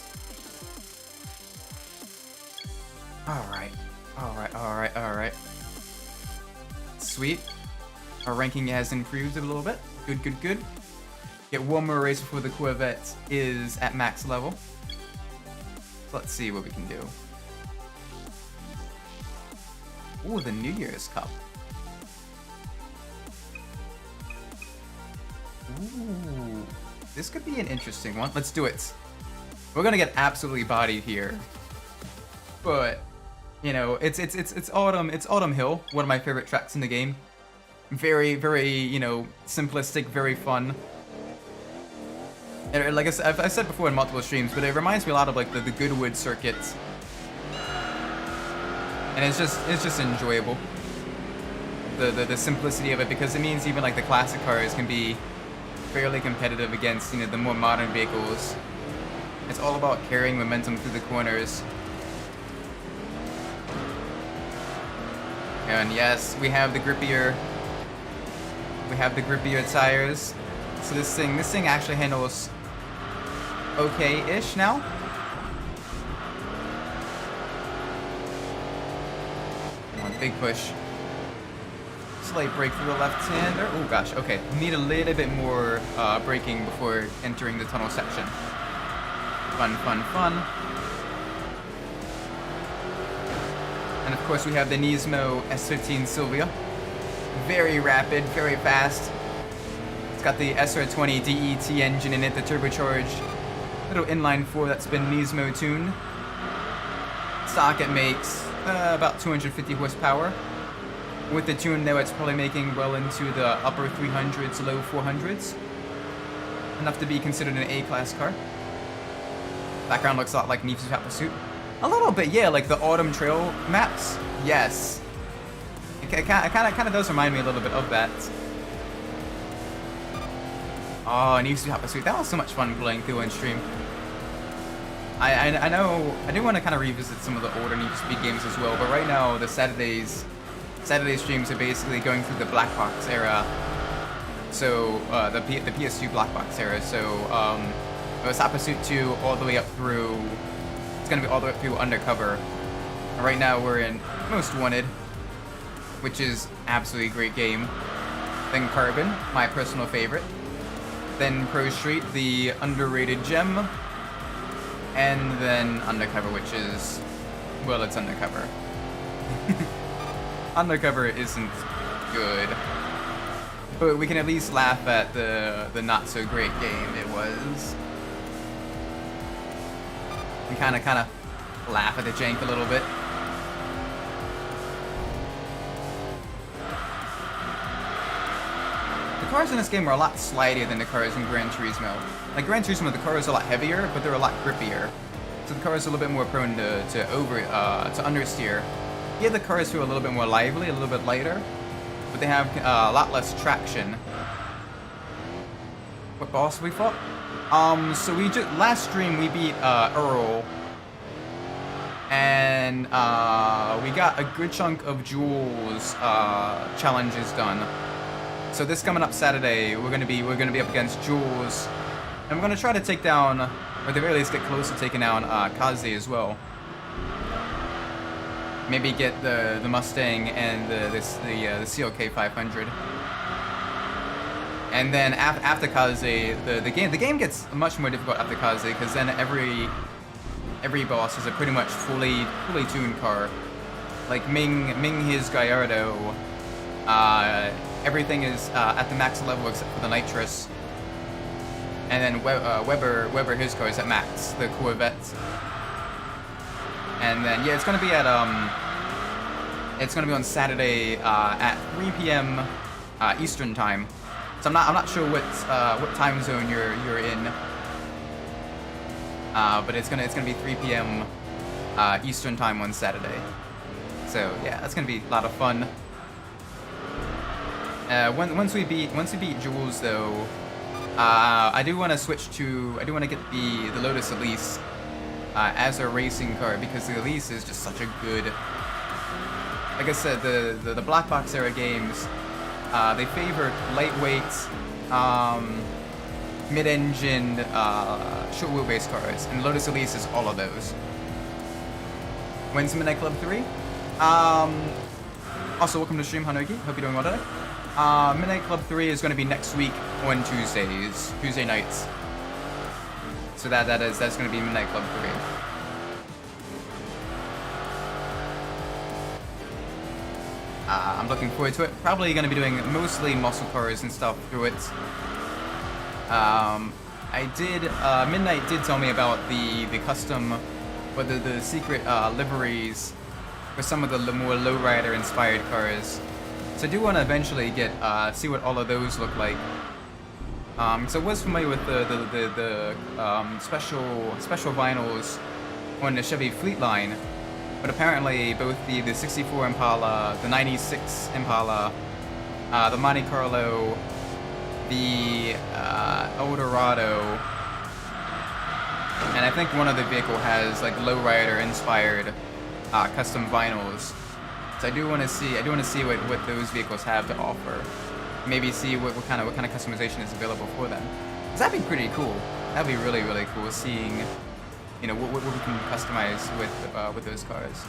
Alright. Alright. Sweet. Our ranking has improved a little bit. Good. Get one more race before the Corvette is at max level. Let's see what we can do. Ooh, the New Year's Cup. Ooh, this could be an interesting one. Let's do it. We're gonna get absolutely bodied here, but you know, it's Autumn. It's Autumn Hill, one of my favorite tracks in the game. Very, you know, simplistic, very fun. And like I've said before in multiple streams, but it reminds me a lot of like the Goodwood circuit. And it's just enjoyable. The simplicity of it, because it means even like the classic cars can be fairly competitive against, you know, the more modern vehicles. It's all about carrying momentum through the corners. And yes, we have the grippier tires. So this thing actually handles okay-ish now. big push. Slight break through the left-hander. Oh gosh, okay. Need a little bit more braking before entering the tunnel section. Fun, fun, fun. And of course we have the Nismo S15 Silvia. Very rapid, very fast. It's got the SR20 DET engine in it, the turbocharged little inline 4 that's been Nismo tuned. Stock it makes about 250 horsepower. With the tune though, it's probably making well into the upper 300s, low 400s. Enough to be considered an A-class car. Background looks a lot like Need for Speed Pursuit. A little bit, yeah, like the autumn trail maps. Yes. It kind of does remind me a little bit of that. Oh, Need for Speed Pursuit. That was so much fun playing through on stream. I know, I do want to kind of revisit some of the older Need for Speed games as well, but right now the Saturday streams are basically going through the black box era. So the PS2 black box era. So it was Hot Pursuit 2 all the way up through. It's gonna be all the way up through Undercover. And right now we're in Most Wanted, which is absolutely great game. Then Carbon, my personal favorite. Then Pro Street, the underrated gem. And then Undercover, which is, well, it's Undercover. Undercover isn't good, but we can at least laugh at the not so great game it was, and kind of laugh at the jank a little bit. The cars in this game are a lot slidier than the cars in Gran Turismo. Like Gran Turismo, the car is a lot heavier, but they're a lot grippier, so the car is a little bit more prone to understeer. Yeah, the cars feel a little bit more lively, a little bit lighter, but they have a lot less traction. What boss we fought? So we just last stream we beat Earl, and we got a good chunk of Jules challenges done. So this coming up Saturday, we're gonna be up against Jules, and we're gonna try to take down, or at the very least get close to taking down Kaze as well. Maybe get the Mustang and the CLK 500. And then after Kaze, the game gets much more difficult after Kaze, because then every boss is a pretty much fully tuned car. Like Ming his Gallardo, everything is at the max level except for the nitrous. And then Weber his car is at max, the Corvette. And then yeah, it's gonna be on Saturday at 3 p.m. Eastern time. So I'm not sure what time zone you're in. But it's gonna be 3 p.m. Eastern time on Saturday. So yeah, that's gonna be a lot of fun. Once we beat Jules though, I do want to get the Lotus Elise. As a racing car, because the Elise is just such a good, like I said, the black box era games, they favor lightweight, mid-engine, short wheelbase cars, and Lotus Elise is all of those. When's Midnight Club 3? Also, welcome to stream, Hanogi. Hope you're doing well today. Midnight Club 3 is going to be next week on Tuesday nights. So that's going to be Midnight Club 3. I'm looking forward to it. Probably going to be doing mostly muscle cars and stuff through it. Midnight did tell me about the custom, or the secret liveries for some of the more lowrider inspired cars. So I do want to eventually see what all of those look like. So I was familiar with the special vinyls on the Chevy Fleet line, but apparently both the 64 Impala, the 96 Impala, the Monte Carlo, the Eldorado, and I think one other vehicle has like lowrider inspired custom vinyls. So I do want to see what those vehicles have to offer. Maybe see what kind of customization is available for them. 'Cause that'd be pretty cool. That'd be really, really cool seeing, what we can customize with those cars.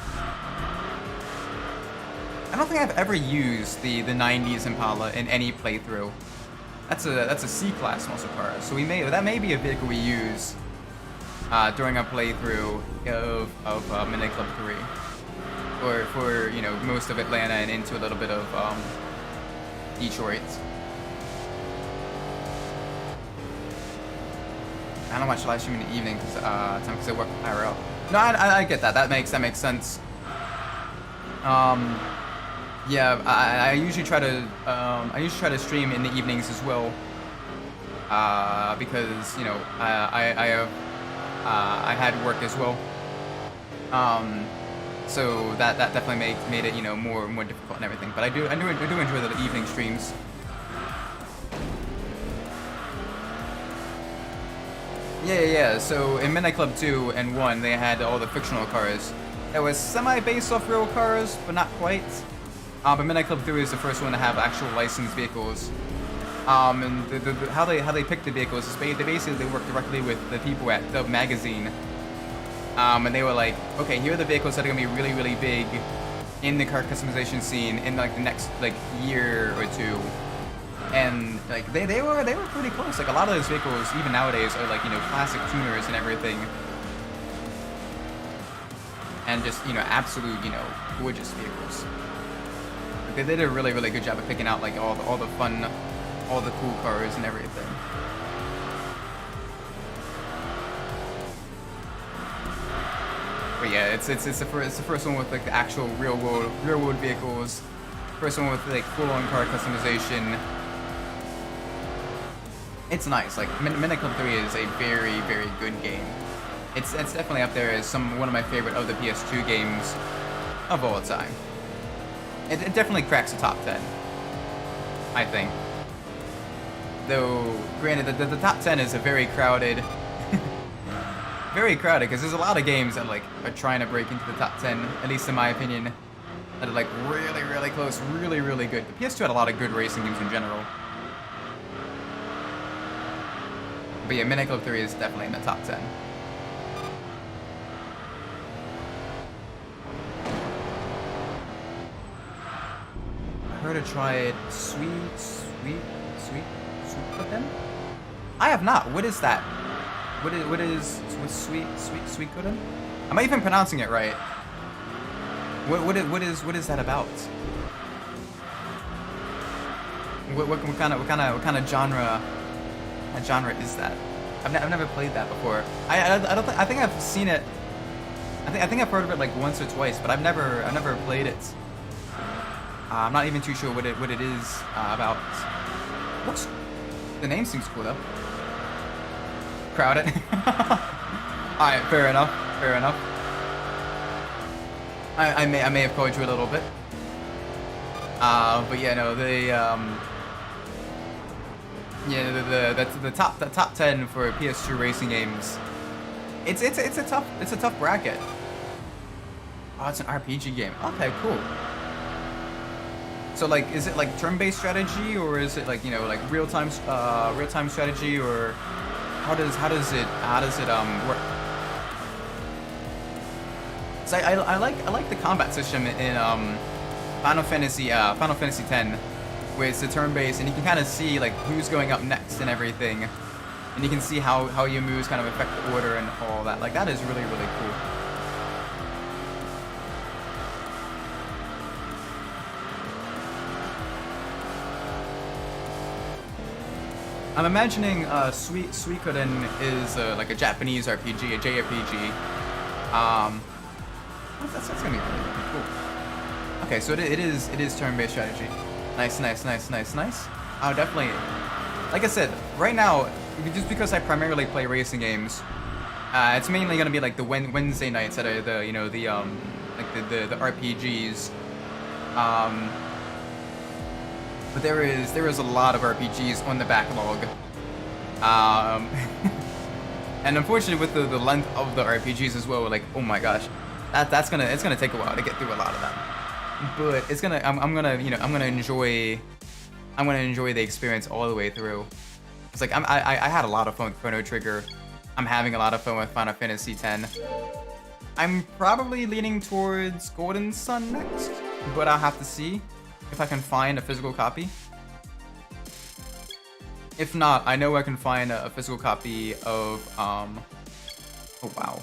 don't think I've ever used the 90s Impala in any playthrough. That's a C-class muscle car, so that may be a vehicle we use during our playthrough of Midnight Club 3, or for you know most of Atlanta and into a little bit of Detroit. I don't watch live stream in the evening because I work IRL. No, I get that. That makes sense. Yeah, I usually try to stream in the evenings as well. Because you know I had work as well. So that definitely made it, you know, more difficult and everything. But I do enjoy the evening streams. Yeah. So in Midnight Club 2 and 1, they had all the fictional cars. It was semi-based off real cars, but not quite. But Midnight Club 3 is the first one to have actual licensed vehicles. And how they pick the vehicles is they basically work directly with the people at the magazine. And they were like, okay, here are the vehicles that are gonna be really, really big in the car customization scene in like the next like year or two. And like they were pretty close. Like a lot of those vehicles, even nowadays, are like, you know, classic tuners and everything. And just, you know, absolute, you know, gorgeous vehicles. They did a really, really good job of picking out like all the fun, all the cool cars and everything. But yeah, it's the first one with like the actual real world vehicles. First one with like full-on car customization. It's nice. Like Midnight Club 3 is a very, very good game. It's definitely up there as one of my favorite of the PS2 games of all time. It definitely cracks the top 10, I think. Though, granted, the top 10 is a very crowded, because there's a lot of games that like are trying to break into the top 10, at least in my opinion, that are like really, really close, really, really good. The PS2 had a lot of good racing games in general. But yeah, Midnight Club 3 is definitely in the top 10. I heard to try it. Sweet cooking? I have not. What is that? What is sweet cooking? Am I even pronouncing it right? What is that about? What kind of genre? What genre is that? I've never played that before. I think I've seen it. I think I've heard of it like once or twice, but I've never played it. I'm not even too sure what it is about. The name seems cool though. Crowded. All right, fair enough. I may have called you a little bit. But yeah, no, the top 10 for PS2 racing games. It's a tough bracket. Oh, it's an RPG game. Okay, cool. So like, is it like turn-based strategy, or is it like, you know, like real-time strategy, or how does it work? So I like the combat system in Final Fantasy X, where it's the turn-based, and you can kind of see like who's going up next and everything, and you can see how your moves kind of affect the order and all that. Like that is really, really cool. I'm imagining Suikoden is like a Japanese RPG, a JRPG. That's gonna be really, really cool. Okay, so it is turn-based strategy. Nice. Oh, definitely. Like I said, right now, just because I primarily play racing games, it's mainly gonna be like the Wednesday nights that are the the RPGs. But there is a lot of RPGs on the backlog. And unfortunately, with the length of the RPGs as well, like, oh my gosh, it's gonna take a while to get through a lot of them. But I'm gonna enjoy the experience all the way through. It's like I had a lot of fun with Chrono Trigger. I'm having a lot of fun with Final Fantasy X. I'm probably leaning towards Golden Sun next. but I'll have to see if I can find a physical copy. If not, I know I can find a physical copy of, oh wow.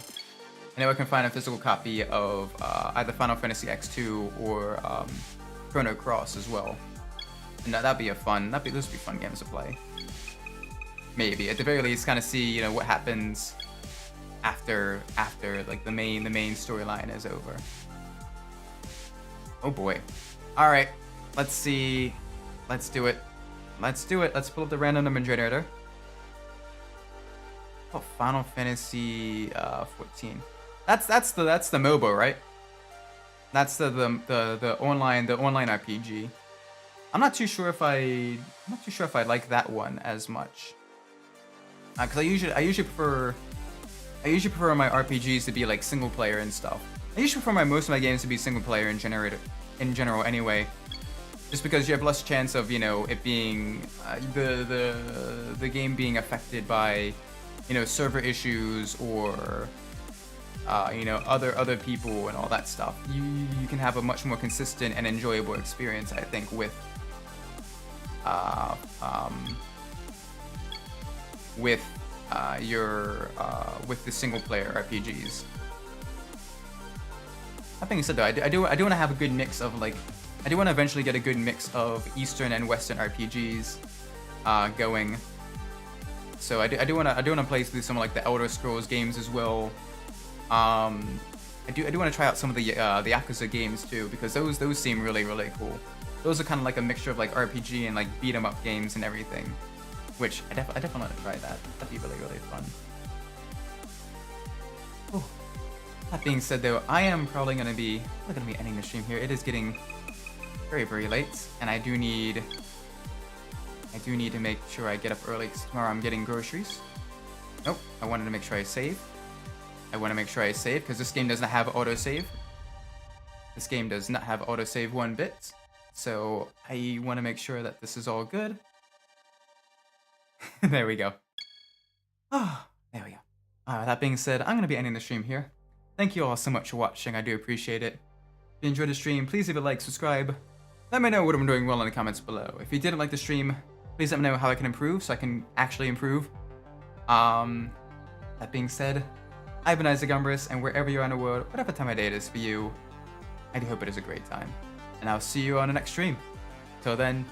I know I can find a physical copy of either Final Fantasy X2 or Chrono Cross as well. And that'd be those would be fun games to play. Maybe, at the very least, kind of see, you know, what happens after like the main storyline is over. Oh boy. Alright, let's see. Let's do it. Let's do it. Let's pull up the random number generator. Oh, Final Fantasy 14. That's the MOBA, right? That's the online RPG. I'm not too sure if I like that one as much. Cause I usually prefer my RPGs to be like single player and stuff. I usually prefer most of my games to be single player in general anyway. Just because you have less chance of, you know, it being the game being affected by, you know, server issues or you know, other people and all that stuff. You can have a much more consistent and enjoyable experience, I think, with the single player RPGs. That being said, though, I do want to have a good mix of like. I do want to eventually get a good mix of Eastern and Western RPGs going. So I do want to play through some of like the Elder Scrolls games as well. I do want to try out some of the Yakuza games too, because those seem really cool. Those are kind of like a mixture of like RPG and like beat 'em up games and everything, which I definitely want to try that. That'd be really fun. Oh. That being said, though, I am probably gonna be ending the stream here. It is getting very late, and I do need to make sure I get up early, because tomorrow I'm getting groceries. Nope, I wanted to make sure I save. Because this game doesn't have autosave. This game does not have autosave one bit, so I want to make sure that this is all good. There we go. Ah, there we go. That being said, I'm going to be ending the stream here. Thank you all so much for watching, I do appreciate it. If you enjoyed the stream, please leave a like, subscribe. Let me know what I'm doing well in the comments below. If you didn't like the stream, please let me know how I can improve so I can actually improve. That being said, I've been Umbras, and wherever you are in the world, whatever time of day it is for you, I do hope it is a great time. And I'll see you on the next stream. Till then,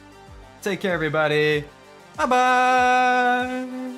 take care everybody. Bye bye!